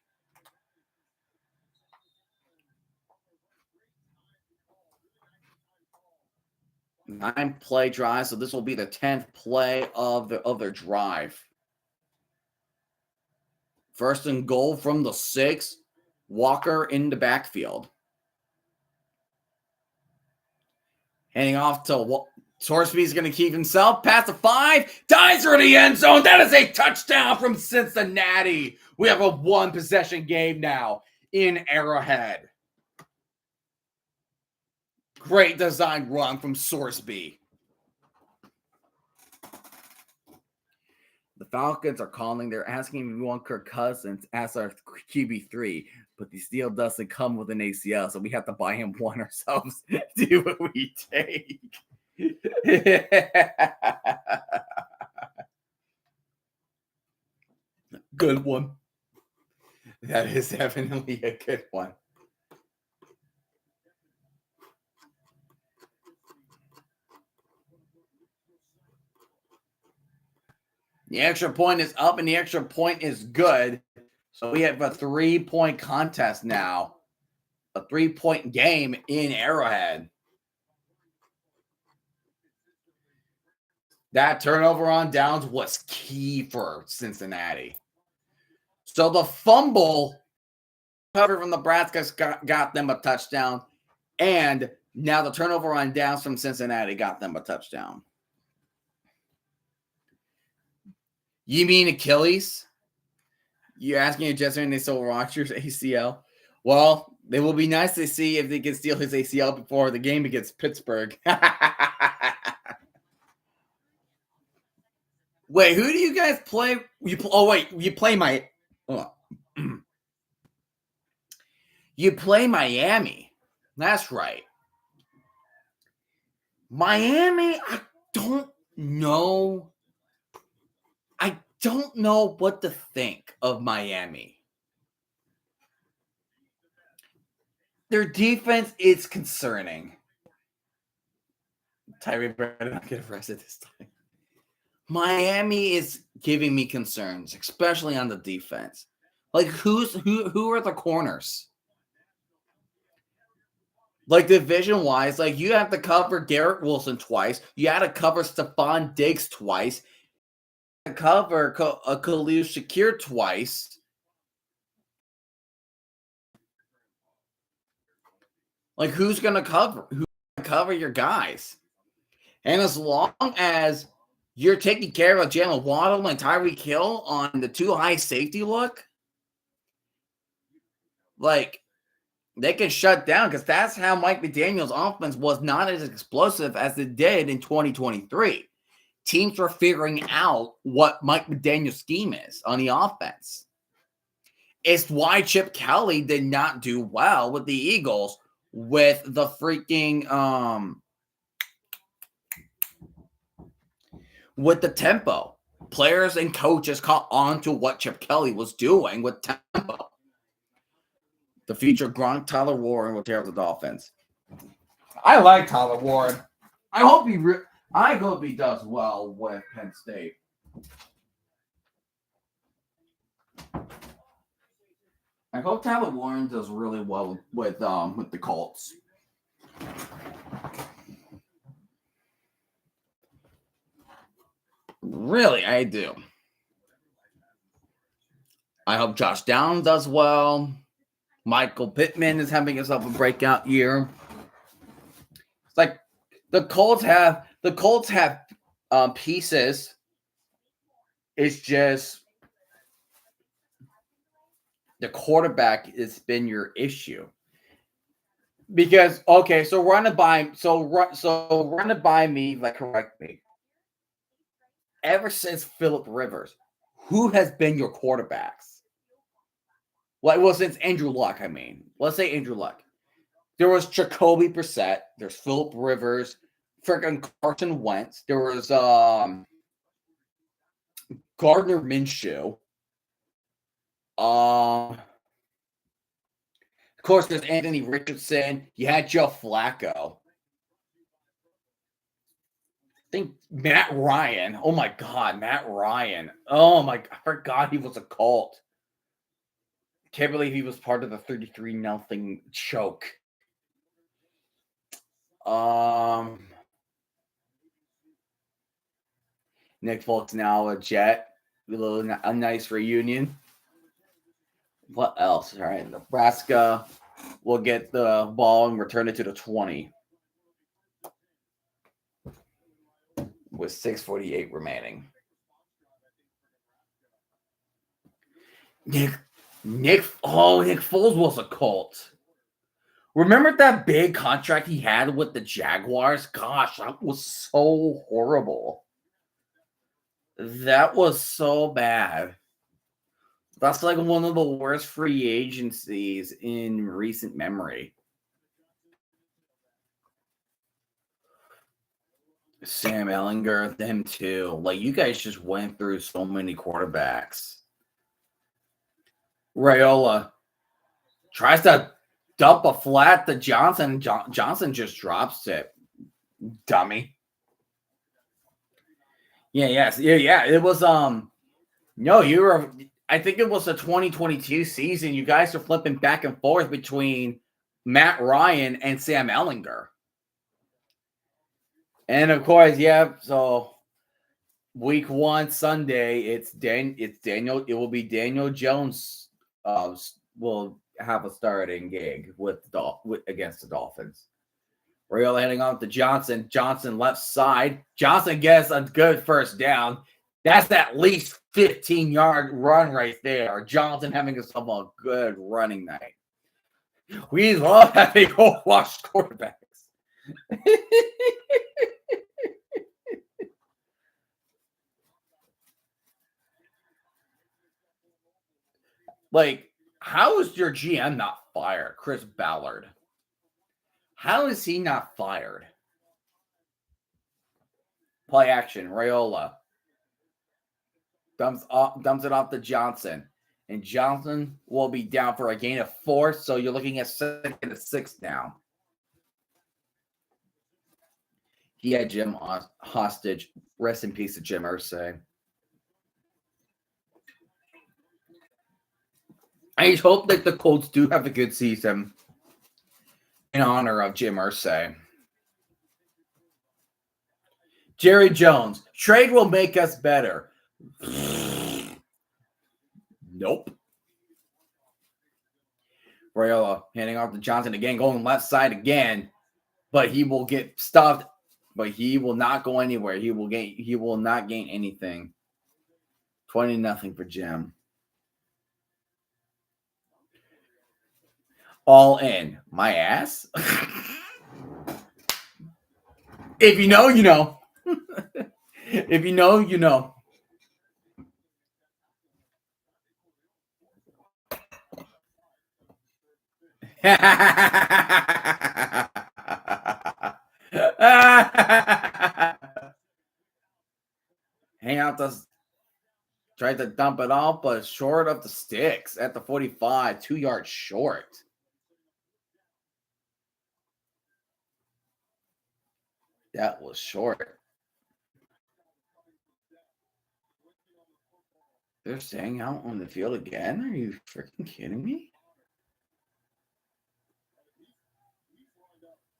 Speaker 2: Nine play drive, so this will be the 10th play of their drive. First and goal from the 6. Walker in the backfield. Handing off to Sorsby's going to keep himself. Past the 5. Dives for the end zone. That is a touchdown from Cincinnati. We have a 1-possession game now in Arrowhead. Great design run from Sorsby. The Falcons are calling. They're asking if we want Kirk Cousins as our QB3, but the deal doesn't come with an ACL, so we have to buy him one ourselves. Do what we take. Good one. That is definitely a good one. The extra point is up and the extra point is good. So we have a 3-point contest now. A 3-point game in Arrowhead. That turnover on downs was key for Cincinnati. So the fumble cover from Nebraska got them a touchdown. And now the turnover on downs from Cincinnati got them a touchdown. You mean Achilles? You're asking if Jesse and they stole Rogers' ACL? Well, it will be nice to see if they can steal his ACL before the game against Pittsburgh. Wait, who do you guys play? You play my. You play Miami. That's right. Miami, I don't know. I don't know what to think of Miami. Their defense is concerning. Tyree better not get arrested this time. Miami is giving me concerns, especially on the defense. Like who are the corners? Like division-wise, like you have to cover Garrett Wilson twice. You had to cover Stephon Diggs twice. You had to cover Khalil Shakir twice. Like who's going to cover? Who's going to cover your guys? And as long as you're taking care of Jalen Waddle and Tyreek Hill on the too high safety look, like they can shut down because that's how Mike McDaniel's offense was not as explosive as it did in 2023. Teams were figuring out what Mike McDaniel's scheme is on the offense. It's why Chip Kelly did not do well with the Eagles with the freaking with the tempo. Players and coaches caught on to what Chip Kelly was doing with tempo. The future Gronk, Tyler Warren will tear up the Dolphins. I like Tyler Warren. I hope he does well with Penn State. I hope Tyler Warren does really well with the Colts. Really, I do. I hope Josh Downs does well. Michael Pittman is having himself a breakout year. It's like the Colts have pieces. It's just the quarterback has been your issue. Because okay, so run it by me, like correct me. Ever since Phillip Rivers, who has been your quarterbacks? Well, since Andrew Luck, I mean. Let's say Andrew Luck. There was Jacoby Brissett. There's Phillip Rivers. Freaking Carson Wentz. There was Gardner Minshew. Of course, there's Anthony Richardson. You had Joe Flacco. I think Matt Ryan. Oh my God, Matt Ryan. Oh my, I forgot he was a Colt. Can't believe he was part of the 33-0 choke. Nick Folk's now a Jet. A nice reunion. What else? All right, Nebraska will get the ball and return it to the 20 with 6:48 remaining. Nick Foles was a Colt. Remember that big contract he had with the Jaguars? Gosh, that was so horrible. That was so bad. That's like one of the worst free agencies in recent memory. Sam Ehlinger, them too. Like, you guys just went through so many quarterbacks. Raiola tries to dump a flat to Johnson. Johnson just drops it. Dummy. Yeah. It was no, you were. I think it was the 2022 season. You guys are flipping back and forth between Matt Ryan and Sam Ehlinger. And of course, yeah. So week 1 Sunday, it's Daniel. It will be Daniel Jones. Will have a starting gig against the Dolphins. Raiola heading off to Johnson. Johnson left side. Johnson gets a good first down. That's at least 15-yard run right there. Johnson having himself a good running night. We love having washed quarterbacks. Like, how is your GM not fired, Chris Ballard? How is he not fired? Play action, Raiola. Dumps it off to Johnson. And Johnson will be down for a gain of 4, so you're looking at 2nd and 6 now. He had Jim hostage. Rest in peace to Jim Irsay. I hope that the Colts do have a good season in honor of Jim Irsay. Jerry Jones. Trade will make us better. Nope. Raiola handing off to Johnson again, going left side again, but he will get stuffed. But he will not go anywhere. He will not gain anything. 20-0 for Jim. All in. My ass? If you know, you know. If you know, you know. Hang out tried to dump it off, but short of the sticks at the 45, 2 yards short. That was short. They're staying out on the field again? Are you freaking kidding me?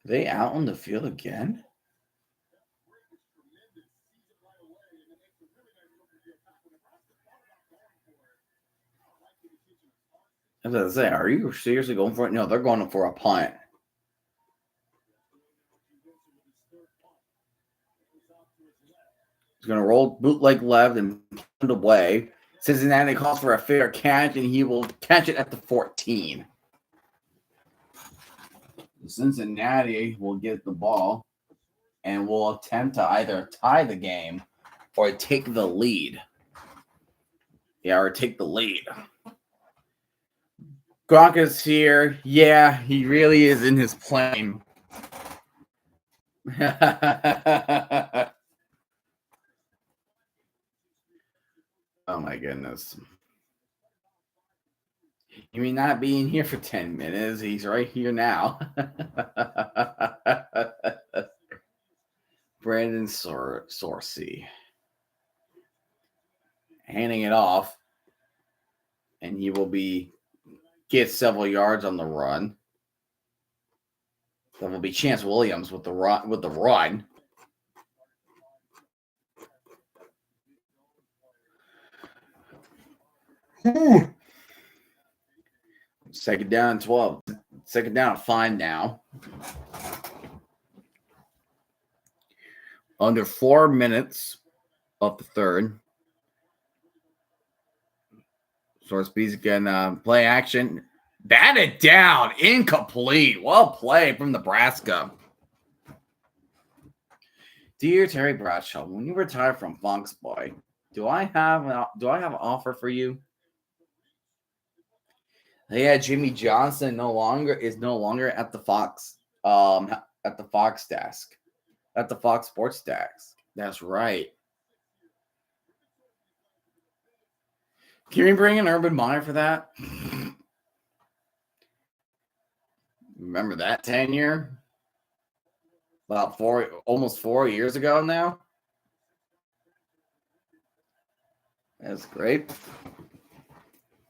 Speaker 2: Are they out on the field again? I was going to say, are you seriously going for it? No, they're going for a punt. He's going to roll bootleg left and punt away. Cincinnati calls for a fair catch, and he will catch it at the 14. Cincinnati will get the ball and will attempt to either tie the game or take the lead. Yeah, or take the lead. Gronk is here. Yeah, he really is in his plane. Oh my goodness. You mean not being here for 10 minutes? He's right here now. Brandon Sorsey. Handing it off. And he will get several yards on the run. That will be Chance Williams with the run. Second down and 12. Second down and 5 now. Under 4 minutes of the third. Sorsby's gonna play action. Batted down. Incomplete. Well played from Nebraska. Dear Terry Bradshaw, when you retire from Fox Boy, do I have an offer for you? Yeah, Jimmy Johnson is no longer at the Fox desk. At the Fox Sports desk. That's right. Can we bring in Urban Meyer for that? Remember that tenure? About almost 4 years ago now. That's great.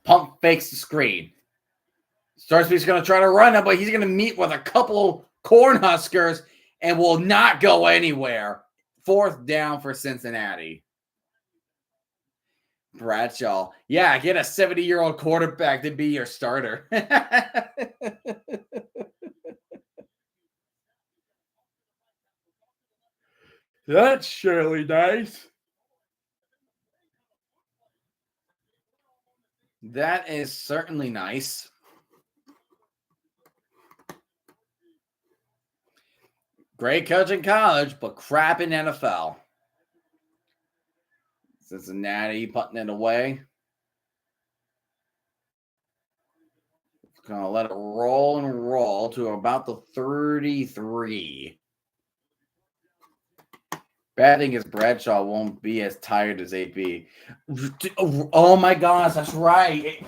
Speaker 2: Pump fakes the screen. Starsby's going to try to run it, but he's going to meet with a couple Cornhuskers and will not go anywhere. 4th down for Cincinnati. Bradshaw. Yeah, get a 70-year-old quarterback to be your starter. That's surely nice. That is certainly nice. Great coach in college, but crap in NFL. Cincinnati putting it away. Gonna let it roll to about the 33. Bad thing is Bradshaw won't be as tired as AP. Oh my gosh, that's right.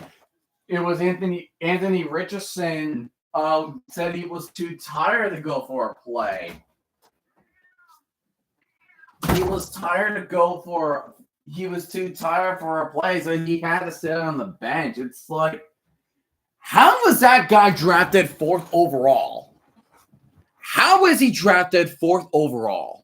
Speaker 2: It was Anthony Richardson said he was too tired to go for a play. He was too tired for a play, so he had to sit on the bench. It's like, how was that guy drafted 4th overall? How is he drafted 4th overall?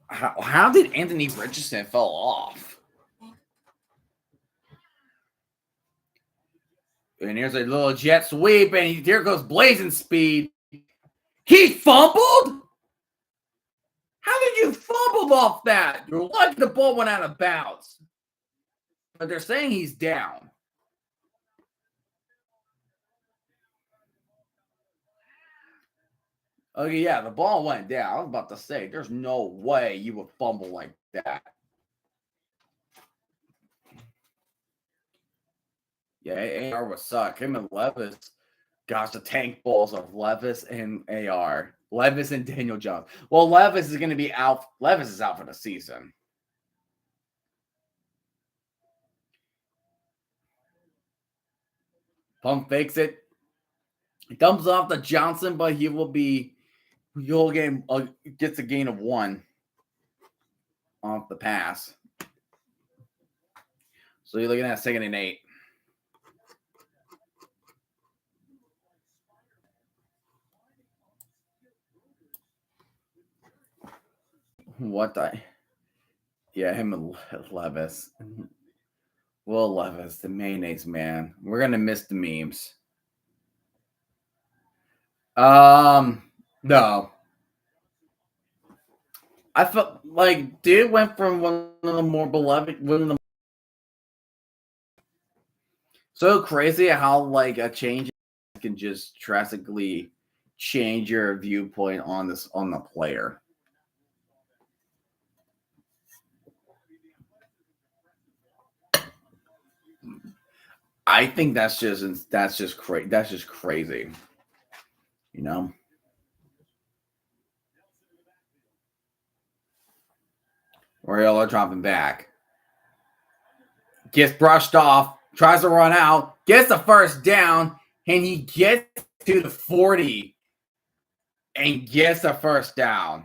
Speaker 2: How did Anthony Richardson fall off? And here's a little jet sweep, and here goes blazing speed. He fumbled? How did you fumble off that? You're lucky the ball went out of bounds. But they're saying he's down. Okay, yeah, the ball went down. I was about to say, there's no way you would fumble like that. Yeah, AR would suck. Him and Levis, gosh, the tank balls of Levis and AR. Levis and Daniel Jones. Well, Levis is going to be out. Levis is out for the season. Pump fakes it. He dumps off to Johnson, but gets a gain of 1 off the pass. So you're looking at 2nd and 8. Yeah, him and Levis. Will Levis, the mayonnaise man. We're gonna miss the memes. No. I felt like dude went from one of the more beloved, so crazy how like a change can just drastically change your viewpoint on the player. I think that's just crazy. You know? Oriola dropping back. Gets brushed off, tries to run out, gets the first down, and he gets to the 40 and gets the first down.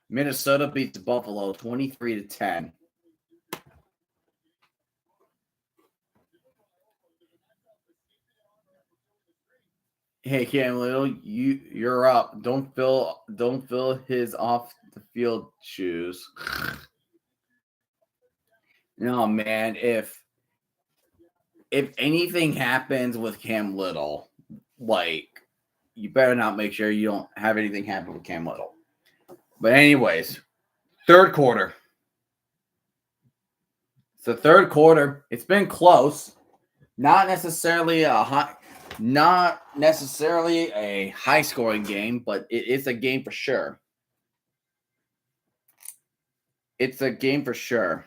Speaker 2: Minnesota beats Buffalo 23-10. Hey Cam Little, you're up. Don't fill his off the field shoes. No man, if anything happens with Cam Little, like you better not make sure you don't have anything happen with Cam Little. But anyways, third quarter. It's the third quarter. It's been close. Not necessarily a high scoring game, but it is a game for sure. It's a game for sure.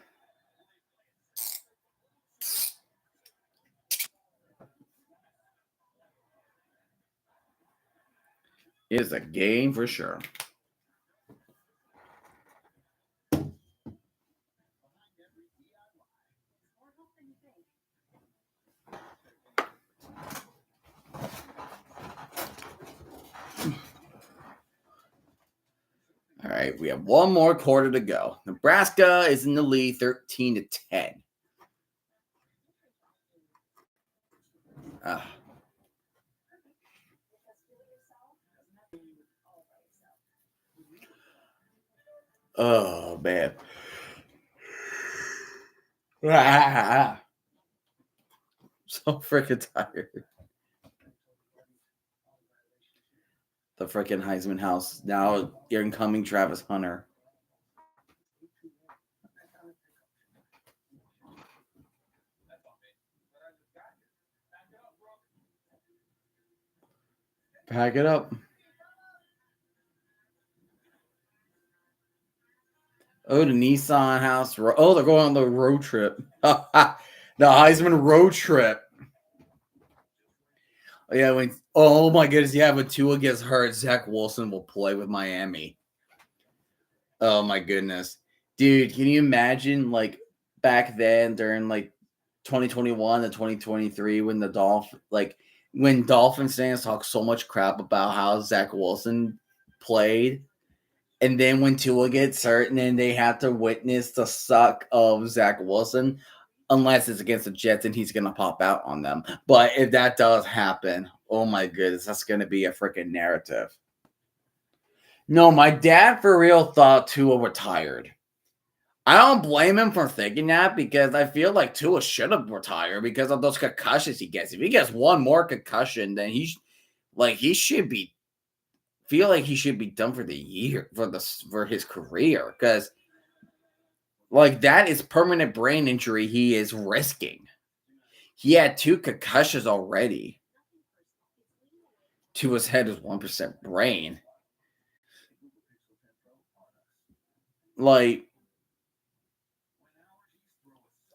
Speaker 2: It is a game for sure. All right, we have one more quarter to go. Nebraska is in the lead 13-10. Oh, man. So freaking tired. The freaking Heisman house. Now incoming Travis Hunter. Pack it up. Oh, the Nissan house. Oh, they're going on the road trip. The Heisman road trip. Yeah, oh my goodness, yeah, when Tua gets hurt, Zach Wilson will play with Miami. Oh my goodness. Dude, can you imagine like back then during like 2021 to 2023 when when Dolphins fans talk so much crap about how Zach Wilson played, and then when Tua gets hurt and then they have to witness the suck of Zach Wilson, unless it's against the Jets and he's gonna pop out on them. But if that does happen, oh my goodness, that's gonna be a freaking narrative. No, my dad for real thought Tua retired. I don't blame him for thinking that because I feel like Tua should have retired because of those concussions he gets. If he gets one more concussion, then he should be done for the year for his career because like that is permanent brain injury he is risking. He had 2 concussions already. Tua's head is 1% brain. Like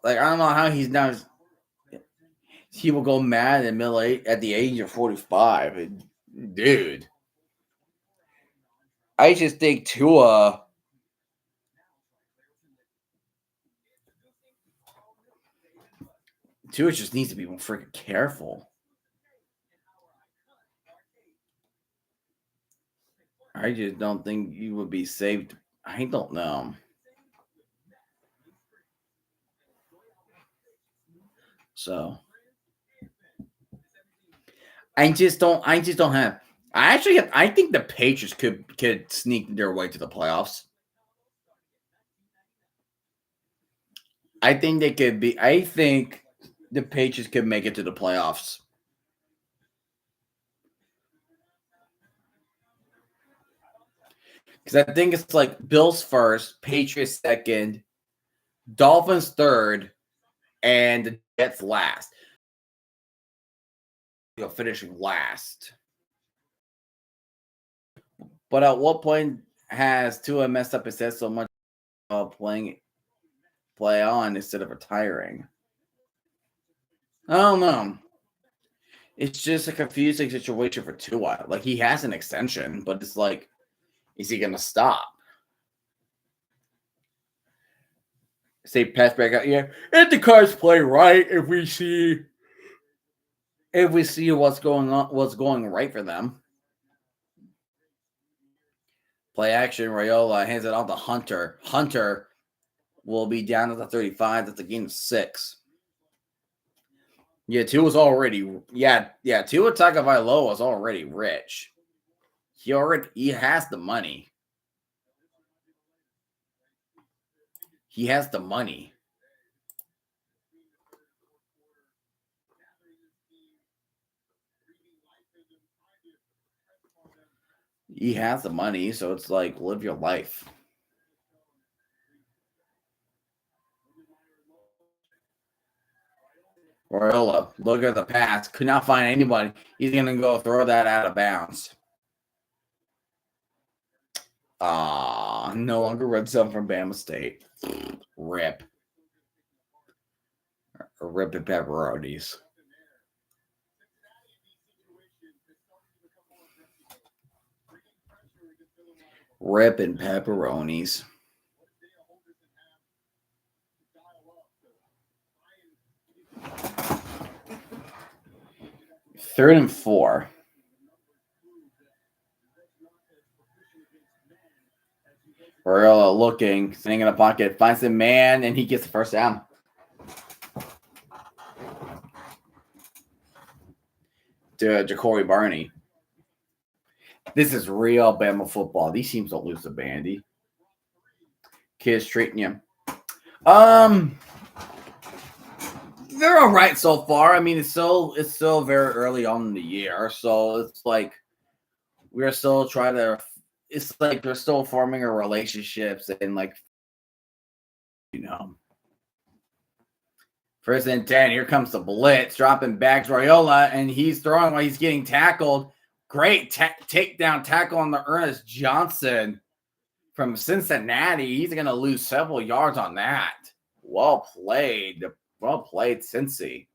Speaker 2: I don't know how he's not. He will go mad at the age of 45, dude. I just think Tua just needs to be more freaking careful. I just don't think you would be saved. I don't know. So I just don't have I think the Patriots could sneak their way to the playoffs. I think they could be. I think the Patriots could make it to the playoffs. Because I think it's like Bills first, Patriots second, Dolphins third, and the Jets last. Finishing last. But at what point has Tua messed up his head so much play on instead of retiring? I don't know. It's just a confusing situation for Tua. Like, he has an extension, but it's like, is he going to stop? Say pass back out. Yeah, if the Cards play right, if we see what's going on, what's going right for them. Play action. Raiola hands it off to Hunter. Hunter will be down at the 35. That's a gain of 6. Yeah, Tua Tagovailoa is already rich. He has the money. He has the money. He has the money, so it's like, live your life. Raiola, look at the pass. Could not find anybody. He's going to go throw that out of bounds. No longer red zone from Bama State. Rip. Rip and pepperonis. Rip and pepperonis. Third and 4. Raiola looking, sitting in the pocket, finds the man, and he gets the first down. To Jacory Barney. This is real Bama football. These teams don't lose to Bandy. Kids treating you. They're all right so far. I mean, it's still very early on in the year, so it's like we're still trying to. It's like they're still forming our relationships and like, First and 10. Here comes the blitz, dropping back Raiola, and he's throwing while he's getting tackled. Great takedown tackle on the Ernest Johnson from Cincinnati. He's going to lose several yards on that. Well played. Well played, Cincy.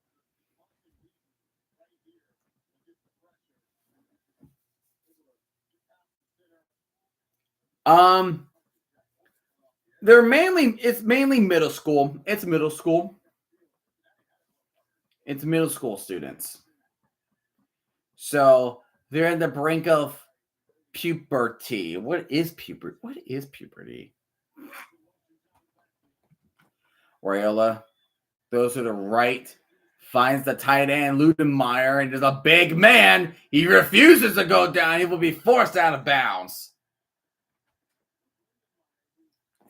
Speaker 2: It's mainly middle school. It's middle school. It's middle school students. So they're at the brink of puberty. What is puberty? Raiola goes to the right, finds the tight end, Ludenmeyer, and there's a big man. He refuses to go down. He will be forced out of bounds.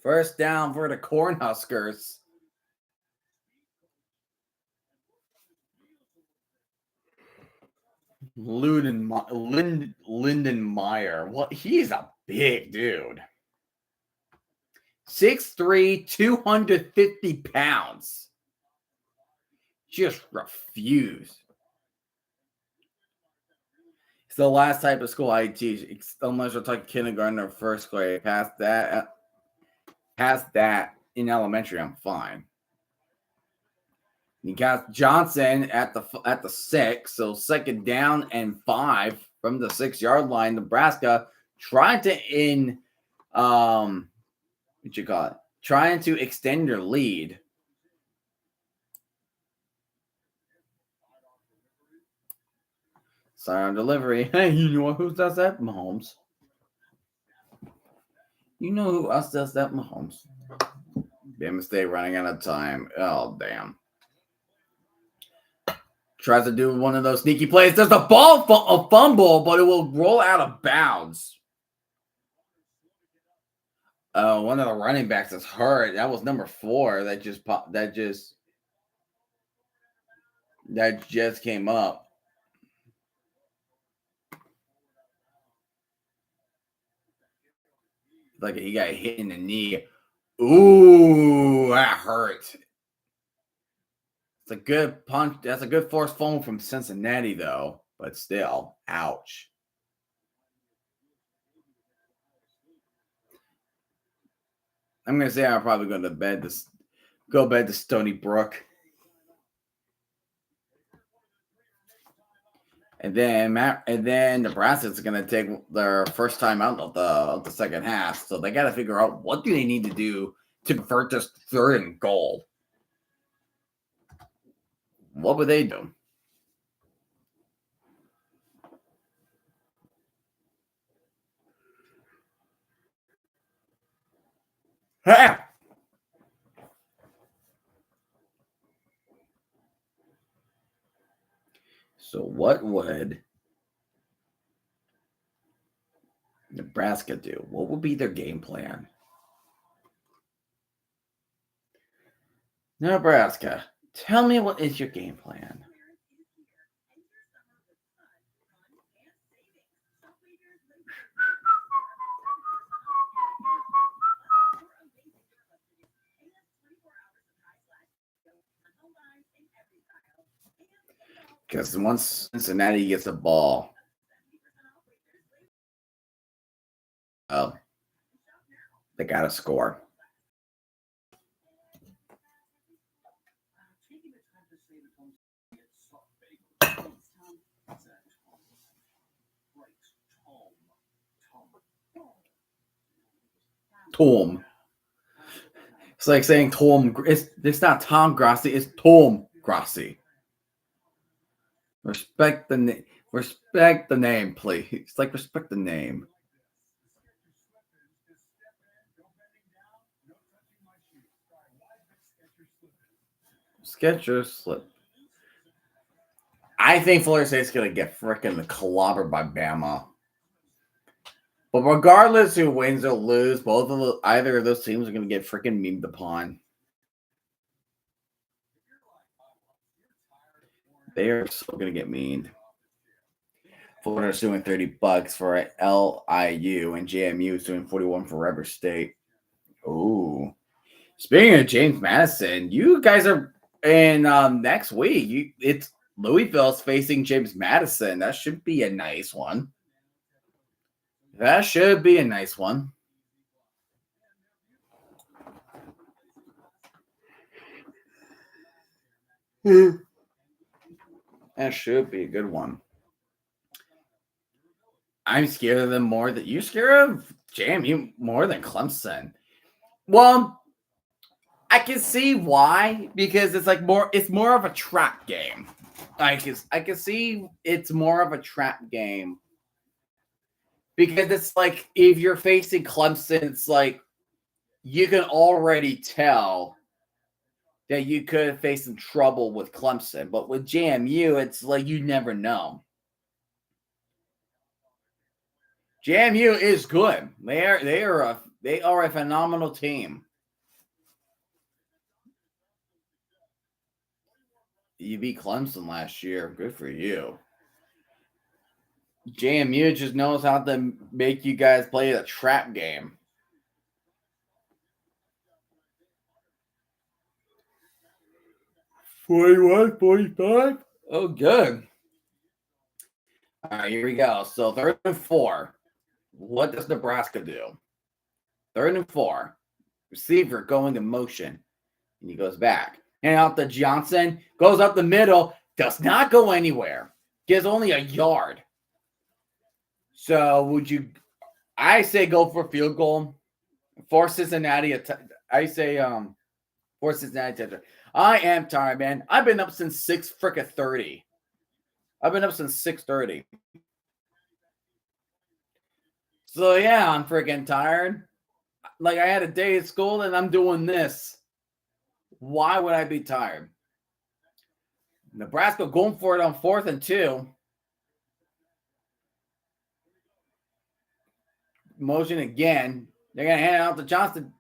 Speaker 2: First down for the Cornhuskers. Lindenmeyer. What? He's a big dude. 6'3", 250 pounds. Just refuse. It's the last type of school I teach. Unless we're talking kindergarten or first grade. Past that in elementary, I'm fine. You got Johnson at the 6, so second down and 5 from the 6-yard line. Nebraska trying to trying to extend your lead. Sidearm delivery. Hey, you know who does that? Mahomes. You know who else does that? Mahomes. Bama State running out of time. Oh, damn. tries to do one of those sneaky plays. There's a a fumble, but it will roll out of bounds. One of the running backs is hurt. That was number 4 that just popped. That just came up. Like he got hit in the knee. Ooh, that hurt. It's a good punch. That's a good forced fumble from Cincinnati, though. But still, ouch. I'm gonna say I'm probably going to go bed to Stony Brook. And then Nebraska's going to take their first time out of the second half. So they got to figure out what do they need to do to convert this 3rd and goal. What would they do? Ha! So what would Nebraska do? What would be their game plan? Nebraska, tell me what is your game plan? Because once Cincinnati gets the ball, they got to score. Tom. It's like saying Tom. It's not Tom Grassi. It's Tom Grassi. Respect the name. Respect the name, please. It's like respect the name. Sketcher slip. I think Florida State's gonna get freaking clobbered by Bama. But regardless who wins or lose, either of those teams are gonna get freaking memed upon. They are still gonna get memed. Florida's doing $30 for LIU, and JMU is doing 41 for River State. Ooh. Speaking of James Madison, you guys are in next week. It's Louisville's facing James Madison. That should be a nice one. That should be a nice one. That should be a good one. I'm scared of them more than you're scared of JMU more than Clemson. Well, I can see why, because it's more of a trap game. I can see it's more of a trap game. Because it's like if you're facing Clemson, it's like you can already tell that you could face some trouble with Clemson. But with JMU, it's like you never know. JMU is good. They are a phenomenal team. You beat Clemson last year. Good for you. JMU just knows how to make you guys play a trap game. $41, $45. Oh, good. All right, here we go. So 3rd and 4. What does Nebraska do? 3rd and 4. Receiver going in motion. And he goes back. And out to Johnson. Goes up the middle. Does not go anywhere. Gets only a yard. So I say go for field goal. For Cincinnati. I say for Cincinnati. I am tired, man. I've been up since 6:30. I've been up since 6:30. So yeah, I'm freaking tired. Like I had a day at school and I'm doing this. Why would I be tired? Nebraska going for it on 4th and 2. Motion again. They're going to hand it out to Johnston.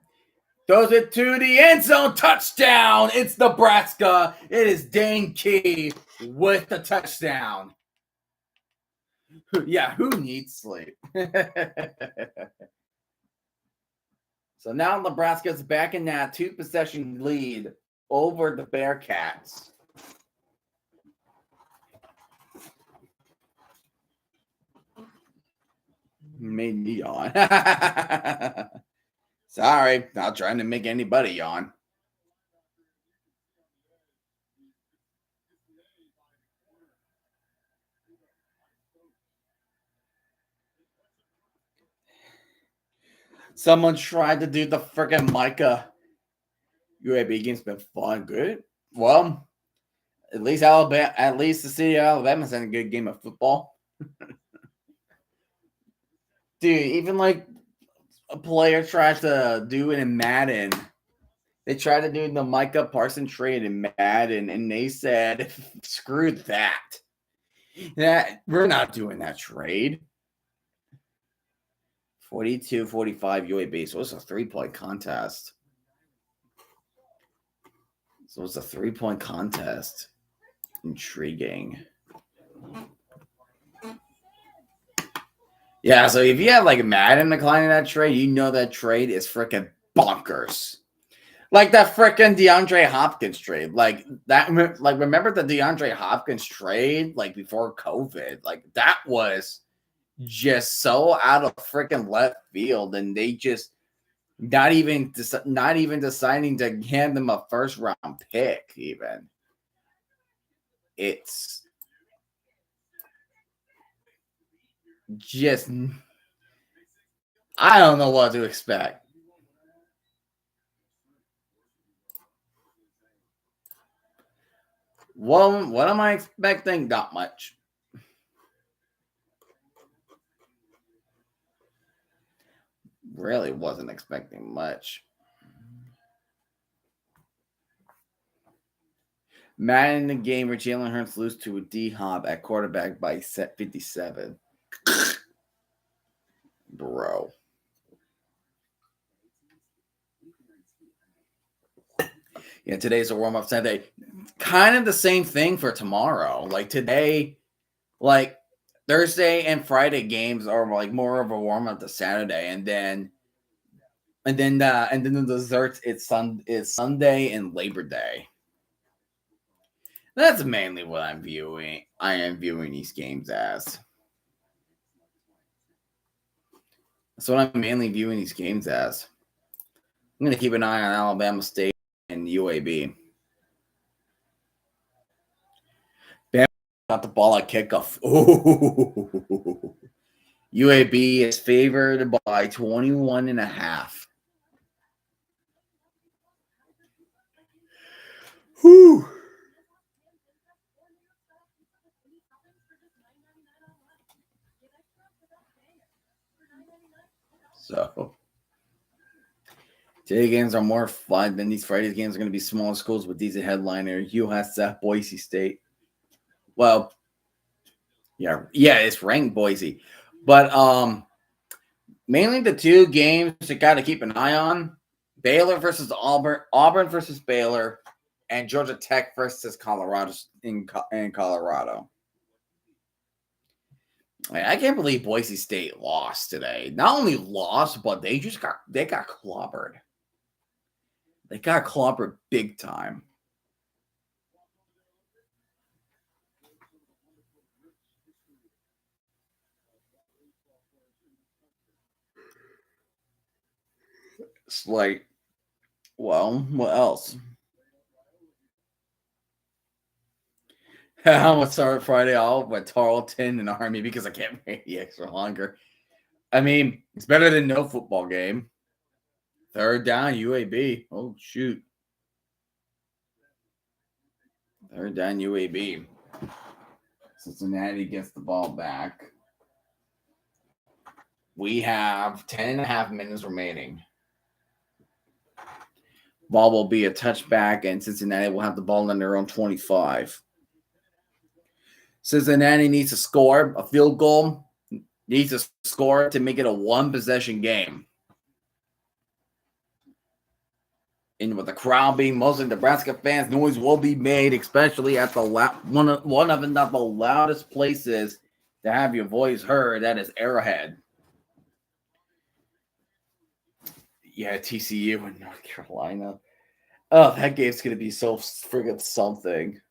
Speaker 2: Throws it to the end zone. Touchdown. It's Nebraska. It is Dane Key with the touchdown. Yeah, who needs sleep? So now Nebraska's back in that 2-possession lead over the Bearcats. Made me yawn. Sorry, not trying to make anybody yawn. Someone tried to do the freaking Micah UAB game's been fun. Good. Well, at least the city of Alabama's in a good game of football. Dude, even like a player tried to do it in Madden. They tried to do the Micah Parson trade in Madden, and they said, screw that. We're not doing that trade. 42-45 UAB. So it's a 3-point contest. Intriguing. Yeah, so if you have like Madden declining that trade, you know that trade is freaking bonkers. Like that freaking DeAndre Hopkins trade. Like that, like remember the DeAndre Hopkins trade, like before COVID? Like that was just so out of freaking left field, and they just not even deciding to hand them a first round pick. Even it's just I don't know what to expect. Well, what am I expecting? Not much. Really wasn't expecting much. Madden in the game where Jalen Hurts lose to a D-Hop at quarterback by set 57. Bro. Yeah, today's a warm-up Sunday. Kind of the same thing for tomorrow. Like today, like Thursday and Friday games are like more of a warm-up to Saturday, and then the desserts it's Sunday and Labor Day. That's mainly what I am viewing these games as. That's what I'm mainly viewing these games as. I'm going to keep an eye on Alabama State and UAB. Bama got the ball at kickoff. Ooh. UAB is favored by 21.5. Whew. So today games are more fun than these Fridays games are going to be smaller schools with decent headliner. USF, Boise State. Well, yeah, it's ranked Boise, but mainly the two games you got to keep an eye on: Baylor versus Auburn versus Baylor, and Georgia Tech versus Colorado in Colorado. I can't believe Boise State lost today. Not only lost, but they got clobbered. They got clobbered big time. It's like, well, what else? I'm gonna start Friday off with Tarleton and Army because I can't wait the extra longer. I mean, it's better than no football game. Third down, UAB. Oh, shoot. Third down, UAB. Cincinnati gets the ball back. We have 10.5 minutes remaining. Ball will be a touchback, and Cincinnati will have the ball on their own 25. Cincinnati needs to score a field goal, needs to score to make it a one-possession game. And with the crowd being mostly Nebraska fans, noise will be made, especially at the one of the loudest places to have your voice heard. That is Arrowhead. Yeah, TCU and North Carolina. Oh, that game's going to be so friggin' something.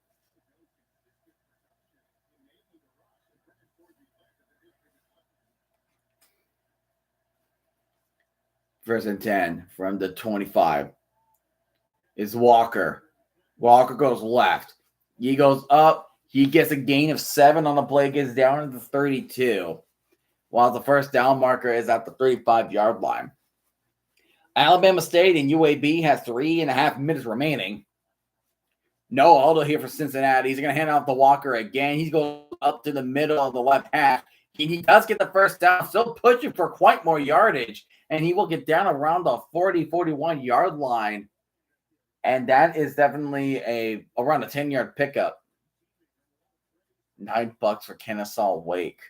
Speaker 2: First and 10 from the 25 is Walker. Walker goes left. He goes up. He gets a gain of 7 on the play, gets down to the 32, while the first down marker is at the 35-yard line. Alabama State and UAB has 3.5 minutes remaining. No auto here for Cincinnati. He's going to hand off to Walker again. He's going up to the middle of the left half. He does get the first down, still pushing for quite more yardage, and he will get down around the 40-41-yard line. And that is definitely around a 10-yard pickup. $9 for Kennesaw Wake.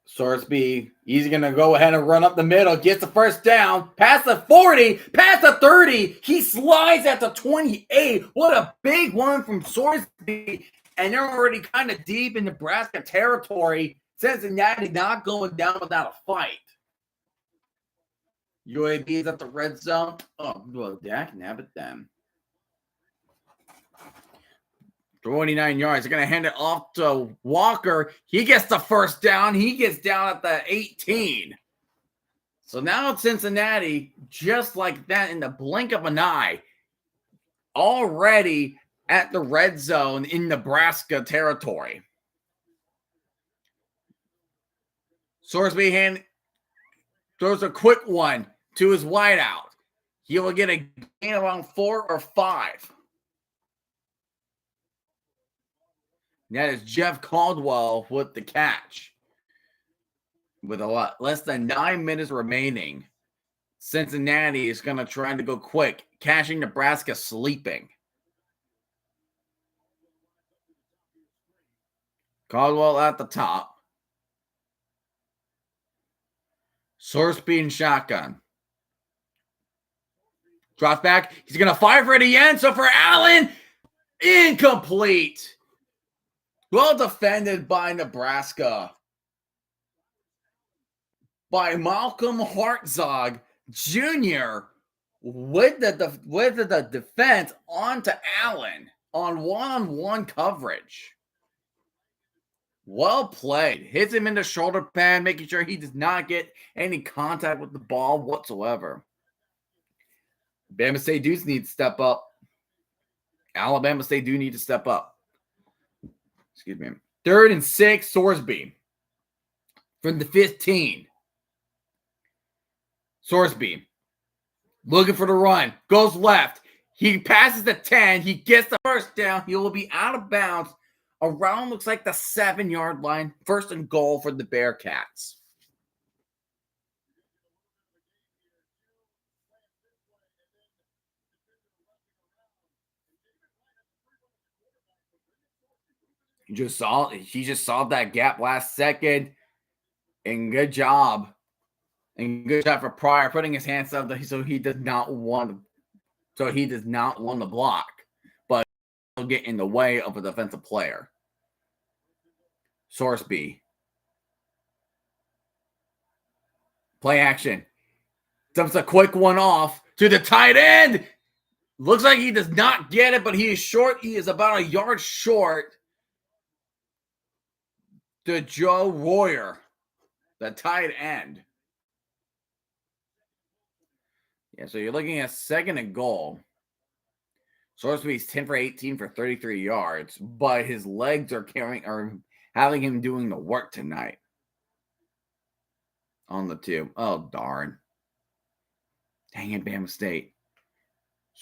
Speaker 2: Sorsby, he's going to go ahead and run up the middle, gets the first down, past the 40, past the 30. He slides at the 28. What a big one from Sorsby. And they're already kind of deep in Nebraska territory. Cincinnati not going down without a fight. UAB is at the red zone. Oh, well, Dak nab it then. 29 yards. They're going to hand it off to Walker. He gets the first down. He gets down at the 18. So now it's Cincinnati, just like that in the blink of an eye, already at the red zone in Nebraska territory. Sorsby throws a quick one to his wideout. He will get a gain around 4 or 5. That is Jeff Caldwell with the catch. With a lot less than 9 minutes remaining, Cincinnati is going to try to go quick, catching Nebraska sleeping. Caldwell at the top. Sorsby and shotgun. Drops back. He's going to fire for the end. So for Allen, incomplete. Well defended by Nebraska. By Malcolm Hartzog Jr. with the defense onto Allen on one-on-one coverage. Well played. Hits him in the shoulder pad, making sure he does not get any contact with the ball whatsoever. Bama State do need to step up. Alabama State do need to step up. Excuse me. 3rd and 6, Sorsby. From the 15. Sorsby. Looking for the run. Goes left. He passes the 10. He gets the first down. He will be out of bounds. Around looks like the 7-yard line. 1st and goal for the Bearcats. He just saw that gap last second. And good job. And good job for Pryor putting his hands up so he does not want the block. But he'll get in the way of a defensive player. Sorsby. Play action. Dumps a quick one off to the tight end. Looks like he does not get it, but he is short. He is about a yard short. To Joe Royer, the tight end. Yeah, so you're looking at 2nd and goal. Sorsby's 10 for 18 for 33 yards, but his legs are having him doing the work tonight. On the 2. Oh, darn. Dang it, Bama State.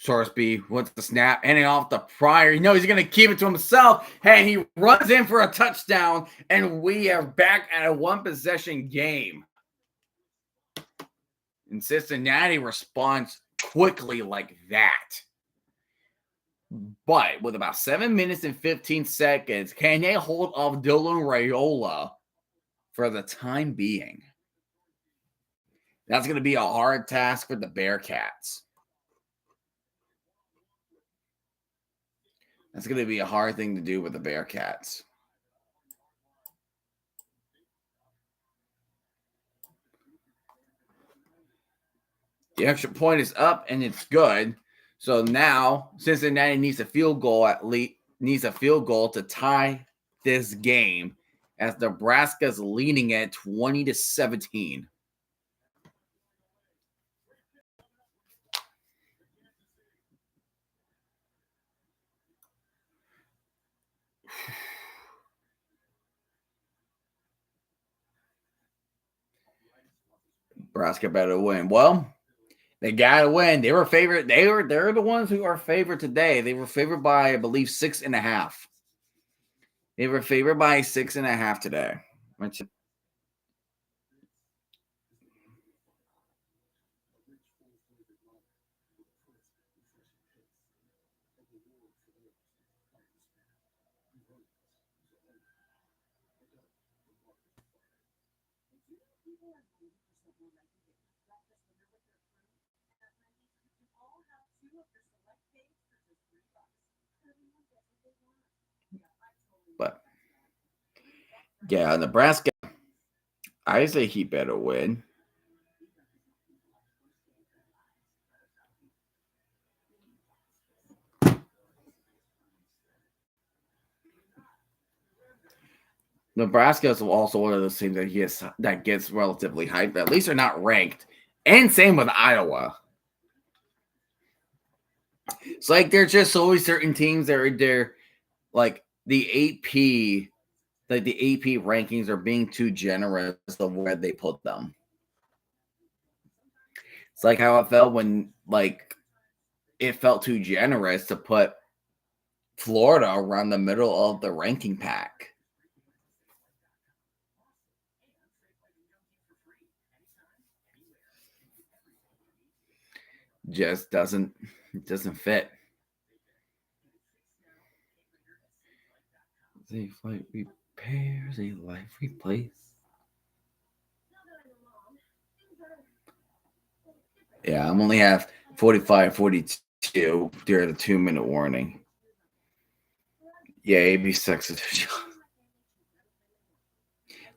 Speaker 2: Sorsby wants the snap, handing off the Pryor. You know he's going to keep it to himself, and he runs in for a touchdown, and we are back at a one-possession game. And Cincinnati responds quickly like that. But with about 7 minutes and 15 seconds, can they hold off Dylan Raiola for the time being? That's going to be a hard task for the Bearcats. That's going to be a hard thing to do with the Bearcats. The extra point is up and it's good. So now Cincinnati needs a field goal to tie this game as Nebraska's leading at 20-17. Nebraska better win. Well, they gotta win. They were favored. They're the ones who are favored today. They were favored by, I believe, 6.5. They were favored by 6.5 today. But yeah, Nebraska, I say he better win. Nebraska is also one of those teams that gets relatively hyped. At least they're not ranked. And same with Iowa. It's like there's just always certain teams that are like the AP, like the AP rankings are being too generous of where they put them. It's like how it felt when it felt too generous to put Florida around the middle of the ranking pack. Just doesn't fit. A flight repairs, a life replace. Yeah, I'm only have 45, 42 during the 2-minute warning. Yeah, AB sucks.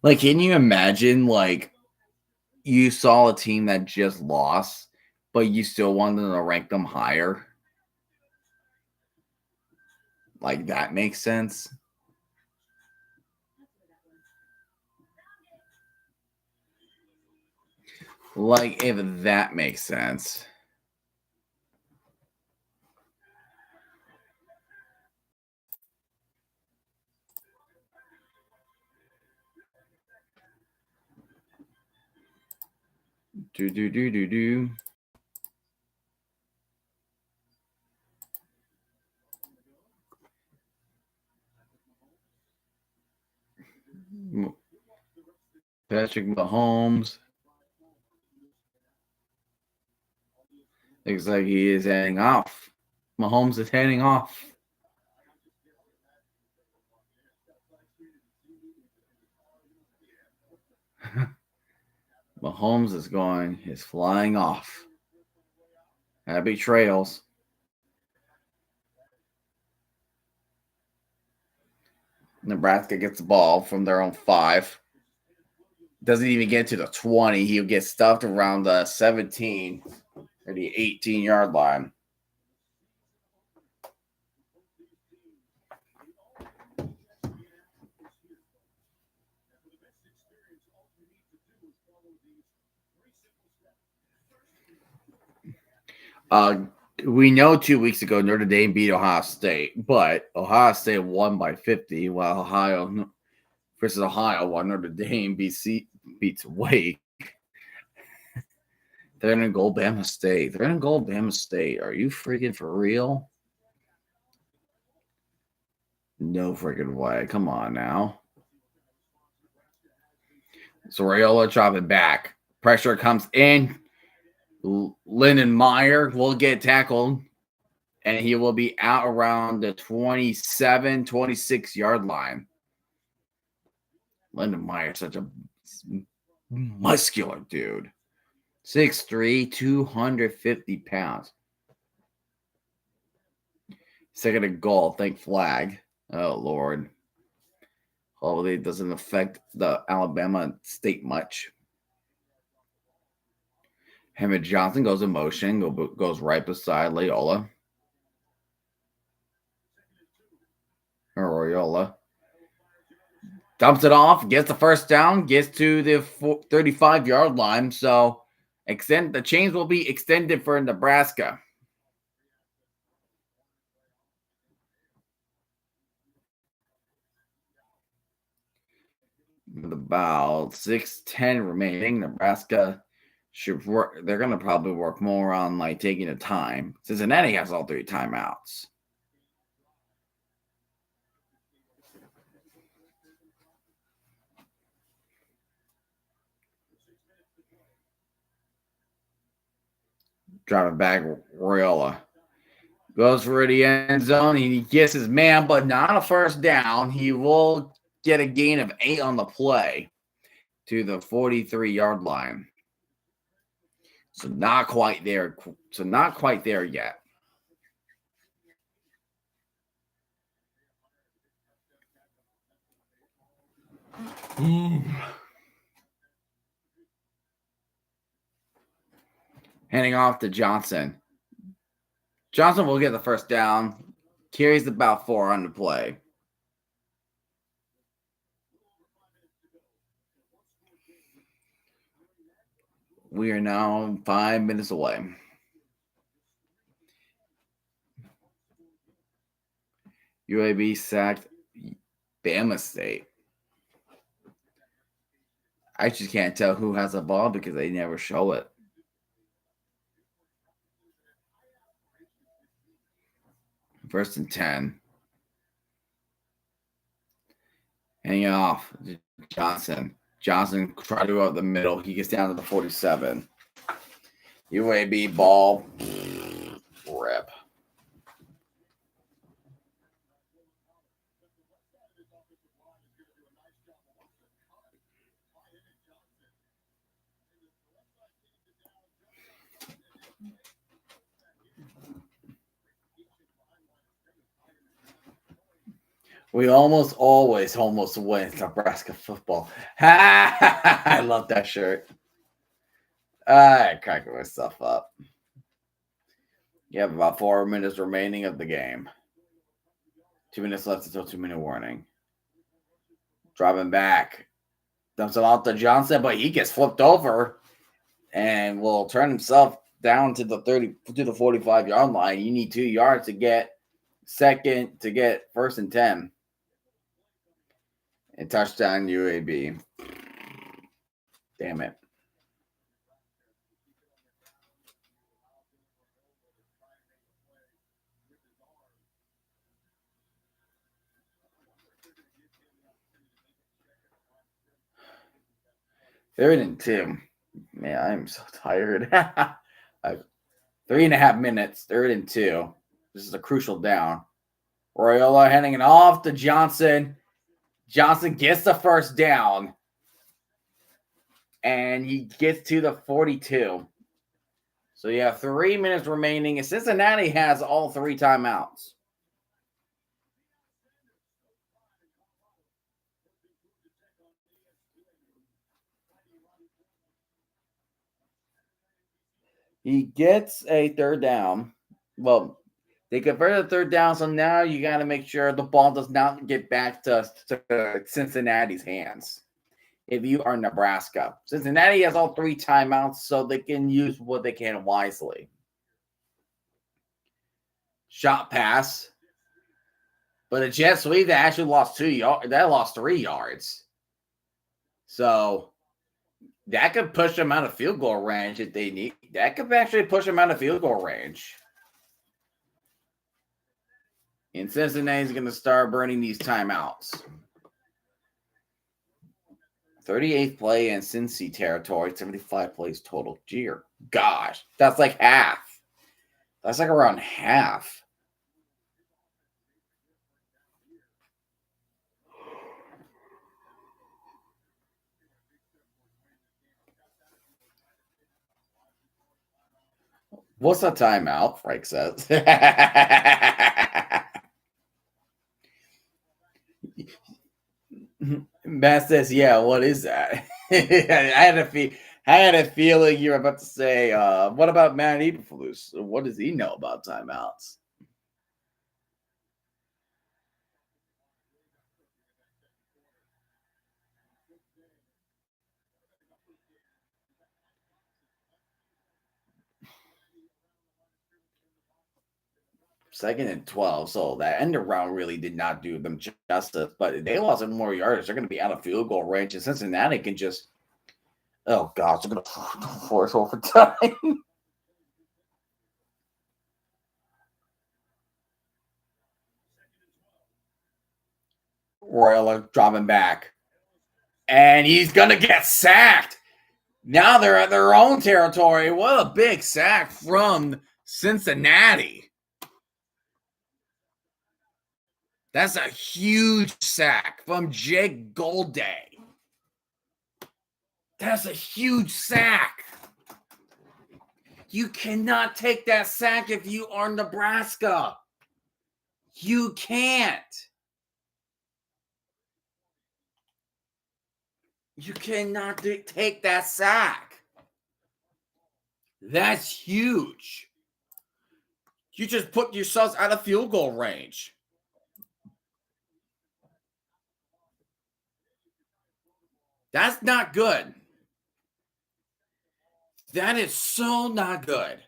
Speaker 2: Like, can you imagine, you saw a team that just lost, but you still wanted to rank them higher? Like, that makes sense. Like, if that makes sense. Do. Patrick Mahomes. Looks like he is heading off. Mahomes is heading off. Mahomes is flying off. Happy trails. Nebraska gets the ball from their own 5. Doesn't even get to the 20. He'll get stuffed around the 17 or the 18-yard line. We know 2 weeks ago Notre Dame beat Ohio State, but Ohio State won by 50, while Ohio Notre Dame beats Wake. They're in Bama State. Are you freaking for real? No freaking way. Come on now. So Raiola dropping back. Pressure comes in. Lyndon Meyer will get tackled and he will be out around the 27, 26-yard line. Lindenmeyer, such a muscular dude. 6'3", 250 pounds. Second and goal, thank flag. Oh, Lord. Hopefully it doesn't affect the Alabama state much. Hammond Johnson goes in motion, goes right beside Loyola. Loyola dumps it off, gets the first down, gets to the 35-yard line. So the chains will be extended for Nebraska. With about 6:10 remaining, Nebraska should work. They're going to probably work more on like taking the time. Cincinnati has all 3 timeouts. Driving back, Royola goes for the end zone. He gets his man, but not a first down. He will get a gain of 8 on the play to the 43-yard line. So not quite there. So not quite there yet. Handing off to Johnson. Johnson will get the first down. Carries about 4 on the play. We are now 5 minutes away. UAB sacked Bama State. I just can't tell who has the ball because they never show it. First and 10. Hanging off Johnson. Johnson tried to go up the middle. He gets down to the 47. UAB ball. Rip. We almost always win Nebraska football. I love that shirt. I cracking myself up. You have about 4 minutes remaining of the game. 2 minutes left until 2-minute warning. Driving back. Dumps it off to Johnson, but he gets flipped over and will turn himself down to the 45-yard line. You need 2 yards to get first and 10. And touchdown UAB. Damn it. Third and 2. Man, I'm so tired. 3.5 minutes. 3rd and 2. This is a crucial down. Royola handing it off to Johnson. Johnson gets the first down. And he gets to the 42. So you have 3 minutes remaining. And Cincinnati has all 3 timeouts. He gets a 3rd down. Well, they converted the 3rd down, so now you got to make sure the ball does not get back to Cincinnati's hands. If you are Nebraska, Cincinnati has all 3 timeouts, so they can use what they can wisely. Shot pass, but a jet sweep that actually lost 2 yards. That lost 3 yards. So that could push them out of field goal range if they need. That could actually push them out of field goal range. And Cincinnati's going to start burning these timeouts. 38th play in Cincy territory, 75 plays total. Dear gosh, that's like half. That's like around half. What's a timeout? Frank says. Matt says, "Yeah, what is that?" I had a feeling you were about to say, "What about Matt Eberflus? What does he know about timeouts?" Second and 12. So that end around really did not do them justice, but they lost more yards. They're going to be out of field goal range, and Cincinnati can just, oh gosh, they're going to force overtime. Royal dropping back, and he's going to get sacked. Now they're at their own territory. What a big sack from Cincinnati. That's a huge sack from Jake Golday. That's a huge sack. You cannot take that sack if you are Nebraska. You can't. You cannot take that sack. That's huge. You just put yourselves out of field goal range. That's not good. That is so not good.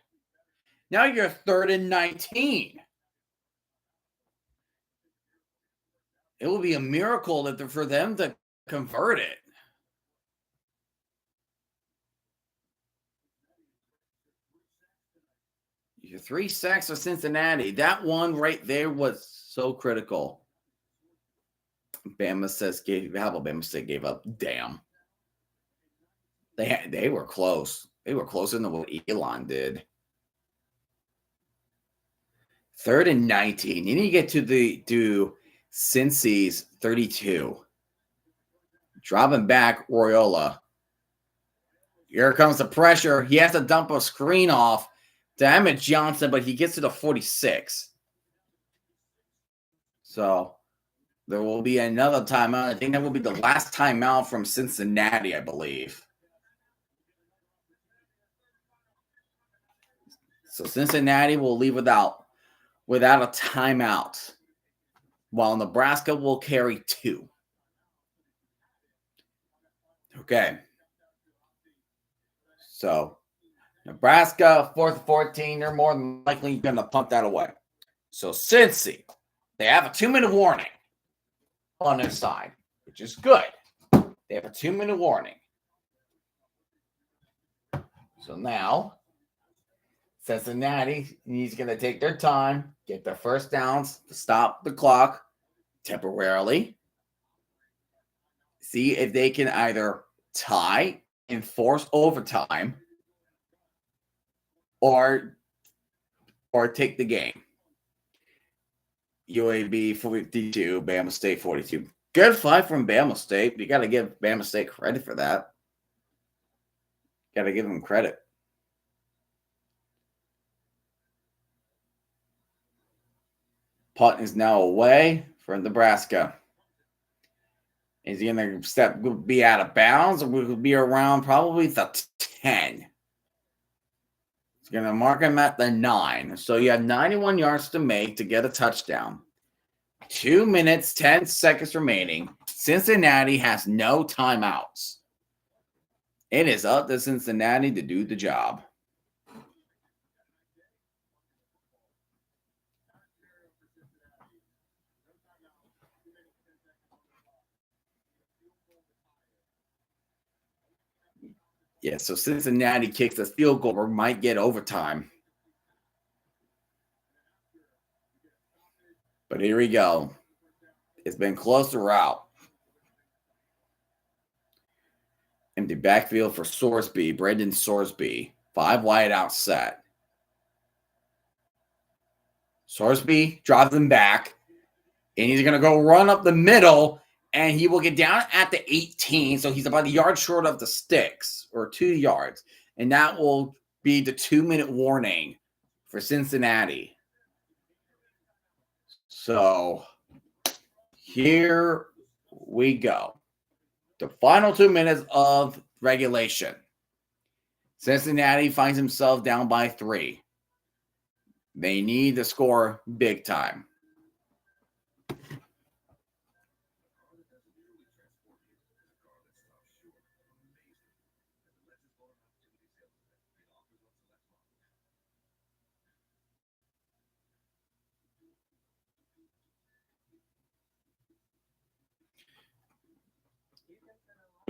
Speaker 2: Now you're 3rd and 19. It will be a miracle for them to convert it. Your 3 sacks for Cincinnati. That one right there was so critical. Bama says how about Bama State gave up? Damn. They were close. They were closer than what Elon did. 3rd and 19. You need to get to Cincy's 32. Dropping back Royola. Here comes the pressure. He has to dump a screen off to Emmett Johnson, but he gets to the 46. So there will be another timeout. I think that will be the last timeout from Cincinnati, I believe. So Cincinnati will leave without a timeout, while Nebraska will carry 2. Okay. So Nebraska, 4th and 14, they're more than likely going to punt that away. So Cincy, they have a 2-minute warning on their side, which is good. They have a 2-minute warning. So now Cincinnati is going to take their time, get their first downs to stop the clock temporarily. See if they can either tie and force overtime or take the game. UAB 42, Bama State 42. Good fight from Bama State. You got to give Bama State credit for that. Got to give them credit. Punt is now away for Nebraska. Is he going to be out of bounds, or will be around probably the 10? He's going to mark him at the 9. So you have 91 yards to make to get a touchdown. 2 minutes, 10 seconds remaining. Cincinnati has no timeouts. It is up to Cincinnati to do the job. Yeah, so Cincinnati kicks a field goal or might get overtime. But here we go. It's been close throughout. Empty backfield for Sorsby, Brendan Sorsby. 5 wide out set. Sorsby drives him back, and he's going to go run up the middle, and he will get down at the 18. So he's about a yard short of the sticks, or 2 yards. And that will be the 2-minute warning for Cincinnati. So here we go. The final 2 minutes of regulation. Cincinnati finds himself down by 3. They need to score big time.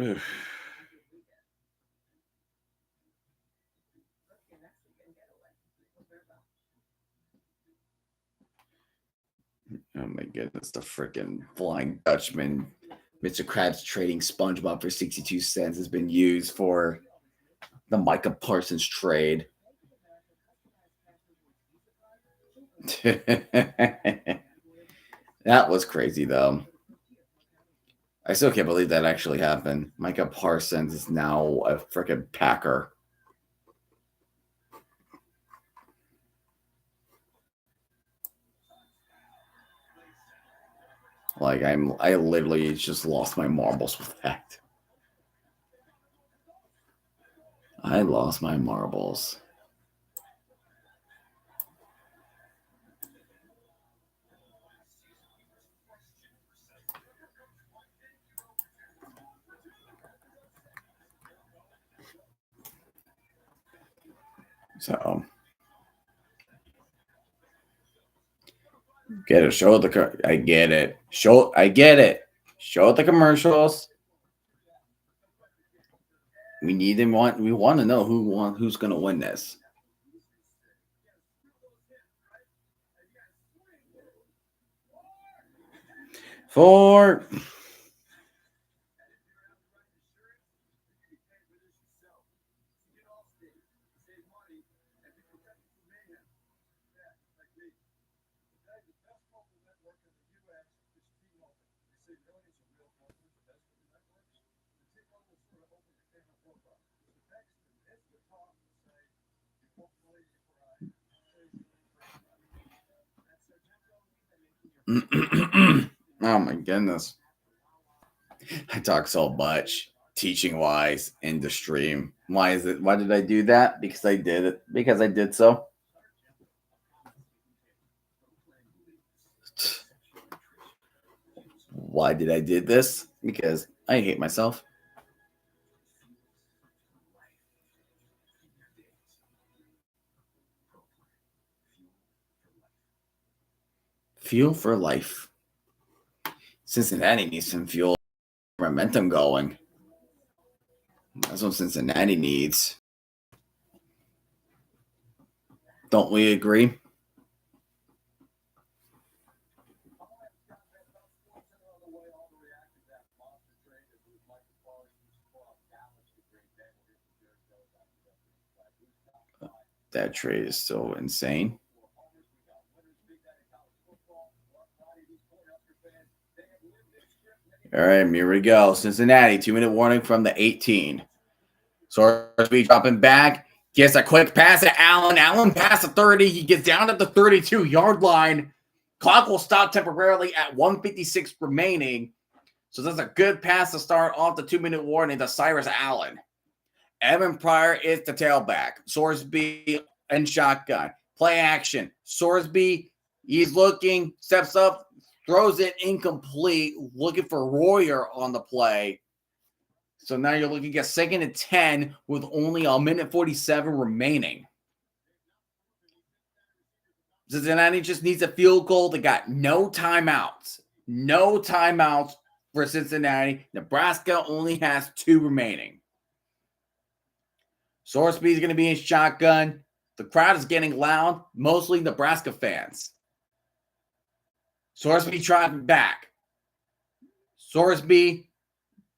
Speaker 2: Oof. Oh my goodness, the freaking Flying Dutchman. Mr. Krabs trading SpongeBob for 62 cents has been used for the Micah Parsons trade. That was crazy, though. I still can't believe that actually happened. Micah Parsons is now a freaking Packer. Like I literally just lost my marbles with that. I lost my marbles. So get it. Show the. I get it. I get it. Show the commercials. We need them. We want to know who's going to win this. For oh my goodness. I talk so much teaching wise in the stream. Why is it? Why did I do that? Because I did it. Because I did so. Why did I did this? Because I hate myself. Fuel for life. Cincinnati needs some fuel, momentum going. That's what Cincinnati needs. Don't we agree? That trade is so insane. All right, here we go. Cincinnati, 2-minute warning from the 18. Sorsby dropping back. Gets a quick pass at Allen. Allen past the 30. He gets down at the 32-yard line. Clock will stop temporarily at 1:56 remaining. So that's a good pass to start off the 2-minute warning to Cyrus Allen. Evan Pryor is the tailback. Sorsby and shotgun. Play action. Sorsby, he's looking, steps up, throws it incomplete, looking for Royer on the play. So now you're looking at 2nd and 10 with only 1:47 remaining. Cincinnati just needs a field goal. They got no timeouts. No timeouts for Cincinnati. Nebraska only has 2 remaining. Sorsby is going to be in shotgun. The crowd is getting loud, mostly Nebraska fans. Sorsby driving back. Sorsby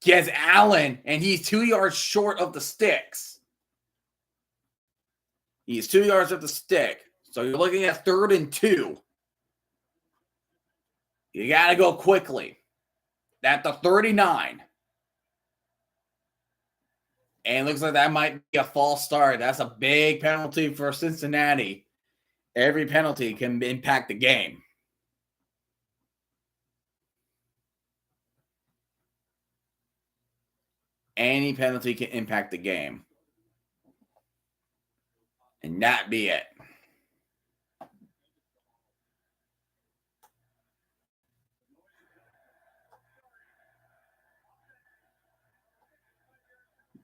Speaker 2: gets Allen, and he's 2 yards short of the sticks. He's 2 yards of the stick. So you're looking at 3rd and 2. You got to go quickly. At the 39. And it looks like that might be a false start. That's a big penalty for Cincinnati. Every penalty can impact the game. Any penalty can impact the game. And that be it.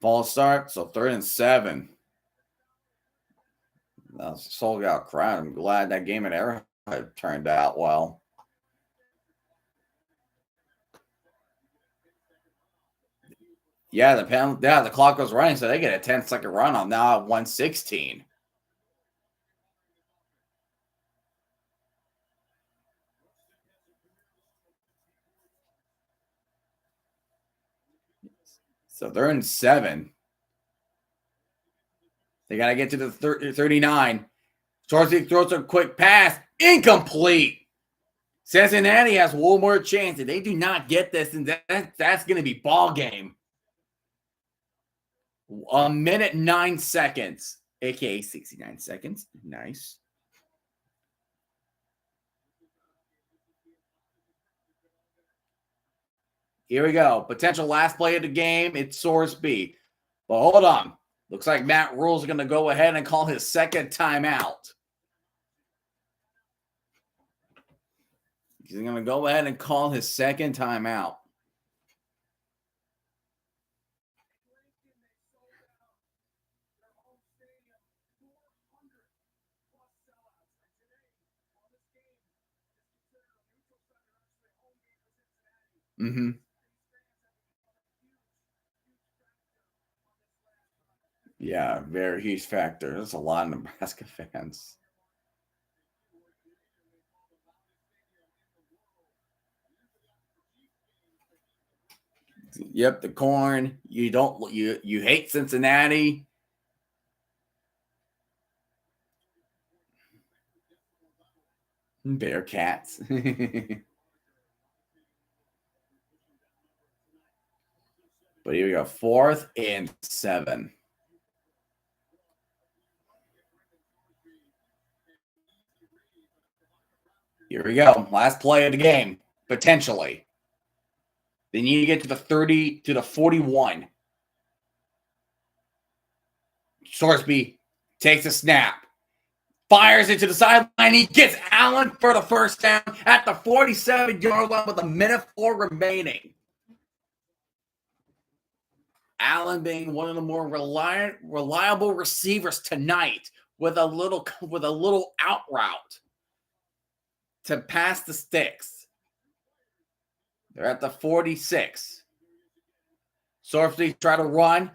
Speaker 2: Ball start, so 3rd and 7. That was a sold-out crowd. I'm glad that game at Arrowhead turned out well. Yeah, the clock was running, so they get a 10-second run on now at 116. So 3rd and 7. They got to get to the 39. Sorsby throws a quick pass. Incomplete. Cincinnati has one more chance. If they do not get this, and that's going to be ball game. 1 minute 9 seconds, a.k.a. 69 seconds. Nice. Here we go. Potential last play of the game. It's Sorsby. But hold on. Looks like Matt Rule's going to go ahead and call his second timeout. He's going to go ahead and call his second timeout. Mm-hmm. Yeah, very huge factor. There's a lot of Nebraska fans. Yep, the corn. You hate Cincinnati. Bearcats. But here we go. 4th and 7. Here we go. Last play of the game, potentially. They need to get to the 30 to the 41. Sorsby takes a snap. Fires into the sideline. He gets Allen for the first down at the 47-yard line with 1:04 remaining. Allen being one of the more reliable receivers tonight with a little out route to pass the sticks. They're at the 46. Sorsby try to run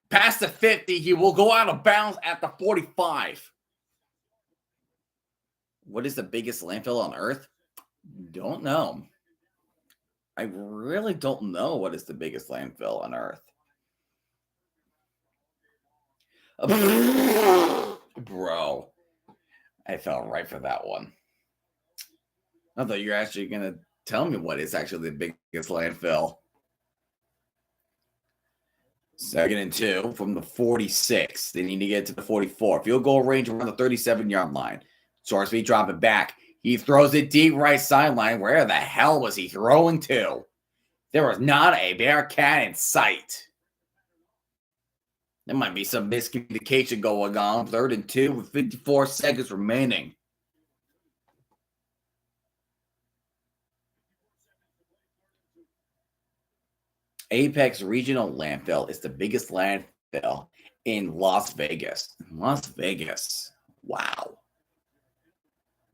Speaker 2: past the 50. He will go out of bounds at the 45. What is the biggest landfill on earth? Don't know. I really don't know what is the biggest landfill on earth. Bro, I fell right for that one. I thought you were actually going to tell me what is actually the biggest landfill. 2nd and 2 from the 46. They need to get to the 44. Field goal range around the 37-yard line. Sorsby drop it back. He throws it deep right sideline. Where the hell was he throwing to? There was not a Bearcat in sight. There might be some miscommunication going on. 3rd and 2 with 54 seconds remaining. Apex Regional Landfill is the biggest landfill in Las Vegas. Las Vegas. Wow.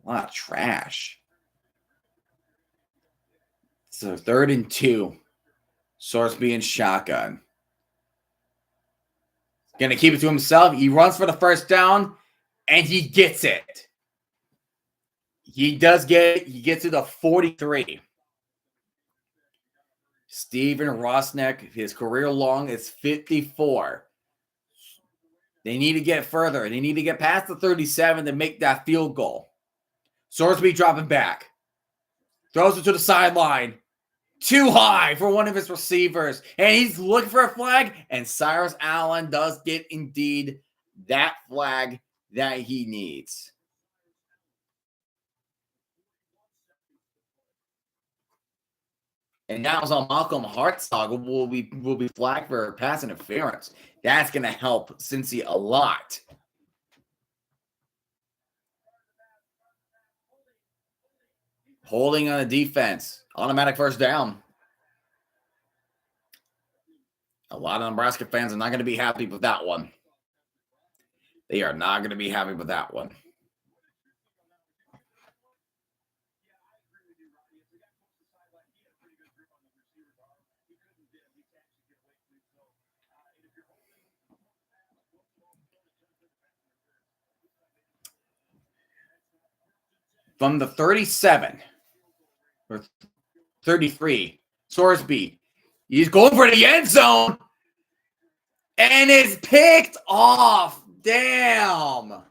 Speaker 2: A lot of trash. So 3rd and 2. Sorsby and shotgun. Going to keep it to himself. He runs for the first down, and he gets it. He does get it. He gets to the 43. Steven Rosnick, his career long is 54. They need to get further. They need to get past the 37 to make that field goal. Sorsby dropping back. Throws it to the sideline. Too high for one of his receivers. And he's looking for a flag. And Cyrus Allen does get indeed that flag that he needs. And that was on Malcolm Hartzog will be flagged for pass interference. That's going to help Cincy a lot. Holding on a defense. Automatic first down. A lot of Nebraska fans are not going to be happy with that one. They are not going to be happy with that one. From the 37 or 33, Sorsby, he's going for the end zone and is picked off. Damn.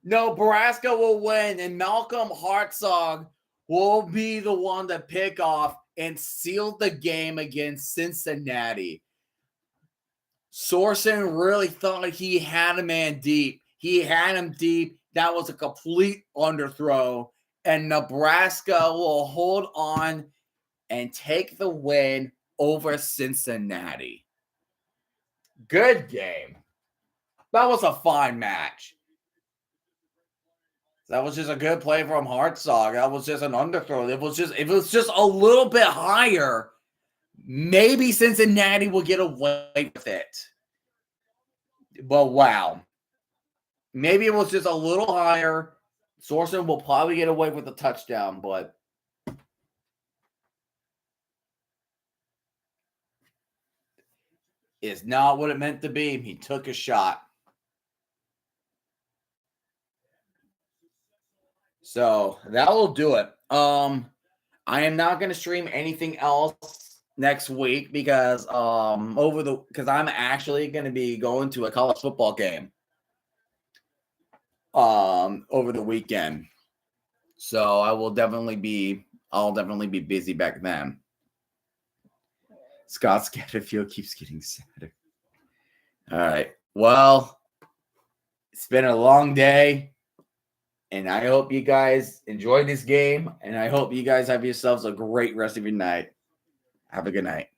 Speaker 2: Nebraska will win, and Malcolm Hartzog will be the one to pick off and seal the game against Cincinnati. Sorsen really thought he had a man deep. He had him deep. That was a complete underthrow. And Nebraska will hold on and take the win over Cincinnati. Good game. That was a fine match. That was just a good play from Hartzog. That was just an underthrow. If it was just a little bit higher, maybe Cincinnati will get away with it. But wow. Maybe it was just a little higher. Sorsen will probably get away with a touchdown, but it's not what it meant to be. He took a shot. So that will do it. I am not going to stream anything else next week because I'm actually going to be going to a college football game over the weekend. So I'll definitely be busy back then. Scott's Scatterfield keeps getting sadder. All right. Well, it's been a long day, and I hope you guys enjoyed this game, and I hope you guys have yourselves a great rest of your night. Have a good night.